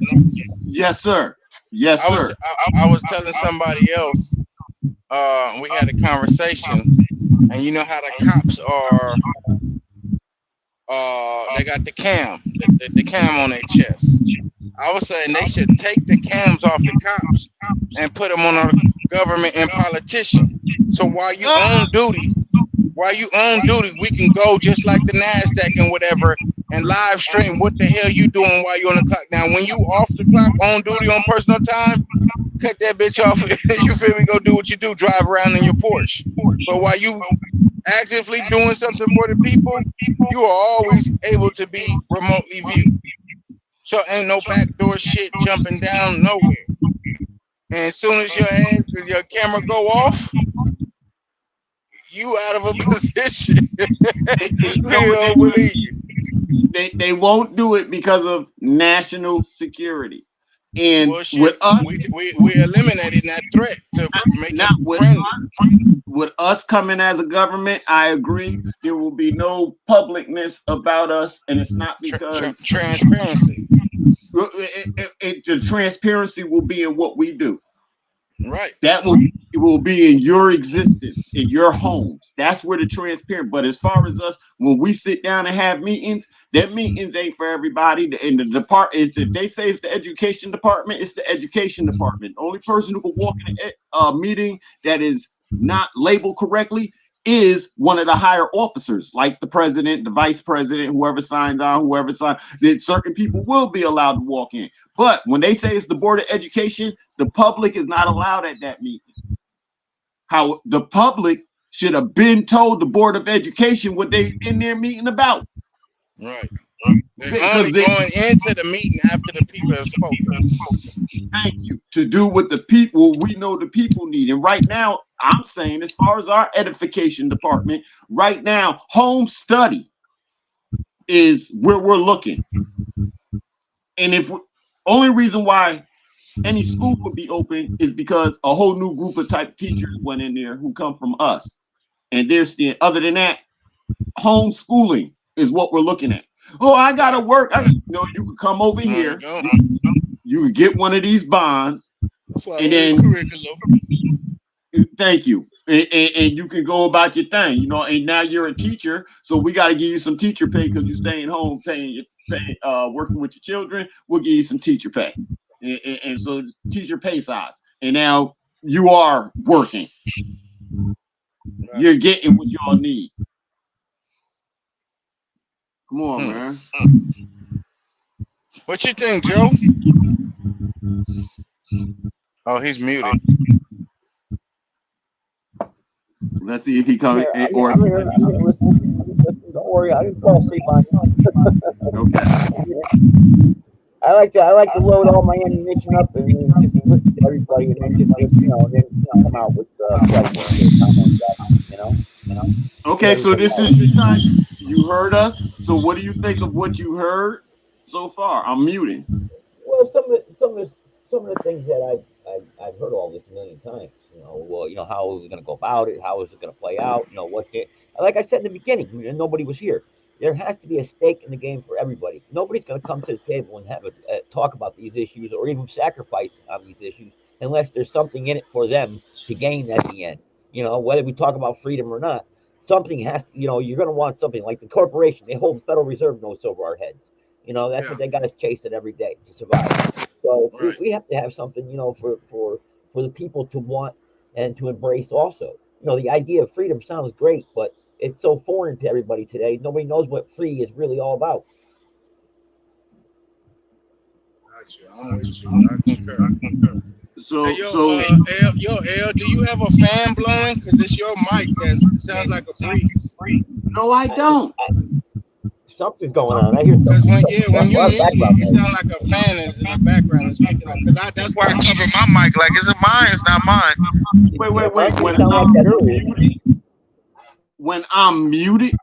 Yes, sir. Yes, sir. I was telling somebody else. We had a conversation, and you know how the cops are. They got the cam, the cam on their chest. I was saying they should take the cams off the cops and put them on our government and politicians. So while you on duty, we can go just like the NASDAQ and whatever and live stream what the hell you doing while you're on the clock. Now, when you off the clock, on duty, on personal time, cut that bitch off. You feel me? Go do what you do. Drive around in your Porsche. But while you actively doing something for the people, you are always able to be remotely viewed. So ain't no backdoor shit jumping down nowhere. And as soon as your camera go off, you out of a position. They won't do it because of national security. And with us, we eliminated that threat to make it friendly. With us coming as a government, I agree. There will be no publicness about us, and it's not because transparency. The transparency will be in what we do. Right. That will be in your existence, in your homes. That's where the transparent. But as far as us, when we sit down and have meetings, that meetings ain't for everybody. And the department is they say it's the education department. It's the education department. The only person who can walk in a meeting that is not labeled correctly is one of the higher officers, like the president, the vice president, whoever signs on, that certain people will be allowed to walk in. But when they say it's the Board of Education, the public is not allowed at that meeting. How the public should have been told the Board of Education what they in their meeting about. Right. They're only going into the meeting after the people have spoken. Thank you. To do what the people, we know the people need. And right now, I'm saying, as far as our edification department, right now, home study is where we're looking. And if only reason why any school would be open is because a whole new group of type teachers went in there who come from us. And they're still, other than that, homeschooling is what we're looking at. Oh, I gotta work. No, you can come over here. You can get one of these bonds, and then thank you, and you can go about your thing. You know, and now you're a teacher, so we got to give you some teacher pay because you're staying home, working with your children. We'll give you some teacher pay, and so teacher pay size. And now you are working. You're getting what y'all need. Come on, man. What you think, Joe? Oh, he's muted. Let's see if he comes. I'm here. Listen, don't worry, I didn't fall asleep on you. Okay. I like to load all my ammunition up and just listen to everybody, and then just come out with Okay, so this is your time. You heard us. So what do you think of what you heard so far? I'm muting. Well, some of the things that I've heard all this a million times. How is it going to go about it? How is it going to play out? What's it? Like I said in the beginning, nobody was here. There has to be a stake in the game for everybody. Nobody's going to come to the table and have a talk about these issues or even sacrifice on these issues unless there's something in it for them to gain at the end. Whether we talk about freedom or not, something has to. You're going to want something like the corporation. They hold the Federal Reserve notes over our heads. That's what they got to chase it every day to survive. So we have to have something, for the people to want and to embrace also. The idea of freedom sounds great, but it's so foreign to everybody today. Nobody knows what free is really all about. Gotcha. I'm with you. I concur. So, L, do you have a fan blowing? Because it's your mic that sounds like a freeze. No, I don't. Something's going on. I hear because when you mute it sounds like a fan is in the background is picking up. Because that's why I cover my mic. Like, is it mine? It's not mine. Wait. When I'm muted,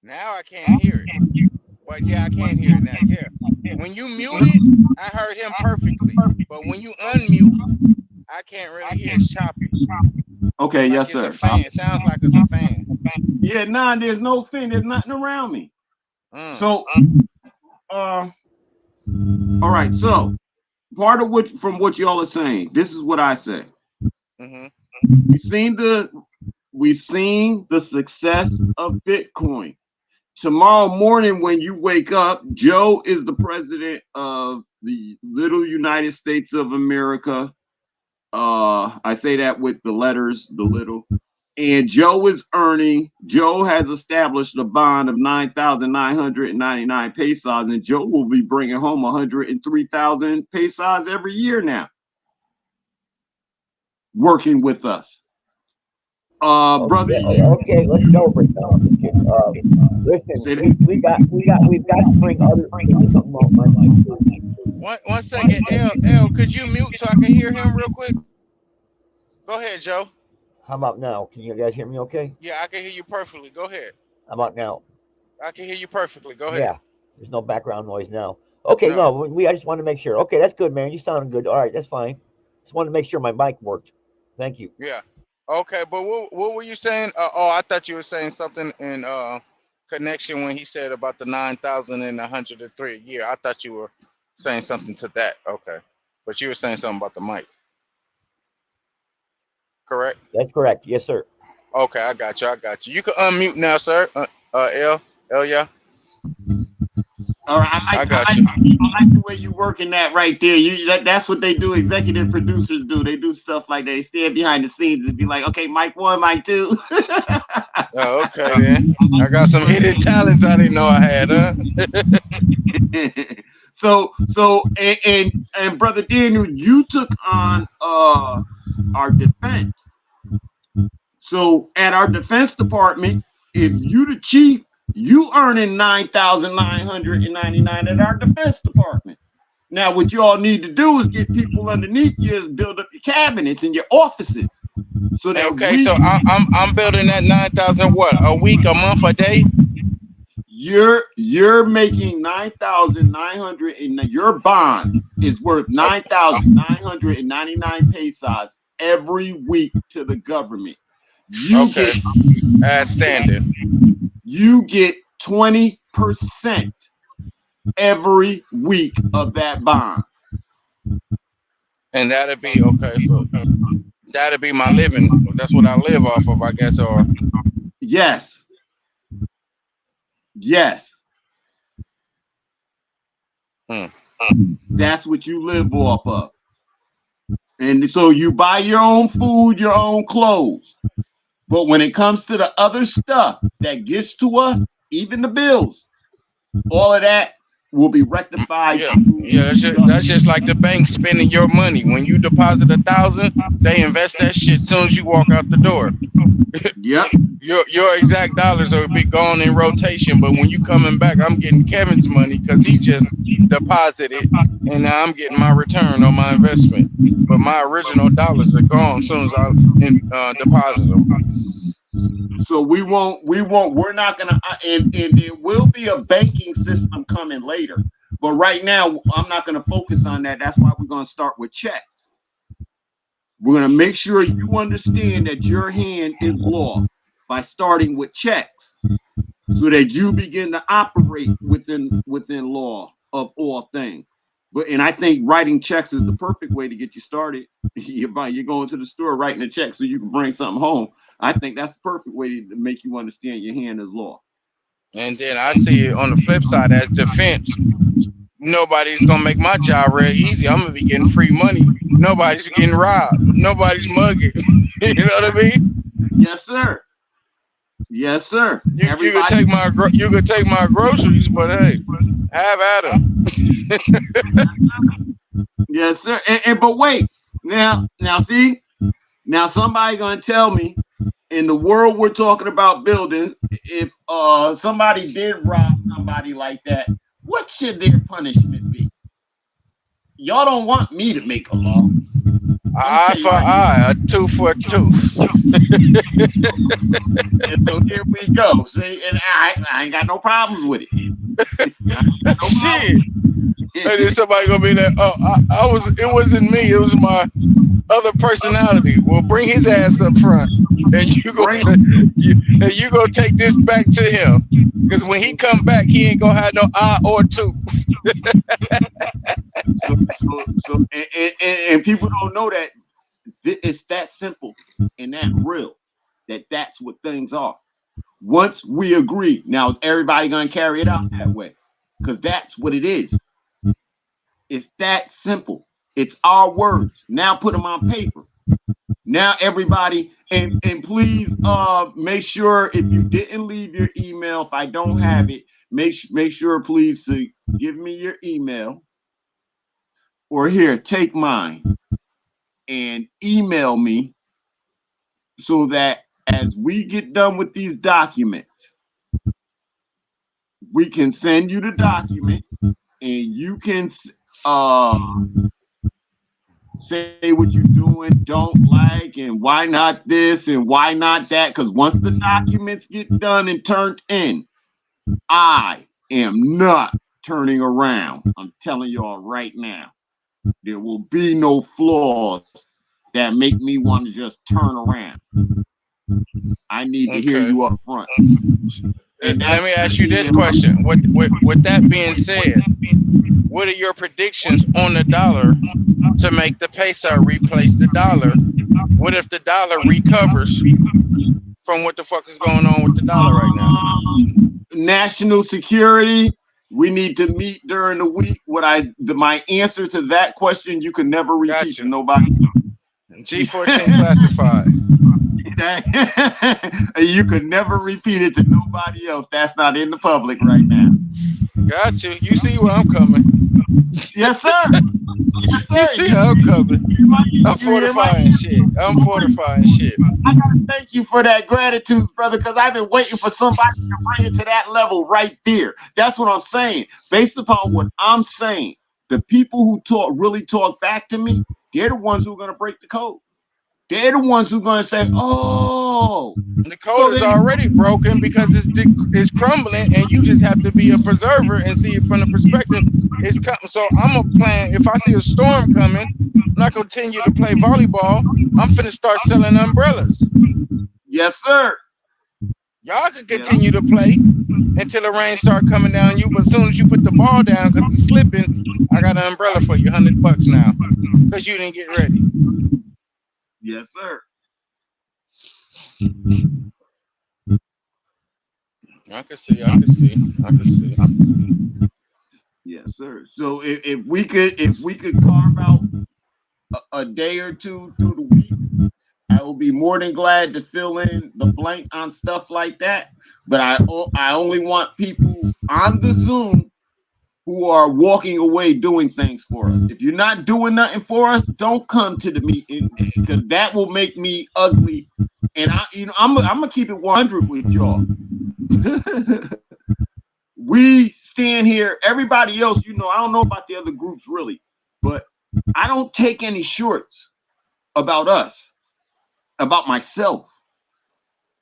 now I can't hear it. But yeah, I can hear it now. Yeah. When you muted, I heard him perfectly. But when you unmute, I can't really hear. It's choppy. Okay, like yes, sir. A fan. It sounds like it's a fan. Yeah, there's no fan. There's nothing around me. So, all right. So, part of from what y'all are saying, this is what I say. We've seen the success of Bitcoin. Tomorrow morning, when you wake up, Joe is the president of the little United States of America. I say that with the letters, the little. And Joe has established a bond of 9,999 pesos, and Joe will be bringing home 103,000 pesos every year now, working with us. Brother. Okay, let's go, listen, we've got to bring other things up on my mind. One second, L, could you mute so I can hear him real quick? Go ahead, Joe. How about now? Can you guys hear me okay? Yeah, I can hear you perfectly. Go ahead. How about now? I can hear you perfectly. Go ahead. Yeah, there's no background noise now. Okay, I just wanted to make sure. Okay, that's good, man. You sounded good. All right, that's fine. Just wanted to make sure my mic worked. Thank you. Yeah. Okay, but what were you saying? I thought you were saying something in connection when he said about the 9,103 a year. I thought you were saying something to that. Okay, but you were saying something about the mic. Correct? That's correct. Yes, sir. Okay, I got you. You can unmute now, sir. L, yeah. All right, I got you. I like the way you working that right there. That's what they do. Executive producers do. They do stuff like that. They stand behind the scenes and be like, okay, mic 1, mic 2. Oh, okay then. I got some hidden talents I didn't know I had, huh? And Brother Daniel, you took on our defense. So at our defense department, if you the chief, you earning $9,999 at our defense department. Now, what you all need to do is get people underneath you and build up your cabinets and your offices. So that so I'm building that 9,000 what, a week, a month, a day? You're making 9,900, and your bond is worth 9,999 pesos every week to the government. Get as standard. You get 20% every week of that bond. And that'll be okay. So that'll be my living. That's what I live off of, I guess. Or yes. That's what you live off of. And so you buy your own food, your own clothes. But when it comes to the other stuff that gets to us, even the bills, all of that will be rectified. That's just like the bank spending your money. When you deposit 1,000, they invest that shit as soon as you walk out the door. Yep. Your exact dollars will be gone in rotation, but when you coming back, I'm getting Kevin's money because he just deposited, and now I'm getting my return on my investment. But my original dollars are gone as soon as I deposit them. So we're not gonna, and there will be a banking system coming later. But right now, I'm not gonna focus on that. That's why we're gonna start with checks. We're gonna make sure you understand that your hand is law by starting with checks, so that you begin to operate within law of all things. And I think writing checks is the perfect way to get you started. You're going to the store writing a check so you can bring something home. I think that's the perfect way to make you understand your hand is law. And then I see it on the flip side as defense. Nobody's gonna make my job real easy. I'm gonna be getting free money. Nobody's getting robbed. Nobody's mugging. You know what I mean? Yes, sir. Yes, sir. You could take my groceries, but hey, have at them. Yes, sir. But wait, now see, now somebody gonna tell me in the world we're talking about building, if somebody did rob somebody like that, what should their punishment be? Y'all don't want me to make a law. Eye for eye, a tooth for a tooth. And so here we go. See, and I ain't got no problems with it. Shit. And then somebody gonna be like, "Oh, it wasn't me. It was my other personality." Well, bring his ass up front, and you go take this back to him, because when he come back, he ain't gonna have no eye or tooth. And people don't know that it's that simple and that real. That's what things are. Once we agree, now is everybody gonna carry it out that way? Because that's what it is. It's that simple. It's our words. Now put them on paper. Now everybody, and please make sure if you didn't leave your email, if I don't have it, make sure please to give me your email, or here, take mine and email me, so that as we get done with these documents, we can send you the document and you can say what you're doing, don't like, and why not this and why not that. Because once the documents get done and turned in, I am not turning around. I'm telling y'all right now, there will be no flaws that make me want to just turn around. I need to hear you up front. And let me ask you this question. With that being said, what are your predictions on the dollar to make the peso replace the dollar? What if the dollar recovers from what the fuck is going on with the dollar right now? National security We need to meet during the week. My answer to that question, you can never repeat to nobody. G14 classified. You could never repeat it to nobody else. That's not in the public right now. Got you. You see where I'm coming. Yes, sir. Yes, sir. You see how I'm coming. I'm fortifying shit. I'm fortifying shit. I gotta thank you for that gratitude, brother, because I've been waiting for somebody to bring it to that level right there. That's what I'm saying. Based upon what I'm saying, the people who really talk back to me, they're the ones who are gonna break the code. They're the ones who are gonna say, "Oh, the code is already broken because it's crumbling, and you just have to be a preserver and see it from the perspective it's coming." So I'm a plan. If I see a storm coming, I'm not gonna continue to play volleyball. I'm finna start selling umbrellas. Yes, sir. Y'all can continue to play until the rain start coming down you, but as soon as you put the ball down because it's slipping, I got an umbrella for you, $100 now, because you didn't get ready. Yes, sir. I can see. Yes, sir. So if we could carve out a day or two through the week, I will be more than glad to fill in the blank on stuff like that. But I only want people on the Zoom who are walking away doing things for us. If you're not doing nothing for us, don't come to the meeting, because that will make me ugly. And I'm gonna keep it 100 with y'all. We stand here. Everybody else, I don't know about the other groups really, but I don't take any shorts about us, about myself.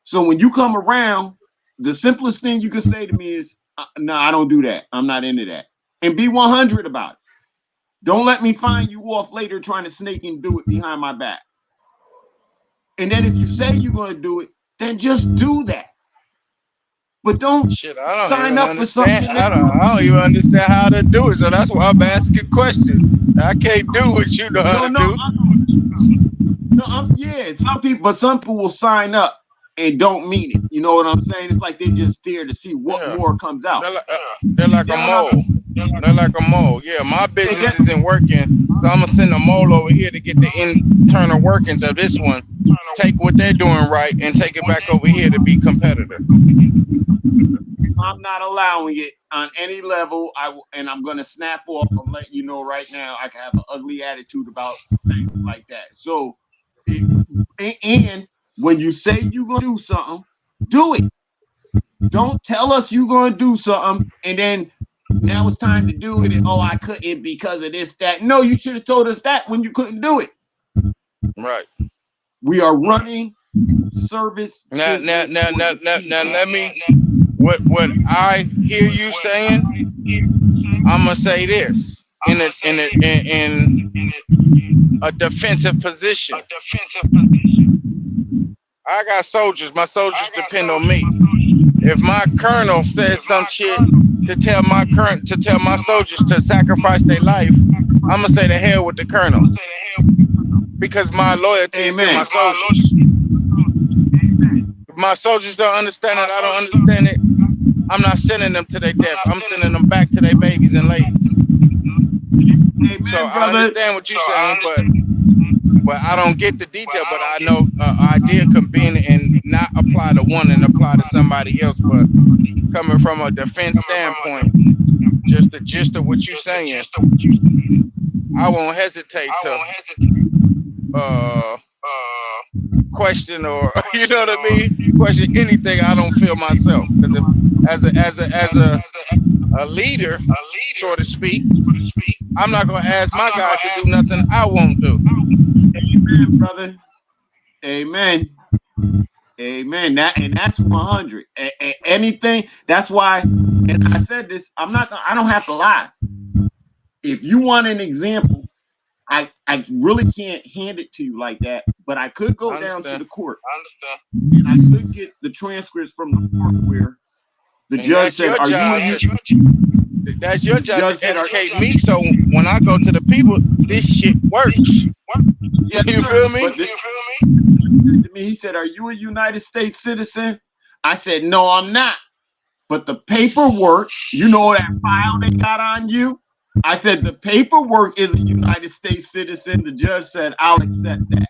So when you come around, the simplest thing you can say to me is, "No, I don't do that. I'm not into that." And be 100 about it. Don't let me find you off later trying to snake and do it behind my back. And then if you say you're going to do it, then just do that. But don't sign up for something. I don't even understand how to do it. So that's why I'm asking questions. I can't do what you know how to do. Some people will sign up and don't mean it. You know what I'm saying? It's like they just fear to see what more comes out. They're like a mole. They're like a mole. Yeah, my business isn't working, so I'm gonna send a mole over here to get the internal workings of this one. Take what they're doing right and take it back over here to be competitive. I'm not allowing it on any level. And I'm gonna snap off and let you know right now. I can have an ugly attitude about things like that. So, and when you say you're gonna do something, do it. Don't tell us you're gonna do something and then now it's time to do it. And I couldn't because of this, that. No, you should have told us that when you couldn't do it. Right. We are running service. Now, let me. What I hear you saying, I'm gonna say this in a defensive position. I got soldiers. My soldiers depend on me. If my colonel says some shit to tell my soldiers to sacrifice their life, I'm gonna say the hell with the colonel, because my loyalty is to my soldiers. If my soldiers don't understand it, I don't understand it. I'm not sending them to their death. I'm sending them back to their babies and ladies. So I understand what you're saying, but I don't get the detail. But I know idea convene and not apply to one and apply to somebody else. But coming from a defense standpoint, just the gist of what you're saying, I won't hesitate to question, or you know what I mean, question anything I don't feel myself. Because as a leader, so to speak, I'm not gonna ask my guys to do nothing I won't do. Amen, brother. Amen. Amen. That's 100. Anything. That's why. And I said this. I don't have to lie. If you want an example, I really can't hand it to you like that. But I could go down to the court. I understand. And I could get the transcripts from the court where the judge said, that's your job to educate me, so when I go to the people, this shit works. Yes, you feel me? He said, "Are you a United States citizen?" I said, "No, I'm not." But the paperwork, you know that file they got on you? I said, the paperwork is a United States citizen. The judge said, I'll accept that.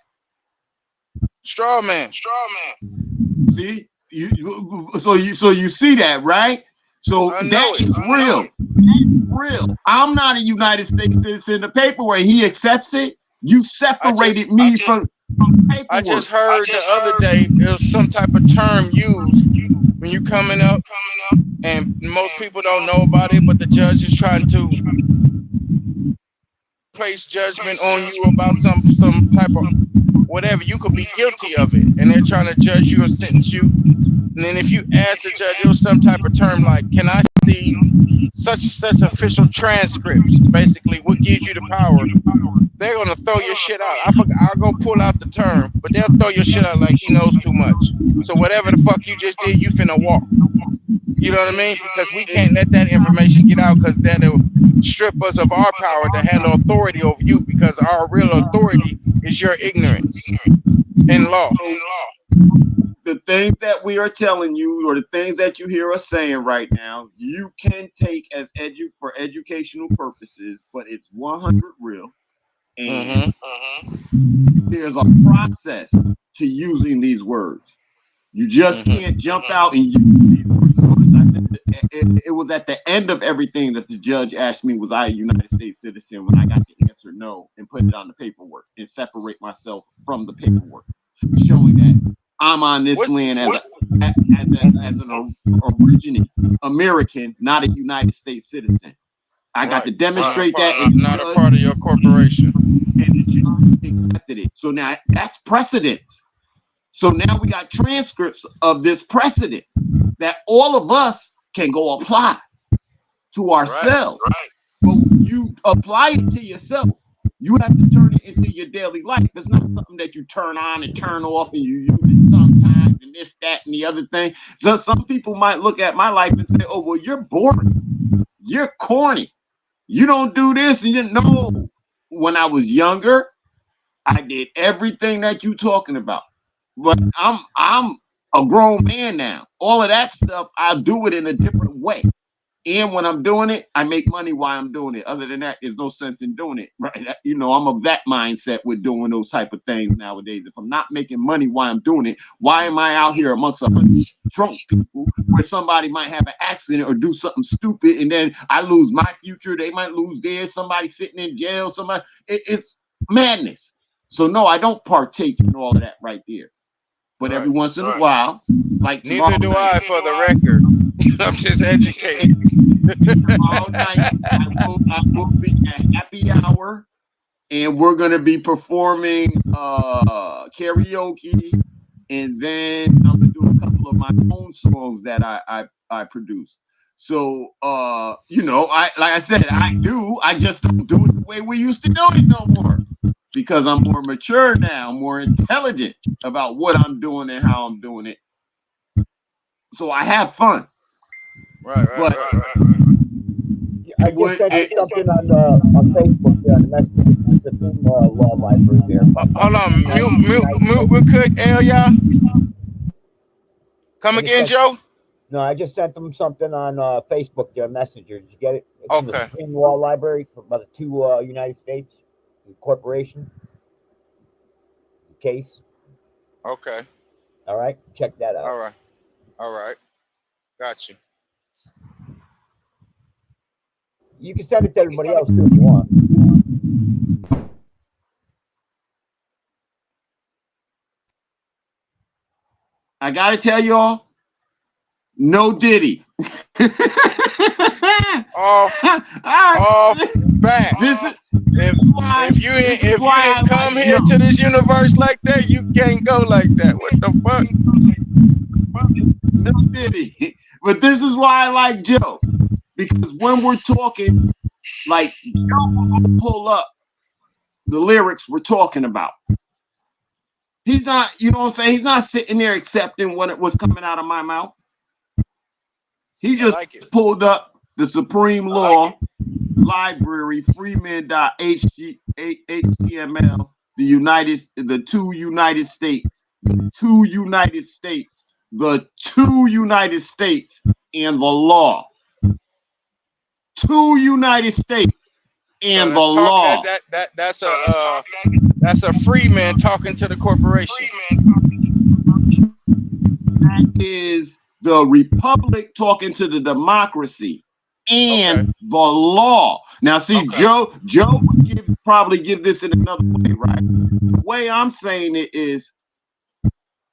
Straw man. See? So you see that, right? So that is real. That's real. I'm not a United States citizen. The paperwork, he accepts it. You separated me from paperwork. I just heard the other day it was some type of term used when you coming up, and most people don't know about it, but the judge is trying to place judgment on you about some type of whatever. You could be guilty of it, and they're trying to judge you or sentence you. And then if you ask the judge, it was some type of term like, can I see such official transcripts? Basically, what gives you the power? They're gonna throw your shit out. I'll go pull out the term, but they'll throw your shit out like he knows too much. So whatever the fuck you just did, you finna walk. You know what I mean? Because we can't let that information get out, because that'll strip us of our power to handle authority over you, because our real authority is your ignorance in law. The things that we are telling you, or the things that you hear us saying right now, you can take as for educational purposes, but it's 100 real. And there's a process to using these words. You just can't jump out and use these words. Notice I said it was at the end of everything that the judge asked me, was I a United States citizen, when I got the answer no, and put it on the paperwork and separate myself from the paperwork, showing that I'm on this land as an originating American, not a United States citizen. I got to demonstrate that, and not a part of your corporation. And accepted it. So now that's precedent. So now we got transcripts of this precedent that all of us can go apply to ourselves. Right. But when you apply it to yourself, you have to turn it into your daily life. It's not something that you turn on and turn off and you use it sometimes and this, that, and the other thing. So some people might look at my life and say, oh, well, you're boring. You're corny. You don't do this. And you know, when I was younger, I did everything that you talking about. But I'm a grown man now. All of that stuff, I'll do it in a different way. And when I'm doing it, I make money while I'm doing it. Other than that, there's no sense in doing it, right? You know, I'm of that mindset with doing those type of things nowadays. If I'm not making money while I'm doing it, why am I out here amongst 100 drunk people where somebody might have an accident or do something stupid, and then I lose my future, they might lose theirs, somebody sitting in jail, somebody, it's madness. So no, I don't partake in all of that right there. But every once in a while, like neither do I, for the record. I'm just educated. Tomorrow night, I will be at happy hour, and we're gonna be performing karaoke, and then I'm gonna do a couple of my own songs that I produce. So you know, like I said, I just don't do it the way we used to do it no more. Because I'm more mature now, more intelligent about what I'm doing and how I'm doing it. So I have fun. Right. I just sent something on Facebook there on the message. It's a Supreme Law Library there. Hold on, mute real quick, y'all. Come again, Joe? No, I just sent them something on Facebook there, Messenger. Did you get it? It's from the Supreme Law Library by the two United States corporation case. Okay. All right, check that out. All right. Got you. You can send it to everybody else too if you want. I gotta tell y'all, no Diddy. Off back. If you didn't come here to this universe like that, you can't go like that. What the fuck? No Diddy. But this is why I like Joe. Because when we're talking, like, Joe will pull up the lyrics we're talking about. He's not, you know what I'm saying? He's not sitting there accepting what it was coming out of my mouth. He just pulled up the Supreme Law Library, freeman.html, the two United States and the law. 2 United States and the law. That's a free man talking to the corporation. That is the republic talking to the democracy and the law. Now, see, Joe would probably give this in another way, right? The way I'm saying it is,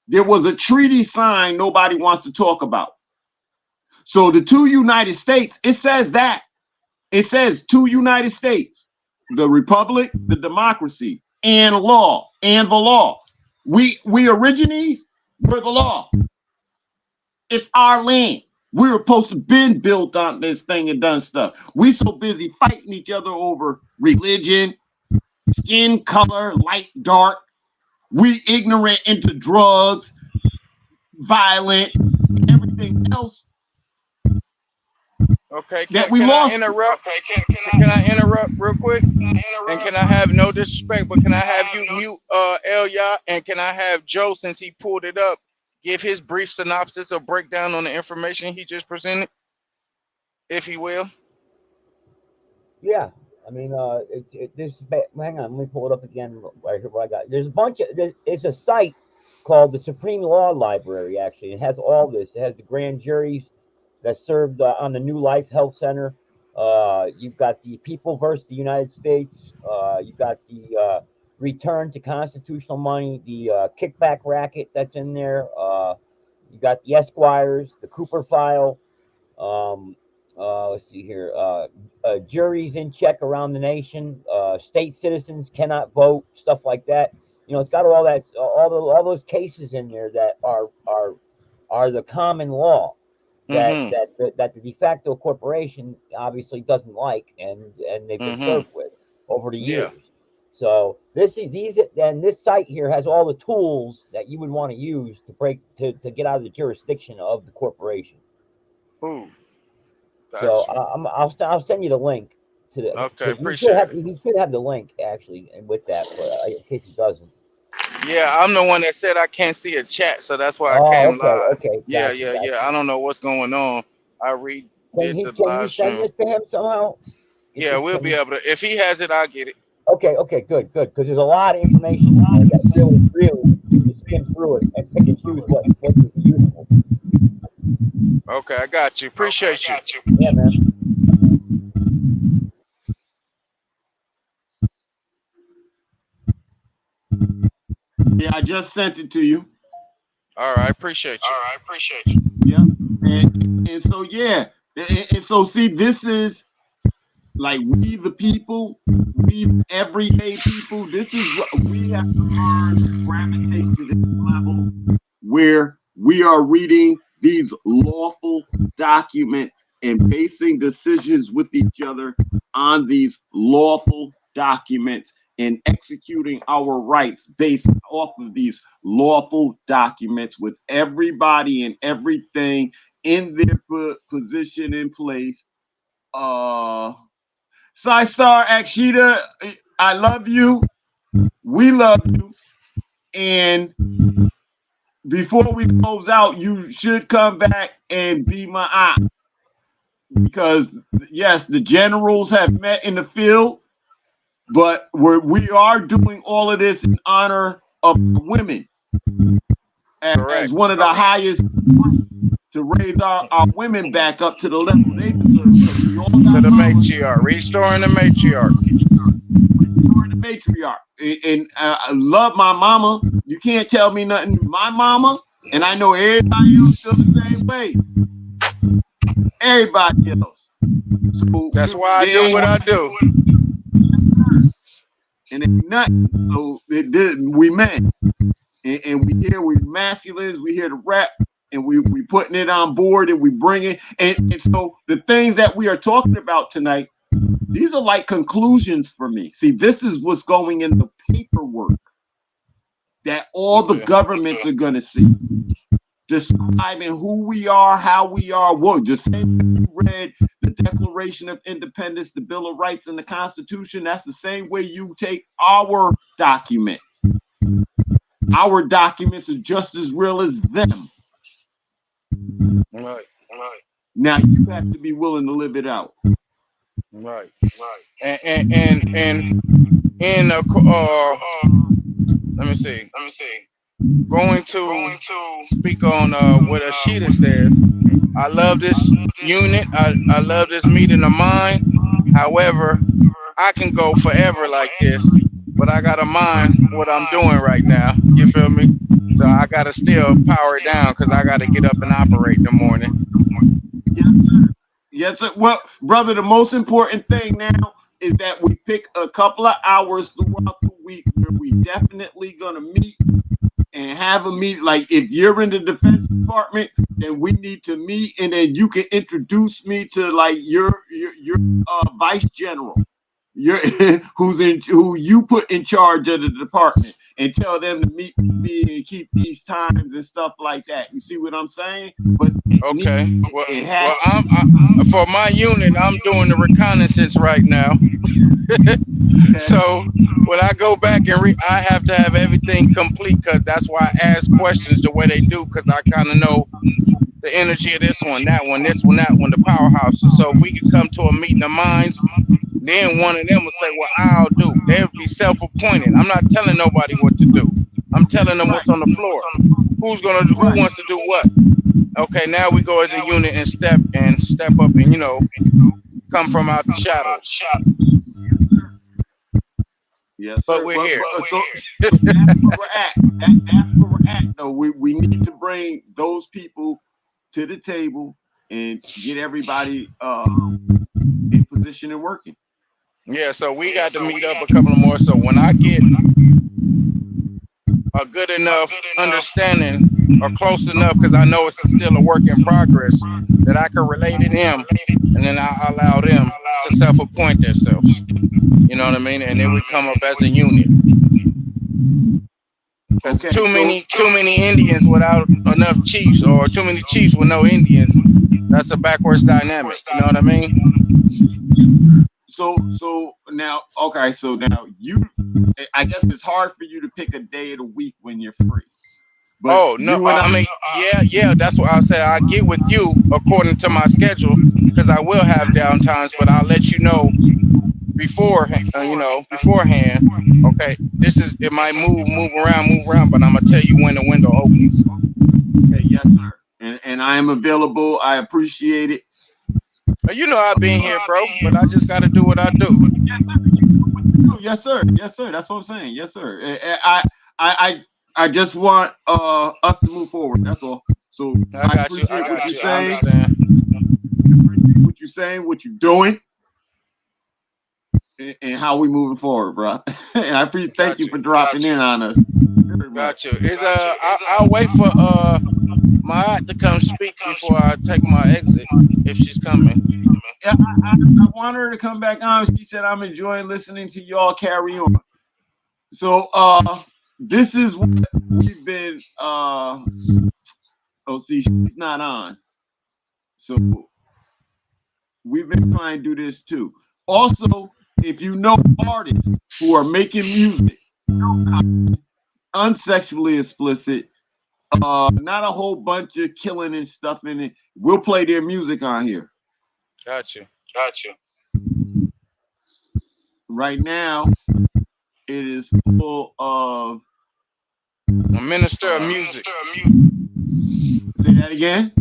there was a treaty signed nobody wants to talk about. So the 2 United States, it says that. It says 2 United States, the republic, the democracy, and law, and the law. We originates, we're the law. It's our land. We were supposed to been built on this thing and done stuff. We so busy fighting each other over religion, skin color, light, dark. We ignorant into drugs, violent, everything else. Okay, can I interrupt? Can I interrupt real quick? And can I have no disrespect, but can I have you mute Elia? And can I have Joe, since he pulled it up, give his brief synopsis or breakdown on the information he just presented, if he will? Yeah, I mean, hang on, let me pull it up again. Right here, what I got. There's a bunch of. It's a site called the Supreme Law Library. Actually, it has all this. It has the grand juries that served on the New Life Health Center. You've got the People versus the United States. You've got the return to constitutional money, the kickback racket that's in there. You got the Esquires, the Cooper file. Let's see here. Juries in check around the nation. State citizens cannot vote. Stuff like that. You know, it's got all that, all those cases in there that are the common law that the de facto corporation obviously doesn't like, and they've been served with over the years. So this site here has all the tools that you would want to use to get out of the jurisdiction of the corporation. Ooh. So I'll send you the link to the. Okay, appreciate it. He should have the link actually, and with that, but in case he doesn't. Yeah, I'm the one that said I can't see a chat, so that's why I came live. Okay. Yeah. I don't know what's going on. Can you send this to him somehow? Yeah, we'll be able to. If he has it, I'll get it. Okay, good. Because there's a lot of information that really you skim through it and pick and choose what is useful. Okay, I got you. Appreciate you. Yeah, man. Yeah, I just sent it to you. All right, appreciate you. Yeah, and so yeah, and so see, this is like we the people, we everyday people. This is what we have to learn to gravitate to this level where we are reading these lawful documents and basing decisions with each other on these lawful documents and executing our rights based off of these lawful documents with everybody and everything in their position in place. Star Akshita, I love you. We love you. And before we close out, you should come back and be my eye. Because yes, the generals have met in the field, but we are doing all of this in honor of women as one of the highest to raise our women back up to the level they deserve. To the matriarch, restoring the matriarch. Restoring the matriarch. And I love my mama. You can't tell me nothing. My mama, and I know everybody else feel the same way. Everybody else. So that's why I do what I do. And it's nothing. So we men. And we masculines, we here to rap, and we putting it on board, and we bring it. And so the things that we are talking about tonight, these are like conclusions for me. See, this is what's going in the paperwork that all the governments are going to see. Describing who we are, how we are. Well, just same way you read the Declaration of Independence, the Bill of Rights, and the Constitution. That's the same way you take our documents. Our documents are just as real as them. Right. Now you have to be willing to live it out. Right. And in let me see. Going to speak on what Ashita says. I love this unit. I love this meeting of mind. However, I can go forever like this, but I gotta mind what I'm doing right now. You feel me? So I gotta still power it down because I gotta get up and operate in the morning. Yes, sir. Yes, sir. Well, brother, the most important thing now is that we pick a couple of hours throughout the week where we definitely gonna meet and have a meet. Like if you're in the Defense Department, then we need to meet, and then you can introduce me to like your vice general, who you put in charge of the department, and tell them to meet me and keep these times and stuff like that. You see what I'm saying? But okay. I'm for my unit. I'm doing the reconnaissance right now. Okay. So when I go back and I have to have everything complete because that's why I ask questions the way they do because I kind of know the energy of this one, that one, this one, that one, the powerhouses. So if we could come to a meeting of minds, then one of them will say, well, I'll do. They'll be self-appointed. I'm not telling nobody what to do. I'm telling them what's on the floor. Who wants to do what? Okay, now we go as a unit and step up and, come from out the shadows. Yes, but we're here. So that's where we're at. That's where we're at. No, we need to bring those people to the table and get everybody in position and working. Yeah, so we got to meet up a couple of more. So when I get a good enough understanding or close enough, because I know it's still a work in progress, that I can relate to them, and then I allow them to self-appoint themselves. You know what I mean? And then we come up as a unit. Because too many Indians without enough chiefs, or too many chiefs with no Indians. That's a backwards dynamic. You know what I mean? So now, okay. So now I guess it's hard for you to pick a day of the week when you're free. But yeah. That's what I say. I get with you according to my schedule because I will have downtimes, but I'll let you know beforehand. Okay, it might move around, but I'm gonna tell you when the window opens. Okay, yes, sir. And I am available. I appreciate it. I've been here, bro, but I just gotta do what I do. Yes, sir. Yes, sir. That's what I'm saying. Yes, sir. I just want us to move forward. That's all. So I appreciate what you're saying. I appreciate what you're saying, what you're doing, and how we moving forward, bro. And I thank you for dropping in on us. Gotcha. I'll wait for my aunt to come speak before I take my exit if she's coming. Yeah, I want her to come back on. She said I'm enjoying listening to y'all carry on. So this is what we've been she's not on. So we've been trying to do this too. Also, if you know artists who are making music, unsexually explicit, not a whole bunch of killing and stuff in it, we'll play their music on here. Gotcha. Right now, it is full of a minister of music. Say that again.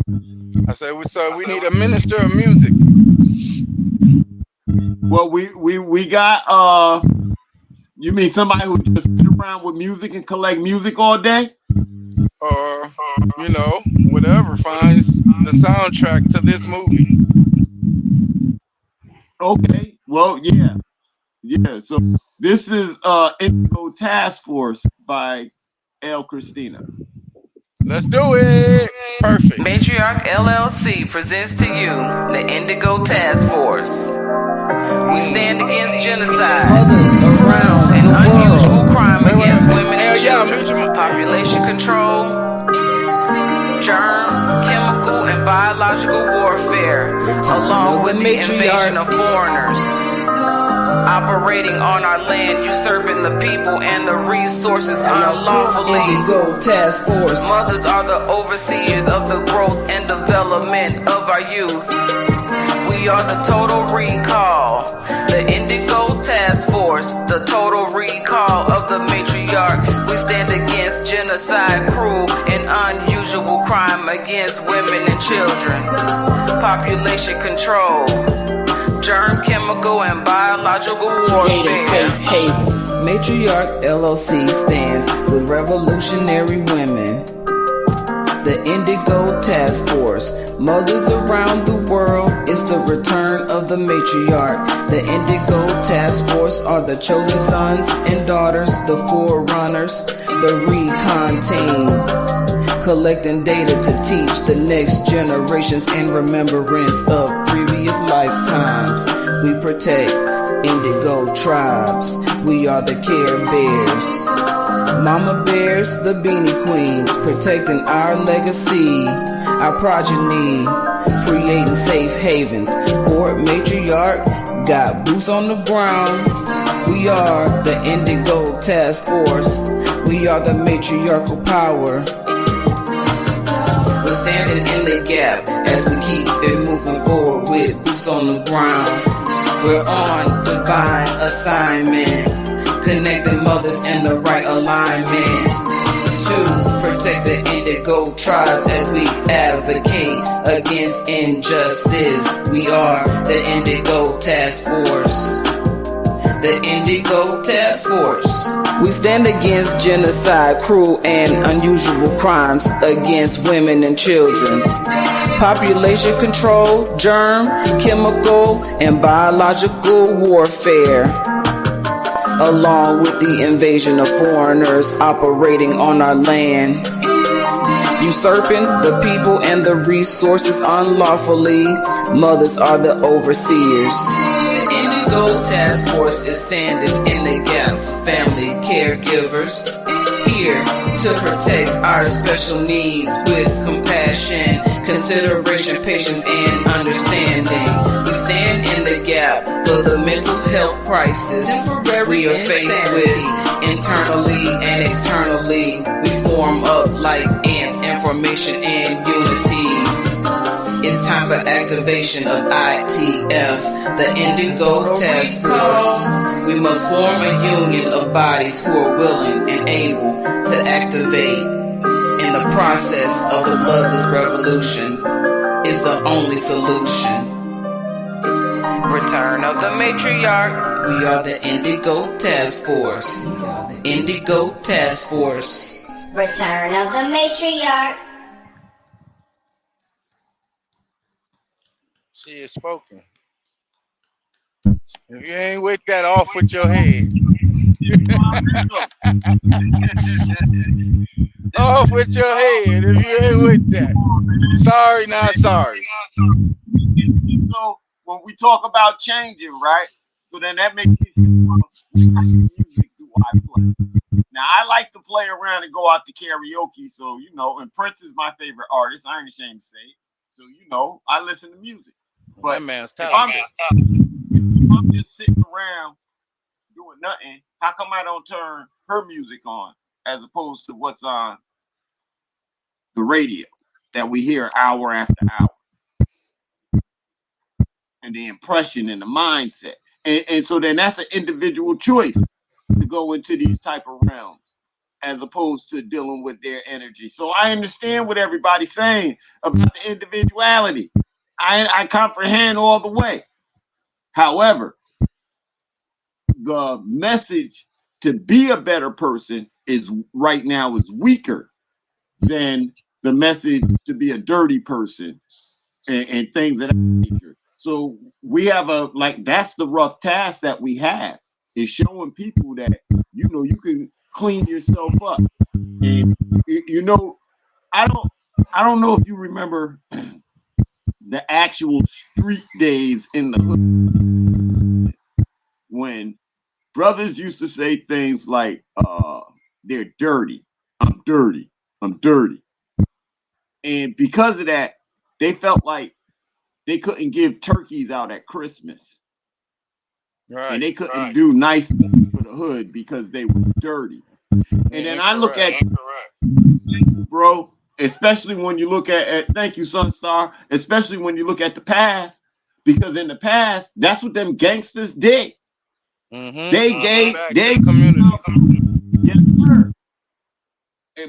I said we need a minister of music. Well, we got you mean somebody who just sit around with music and collect music all day? Or whatever finds the soundtrack to this movie. Okay. Well, yeah. So this is Indigo Task Force by El Christina. Let's do it. Perfect. Matriarch LLC presents to you the Indigo Task Force. We stand against genocide, others around and the unusual world. crime against women and children, population control, germ, chemical, and biological warfare, along with the invasion of foreigners. operating on our land, usurping the people and the resources unlawfully. Indigo Task Force. Mothers are the overseers of the growth and development of our youth. We are the Total Recall, the Indigo Task Force, the Total Recall of the matriarch. We stand against genocide, cruel and unusual crime against women and children. Population control, germ, chemical, and biological warfare. Matriarch LLC stands with revolutionary women. The Indigo Task Force, mothers around the world, it's the return of the matriarch. The Indigo Task Force are the chosen sons and daughters, the forerunners, the recon team, collecting data to teach the next generations in remembrance of previous lifetimes. We protect Indigo tribes, we are the Care Bears. Mama Bears, the Beanie Queens, protecting our legacy, our progeny, creating safe havens. Fort Matriarch got boots on the ground. We are the Indigo Task Force. We are the matriarchal power. We're standing in the gap as we keep it moving forward with boots on the ground. We're on divine assignment, connecting mothers in the right alignment to protect the Indigo tribes as we advocate against injustice. We are the Indigo Task Force. The Indigo Task Force. We stand against genocide, cruel and unusual crimes against women and children. Population control, germ, chemical, and biological warfare, along with the invasion of foreigners operating on our land, usurping the people and the resources unlawfully. Mothers are the overseers. The Indigo Task Force is standing in the gap for family caregivers, here to protect our special needs with compassion, consideration, patience, and understanding. We stand in the gap for the mental health crisis we are faced with internally and externally. We form up like ants, information and unity. It's time for activation of ITF, the Indigo Task Force. We must form a union of bodies who are willing and able to activate. In the process of the bloodless revolution is the only solution. Return of the matriarch. We are the Indigo Task Force. Indigo Task Force. Return of the matriarch. She is spoken. If you ain't with that, off with your head. Off with your head if you ain't with that. Sorry, not sorry. So when we talk about changing, right? So then that makes me think, what type of music do I play? Now I like to play around and go out to karaoke. So and Prince is my favorite artist. I ain't ashamed to say it. So I listen to music. But that man's if I'm just sitting around doing nothing, how come I don't turn her music on as opposed to what's on the radio that we hear hour after hour? And the impression and the mindset. And so then that's an individual choice to go into these type of realms as opposed to dealing with their energy. So I understand what everybody's saying about the individuality. I comprehend all the way. However, the message to be a better person is right now is weaker than the message to be a dirty person and things of that nature. So we have that's the rough task that we have, is showing people that you can clean yourself up. And I don't know if you remember the actual street days in the hood when brothers used to say things like they're dirty, I'm dirty, I'm dirty. And because of that, they felt like they couldn't give turkeys out at Christmas and they couldn't do nice things for the hood because they were dirty. And then I look at bro, especially when you look at thank you, Sunstar, especially when you look at the past, because in the past, that's what them gangsters did. They gave community. Yes, sir.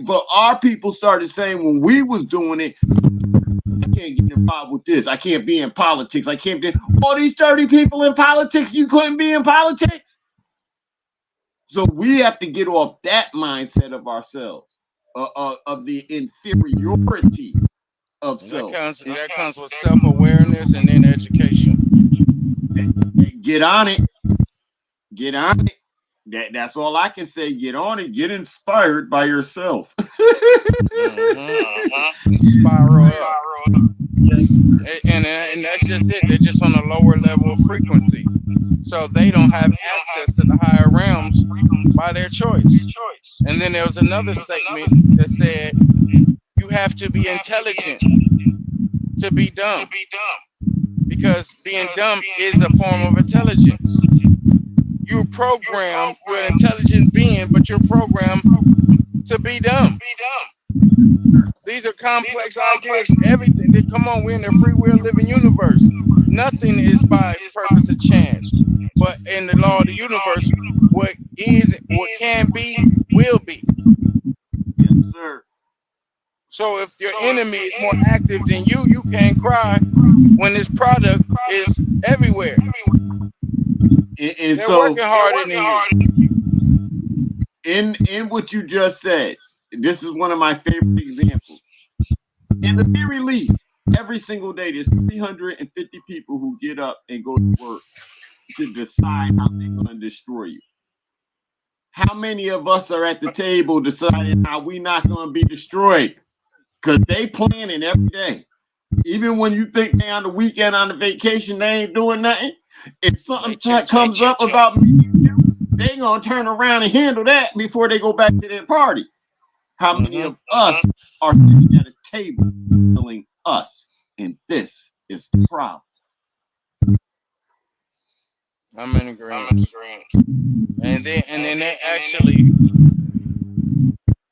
But our people started saying when we was doing it, I can't get involved with this. I can't be in politics. I can't be all these 30 people in politics. You couldn't be in politics. So we have to get off that mindset of ourselves, of the inferiority of self. That comes with self-awareness and then education. Get on it. Get on it. That's all I can say. Get on it. Get inspired by yourself. Spiral up. And that's just it. They're just on a lower level of frequency. So they don't have access to the higher realms by their choice. And then there was another statement that said you have to be intelligent to be dumb. Because being dumb is a form of intelligence. You're programmed, you're an intelligent being, but you're programmed to be dumb. These are complex ideas and everything. Come on, we're in a free will living universe. Nothing is by purpose of chance. But in the law of the universe, what is, what can be, will be. Yes, sir. So if your enemy is more active than you, you can't cry when this product is everywhere. And they're so working harder than you. In what you just said, this is one of my favorite examples. In the very least, every single day, there's 350 people who get up and go to work to decide how they're going to destroy you. How many of us are at the table deciding how we not going to be destroyed? Because they planning every day. Even when you think they on the weekend, on the vacation, they ain't doing nothing. If something comes up about me, they gonna turn around and handle that before they go back to their party. How many of us are sitting at a table telling us, and this is the problem? I'm in agreement. And then they actually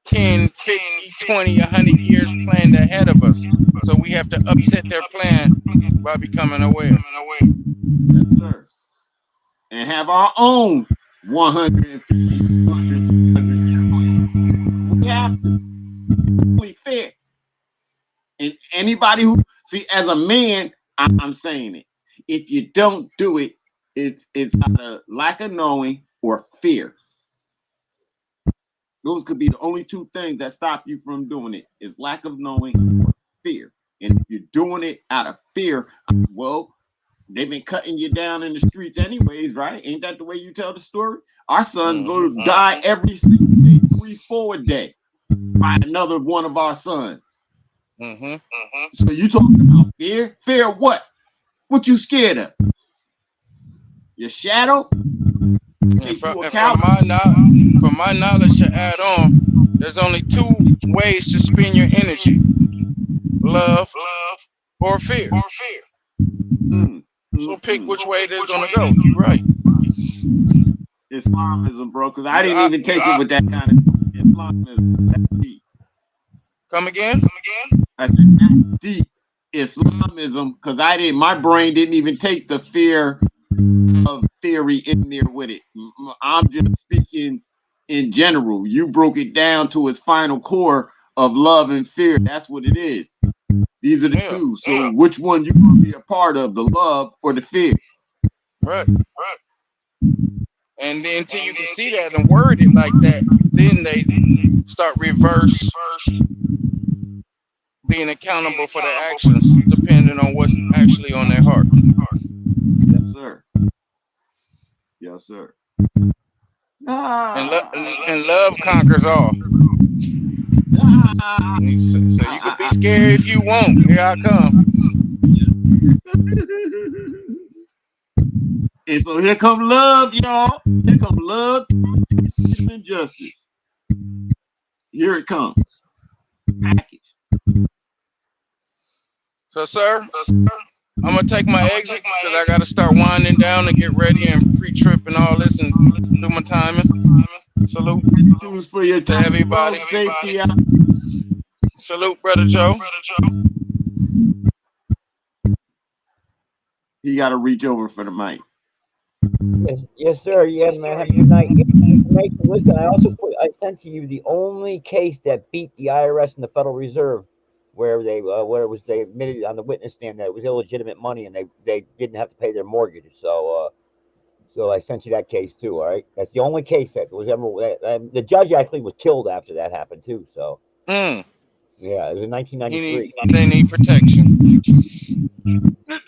10, 50, 20, 100 years planned ahead of us. So we have to upset their plan by becoming aware. Yes, sir. And have our own 150, 200, 200. We have to. It's fair. And anybody who, see, as a man, I'm saying it. If you don't do it, it's out of lack of knowing or fear. Those could be the only two things that stop you from doing it, is lack of knowing or fear. And if you're doing it out of fear, well, they've been cutting you down in the streets anyways, right? Ain't that the way you tell the story? Our sons go to die every single day, 3-4 a day by another one of our sons. So you talking about fear? Fear of what? What you scared of? Your shadow? From my knowledge to add on, there's only two ways to spend your energy: love or fear. So pick which way they're gonna go. You're right. Islamism, bro, because I didn't even take it with that kind of Islamism. That's deep. Come again? I said that's deep Islamism, because my brain didn't even take the fear of theory in there with it. I'm just speaking in general. You broke it down to its final core of love and fear. That's what it is. These are the two. So which one you want to be a part of, the love or the fear? Right. And then until you can see that and word it like that, then they start reverse being accountable for their actions, depending on what's actually on their heart. Yes, sir. Yes, sir. And love conquers all. So you can be scared if you want. Here I come. And so here come love, y'all. Here come love and justice. Here it comes. Package. So, sir, I'm gonna take my exit because I gotta start winding down and get ready and pre-trip and all this and do my timing. Salute Choose for your to time, everybody. safety. Salute, brother Joe. He got to reach over for the mic. Yes, sir. Yeah, man. Have a good night. Listen, I sent to you the only case that beat the IRS and the Federal Reserve, where they admitted on the witness stand that it was illegitimate money and they didn't have to pay their mortgage. So I sent you that case too. All right, that's the only case that was ever. The judge actually was killed after that happened too. So Mm. yeah, it was in 1993. They need protection.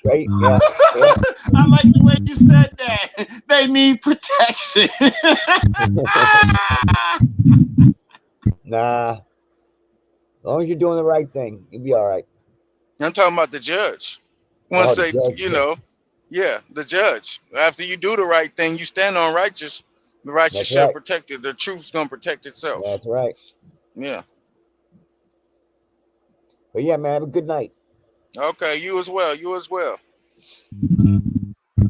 Right? Yeah. I like the way you said that. They need protection. Nah. As long as you're doing the right thing, you'll be all right. I'm talking about the judge. Once The they, judge, yeah, the judge. After you do the right thing, you stand on righteous. The righteous That's shall right. protect it. The truth's gonna protect itself. That's right. Yeah. But yeah, man, have a good night. Okay, you as well. You as well.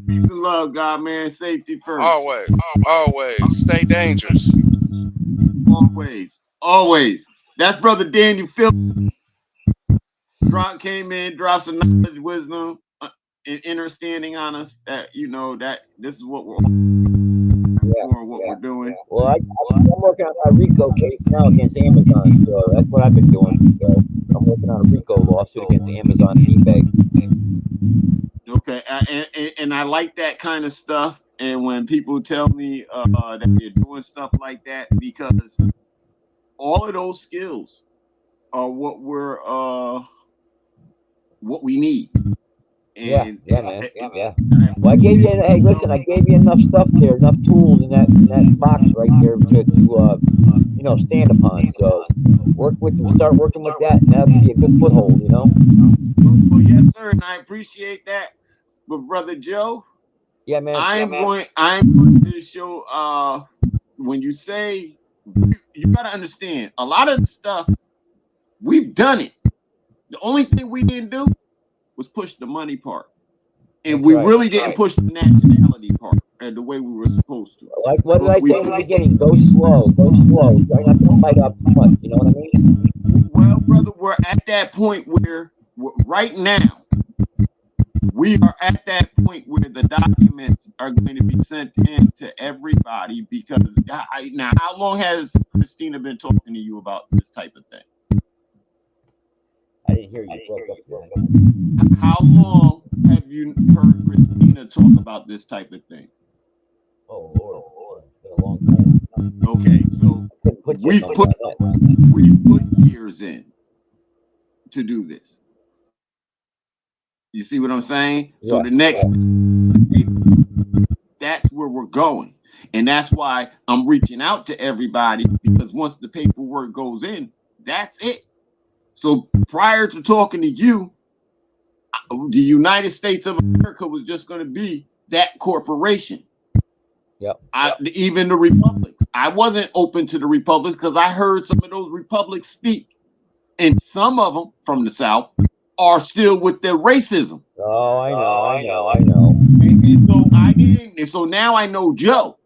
Peace and love, God, man. Safety first. Always. Always. Stay dangerous. Always. That's Brother Daniel Phillips. Came in, dropped some knowledge, wisdom, and understanding on us that, that this is what we're we're doing. Well, I'm working on my RICO case now against Amazon, so that's what I've been doing. So I'm working on a RICO lawsuit against Amazon and eBay. Okay, and I like that kind of stuff. And when people tell me that they're doing stuff like that, because all of those skills are what we need. And man. Well, I gave you. Hey, listen, I gave you enough stuff there, enough tools in that box right there to stand upon. So start working with that, and that'll give you a good foothold. Well, yes, sir, and I appreciate that. But Brother Joe, yeah, man, I'm going to show. When you say, you got to understand, a lot of the stuff we've done it. The only thing we didn't do was push the money part. And we really didn't push the nationality part the way we were supposed to. Like what did I say in the beginning? Go slow. Try not to fight up too much. You know what I mean? Well, brother, we're at that point where right now we are at that point where the documents are going to be sent in to everybody. Because now, how long has Christina been talking to you about this type of thing? I didn't hear you. How long have you heard Christina talk about this type of thing? Oh, Lord. It's been a long time. Okay, so we put years in to do this. You see what I'm saying? Yeah. So the next, that's where we're going. And that's why I'm reaching out to everybody, because once the paperwork goes in, that's it. So prior to talking to you, the United States of America was just going to be that corporation. Yep. Even the republics. I wasn't open to the republics because I heard some of those republics speak. And some of them from the South are still with their racism. Oh, I know. And so so now I know Joe.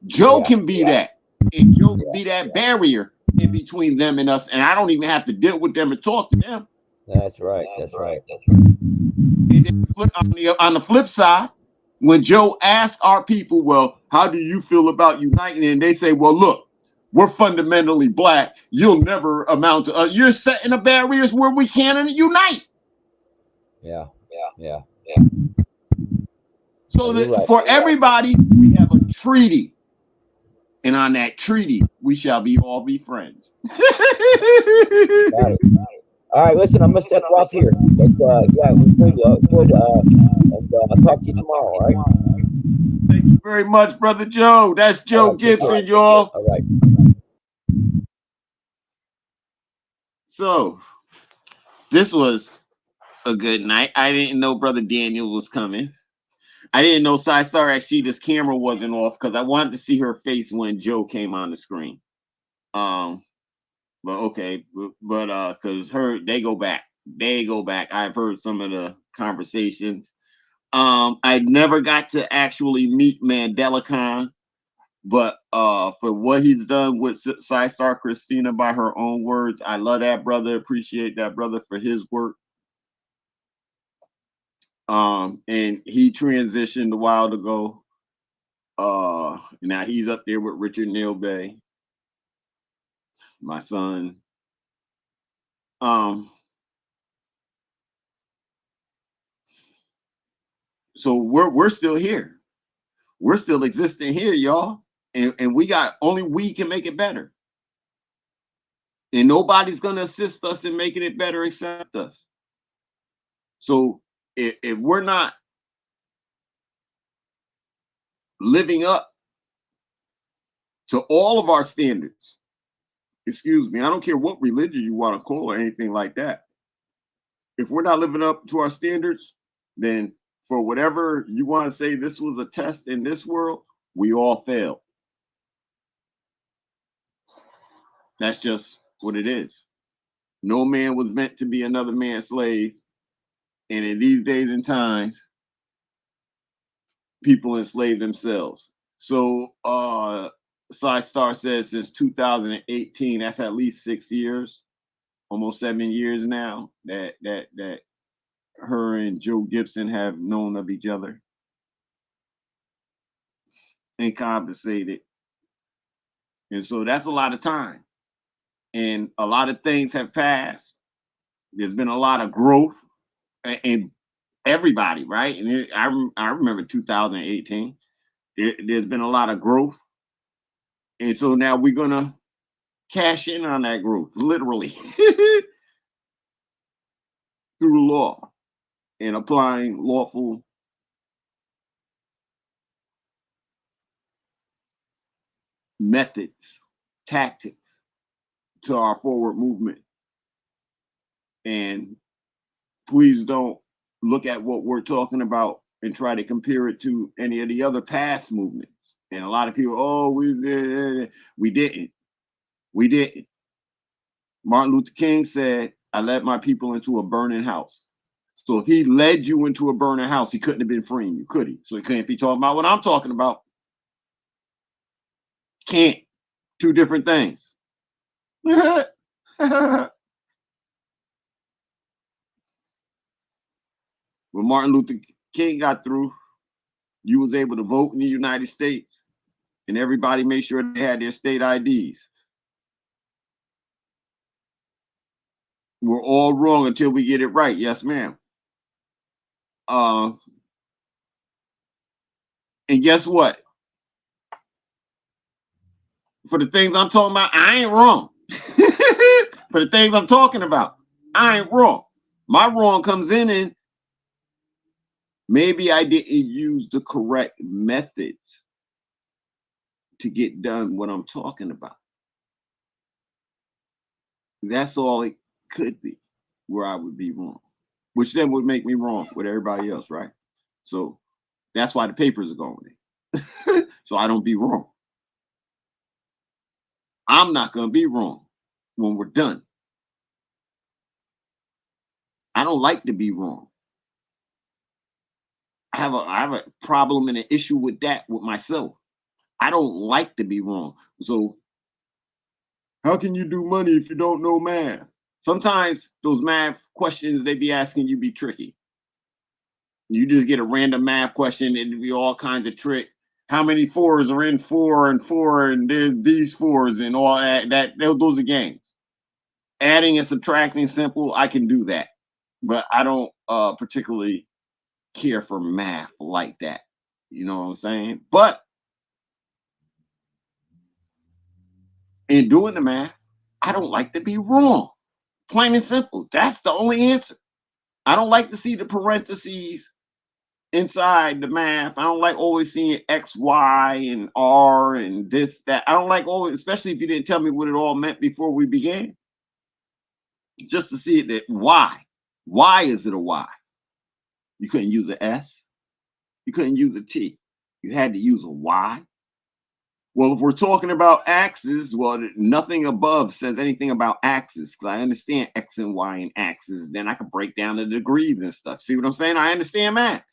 Joe can be that. And Joe can be that barrier in between them and us. And I don't even have to deal with them and talk to them. That's right. And then on the flip side, when Joe asked our people, well, how do you feel about uniting? And they say, well, look, we're fundamentally black. You'll never amount to you're setting the barriers where we can't unite. Yeah. So for everybody, we have a treaty. And on that treaty, we shall all be friends. Got it. All right, listen, I'm gonna step off here. But it was good. And I'll talk to you tomorrow. All right. Thank you very much, Brother Joe. That's Joe Gibson, y'all. All right. So this was a good night. I didn't know Brother Daniel was coming. I didn't know Saisara Ashida's camera wasn't off because I wanted to see her face when Joe came on the screen. But okay, but because they go back. they go back. I've heard some of the conversations. I never got to actually meet Mandela Khan, but for what he's done with Star Christina, by her own words, I love that brother. Appreciate that brother for his work. And he transitioned a while ago. Now he's up there with Richard Neal Bay, my son. So we're still here. We're still existing here, y'all. And only we can make it better. And nobody's gonna assist us in making it better except us. So if we're not living up to all of our standards, excuse me, I don't care what religion you want to call or anything like that. If we're not living up to our standards, then for whatever you want to say, this was a test in this world, we all failed. That's just what it is. No man was meant to be another man's slave. And in these days and times, people enslave themselves. So Star says since 2018, that's at least 6 years, almost 7 years now, that her and Joe Gibson have known of each other and compensated. And so that's a lot of time. And a lot of things have passed. There's been a lot of growth and everybody, right? And I remember 2018. There's been a lot of growth. And so now we're going to cash in on that growth, literally, through law and applying lawful methods, tactics to our forward movement. And please don't look at what we're talking about and try to compare it to any of the other past movements. And a lot of people, oh, we didn't. We didn't. Martin Luther King said, I led my people into a burning house. So if he led you into a burning house, he couldn't have been freeing you, could he? So he can't be talking about what I'm talking about. Can't. Two different things. When Martin Luther King got through, you was able to vote in the United States, and everybody made sure they had their state IDs. We're all wrong until we get it right. Yes, ma'am. And guess what? For the things I'm talking about, I ain't wrong. For the things I'm talking about, I ain't wrong. My wrong comes in maybe I didn't use the correct methods to get done what I'm talking about. That's all it could be where I would be wrong, which then would make me wrong with everybody else, right? So that's why the papers are going in. So I don't be wrong. I'm not going to be wrong when we're done. I don't like to be wrong. I have a problem and an issue with that with myself. I don't like to be wrong. So how can you do money if you don't know math? Sometimes those math questions they be asking you be tricky. You just get a random math question and it'd be all kinds of trick. How many fours are in 4 and 4 and there's these fours and all that those are games. Adding and subtracting simple, I can do that. But I don't particularly care for math like that. You know what I'm saying? But in doing the math, I don't like to be wrong. Plain and simple. That's the only answer. I don't like to see the parentheses inside the math. I don't like always seeing X, Y, and R and this, that. I don't like always, especially if you didn't tell me what it all meant before we began. Just to see it that why. Why is it a Y? You couldn't use an S. You couldn't use a T. You had to use a Y. Well, if we're talking about axes, well, nothing above says anything about axes, because I understand X and Y and axes. Then I can break down the degrees and stuff. See what I'm saying? I understand math.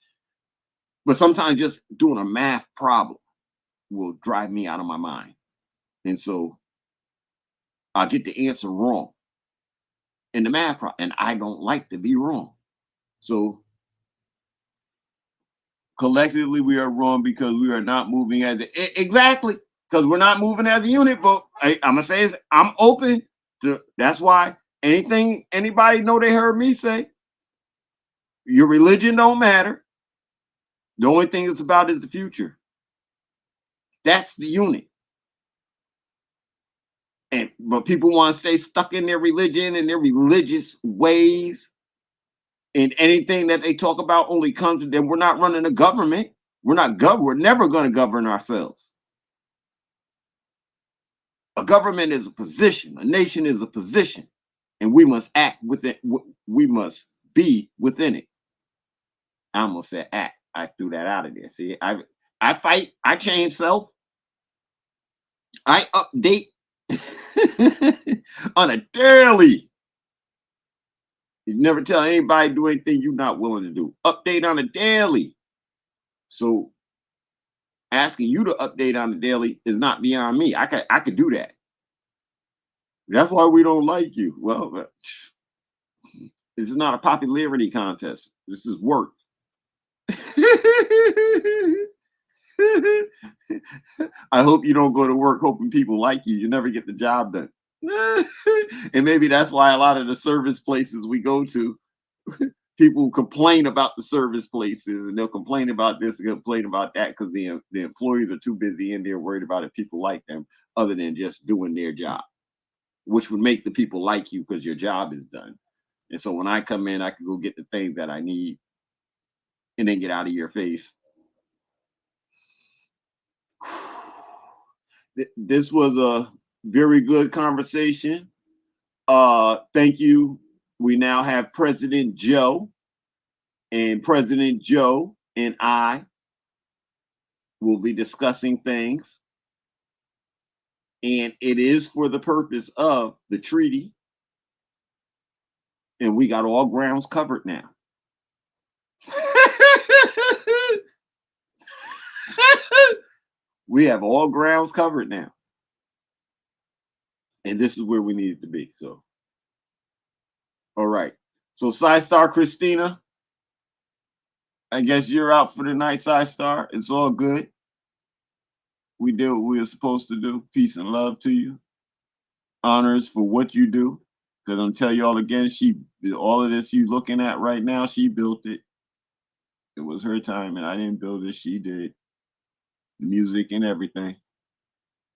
But sometimes just doing a math problem will drive me out of my mind. And so I'll get the answer wrong in the math problem. And I don't like to be wrong. So collectively, we are wrong because we are not moving as exactly. Because we're not moving as a unit, but I'm gonna say is I'm open to. That's why anything anybody know they heard me say. Your religion don't matter. The only thing it's about is the future. That's the unit. But people want to stay stuck in their religion and their religious ways, and anything that they talk about only comes to them. We're not running a government. We're never going to govern ourselves. A government is a position. A nation is a position, and we must act within. We must be within it. I almost said act. I threw that out of there. See, I fight. I change self. I update on a daily. You never tell anybody to do anything you're not willing to do. Update on a daily. So asking you to update on the daily is not beyond me. I could do that. That's why we don't like you. Well, this is not a popularity contest. This is work. I hope you don't go to work hoping people like you. You never get the job done. And maybe that's why a lot of the service places we go to, people complain about the service places, and they'll complain about this and complain about that because the employees are too busy and they're worried about if people like them other than just doing their job, which would make the people like you because your job is done. And so when I come in, I can go get the things that I need and then get out of your face. This was a very good conversation. Thank you. We now have President Joe, and President Joe and I will be discussing things, and it is for the purpose of the treaty, and we got all grounds covered now. We have all grounds covered now. And this is where we needed to be. So, all right. So, Sci-Star Christina, I guess you're out for the night, Sci-Star. It's all good. We did what we were supposed to do. Peace and love to you. Honors for what you do. Because I'm telling y'all again, all of this you looking at right now, she built it. It was her time, and I didn't build it. She did. Music and everything.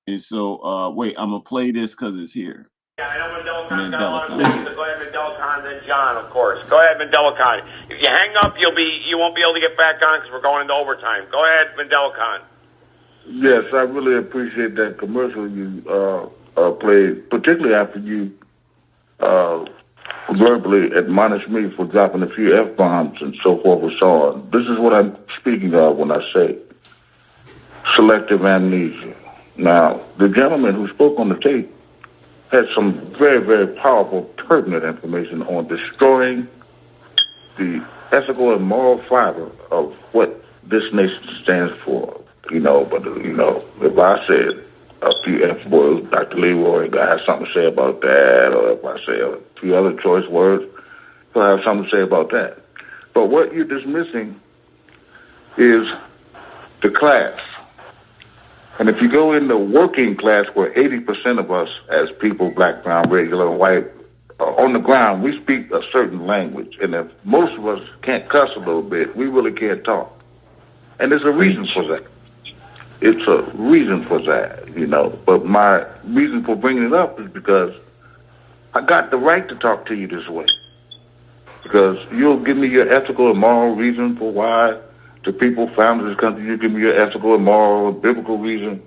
And so, wait, I'm going to play this because it's here. Yeah, I know Mandela-Khan's got a lot of things, so go ahead, Mandela-Khan, then John, of course. Go ahead, Mandela-Khan. If you hang up, you won't be able to get back on because we're going into overtime. Go ahead, Mandela-Khan. Yes, I really appreciate that commercial you played, particularly after you verbally admonished me for dropping a few F-bombs and so forth and so on. This is what I'm speaking of when I say selective amnesia. Now, the gentleman who spoke on the tape had some very, very powerful, pertinent information on destroying the ethical and moral fiber of what this nation stands for. But if I said a few F-words, Dr. Leroy, I have something to say about that, or if I say a few other choice words, he'll have something to say about that. But what you're dismissing is the class. And if you go in the working class, where 80% of us as people, black, brown, regular, and white, on the ground, we speak a certain language. And if most of us can't cuss a little bit, we really can't talk. And there's a reason for that. It's a reason for that, But my reason for bringing it up is because I got the right to talk to you this way. Because you'll give me your ethical and moral reason for why the people founded this country. You give me your ethical and moral and biblical reason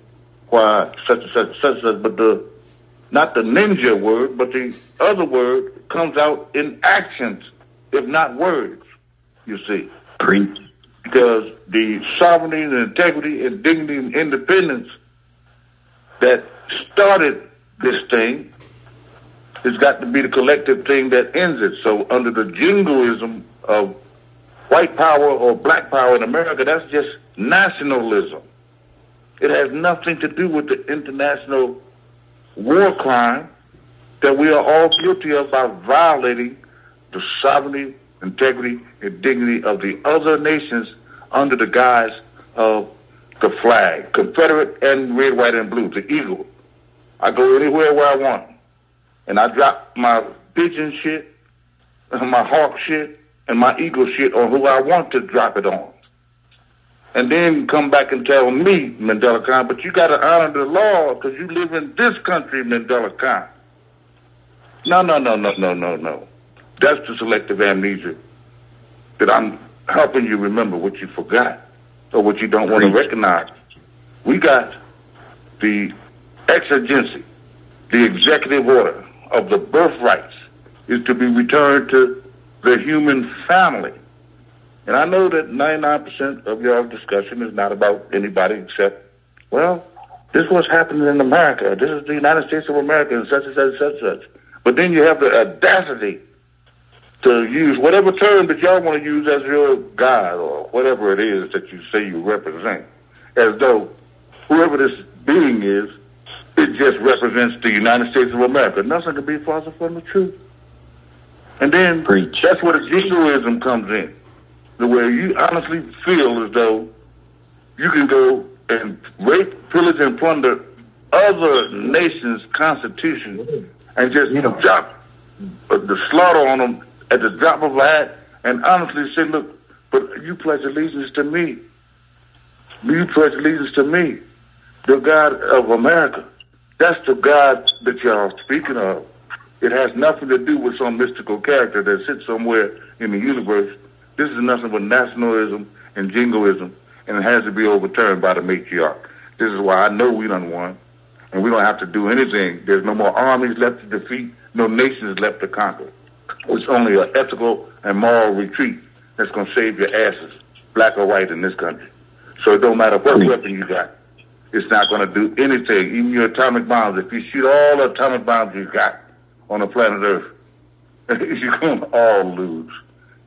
why such and such and such and such. But not the ninja word, but the other word comes out in actions, if not words, you see. Because the sovereignty and integrity and dignity and independence that started this thing has got to be the collective thing that ends it. So under the jingoism of white power or black power in America, that's just nationalism. It has nothing to do with the international war crime that we are all guilty of by violating the sovereignty, integrity, and dignity of the other nations under the guise of the flag, Confederate and red, white, and blue, the eagle. I go anywhere where I want. And I drop my pigeon shit, my hawk shit, and my eagle shit on who I want to drop it on. And then come back and tell me, Mandela Khan, but you got to honor the law because you live in this country, Mandela Khan. No. That's the selective amnesia that I'm helping you remember what you forgot or what you don't want to recognize. We got the exigency, the executive order of the birthrights is to be returned to the human family. And I know that 99% of your discussion is not about anybody except, well, this is what's happening in America. This is the United States of America and such and such and such and such. But then you have the audacity to use whatever term that y'all want to use as your God or whatever it is that you say you represent, as though whoever this being is, it just represents the United States of America. Nothing can be farther from the truth. And then that's where the jingoism comes in, the way you honestly feel as though you can go and rape, pillage, and plunder other nations' constitution and just drop the slaughter on them at the drop of a hat and honestly say, look, but you pledge allegiance to me. You pledge allegiance to me, the God of America. That's the God that y'all are speaking of. It has nothing to do with some mystical character that sits somewhere in the universe. This is nothing but nationalism and jingoism, and it has to be overturned by the matriarch. This is why I know we done won, and we don't have to do anything. There's no more armies left to defeat, no nations left to conquer. It's only an ethical and moral retreat that's going to save your asses, black or white, in this country. So it don't matter what weapon you got. It's not going to do anything. Even your atomic bombs, if you shoot all the atomic bombs you got on the planet Earth, you're going to all lose.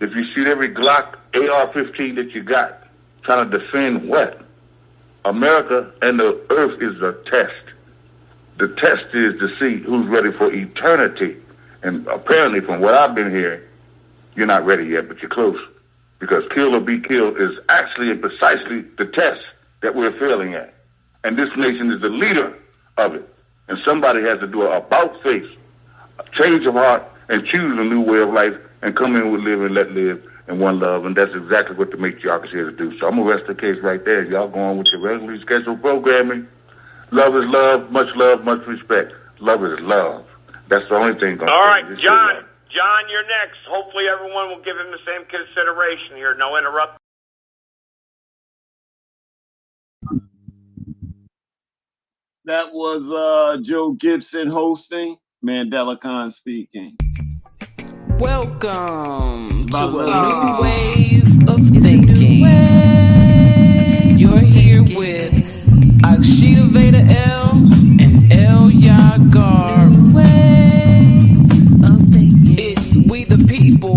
If you shoot every Glock AR-15 that you got, trying to defend what? America and the Earth is a test. The test is to see who's ready for eternity. And apparently, from what I've been hearing, you're not ready yet, but you're close. Because kill or be killed is actually and precisely the test that we're failing at. And this nation is the leader of it. And somebody has to do an about-face, a change of heart, and choose a new way of life and come in with live and let live and one love. And that's exactly what the matriarch is here to do. So I'm going to rest the case right there. Y'all go on with your regularly scheduled programming. Love is love, much respect. Love is love. That's the only thing. All right, John. John, you're next. Hopefully everyone will give him the same consideration here. No interrupt. That was Joe Gibson hosting, Mandela Khan speaking. Welcome to a new wave of thinking. You're here with Akshita Veda L and El Yagar. It's we the people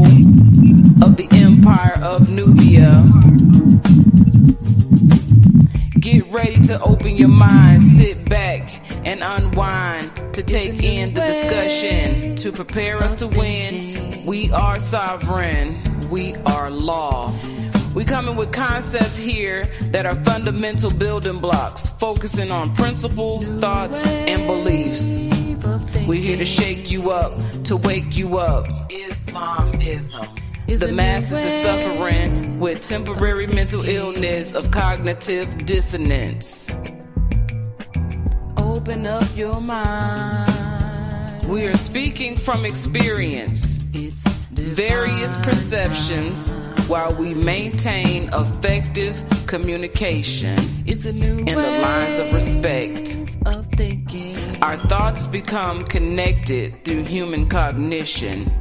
of the Empire of Nubia. Get ready to open your mind, sit back and unwind to take in the discussion, to prepare us to win. We are sovereign. We are law. We coming with concepts here that are fundamental building blocks, focusing on principles, thoughts, and beliefs. We're here to shake you up, to wake you up. Islamism. The masses is suffering with temporary mental illness of cognitive dissonance. Open up your mind. We are speaking from experience. It's various perceptions while we maintain effective communication in the lines of respect. Our thoughts become connected through human cognition.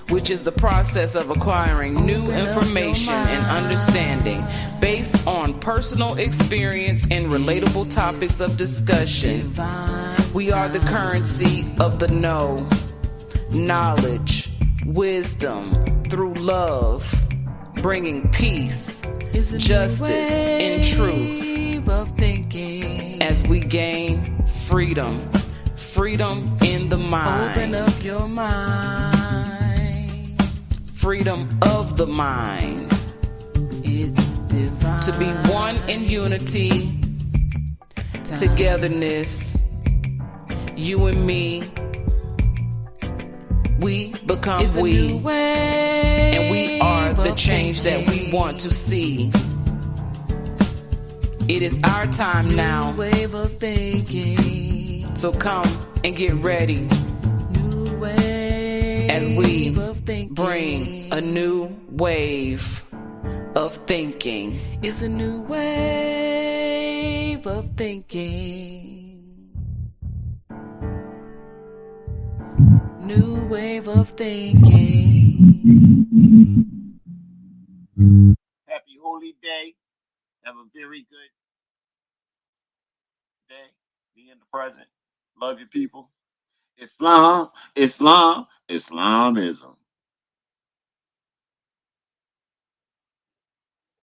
which is the process of acquiring new information and understanding based on personal experience and relatable topics of discussion. We are the currency of the know, knowledge, wisdom through love, bringing peace, justice, and truth as we gain freedom. Freedom in the mind. Open up your mind. Freedom of the mind. It's divine. To be one in unity, togetherness, you and me. We become we. And we are the change that we want to see. It is our time now. Wave of thinking. So come and get ready as we bring a new wave of thinking. It's a new wave of thinking. New wave of thinking. Happy Holy Day. Have a very good day. Be in the present. Love your people. Islam, Islam, Islamism.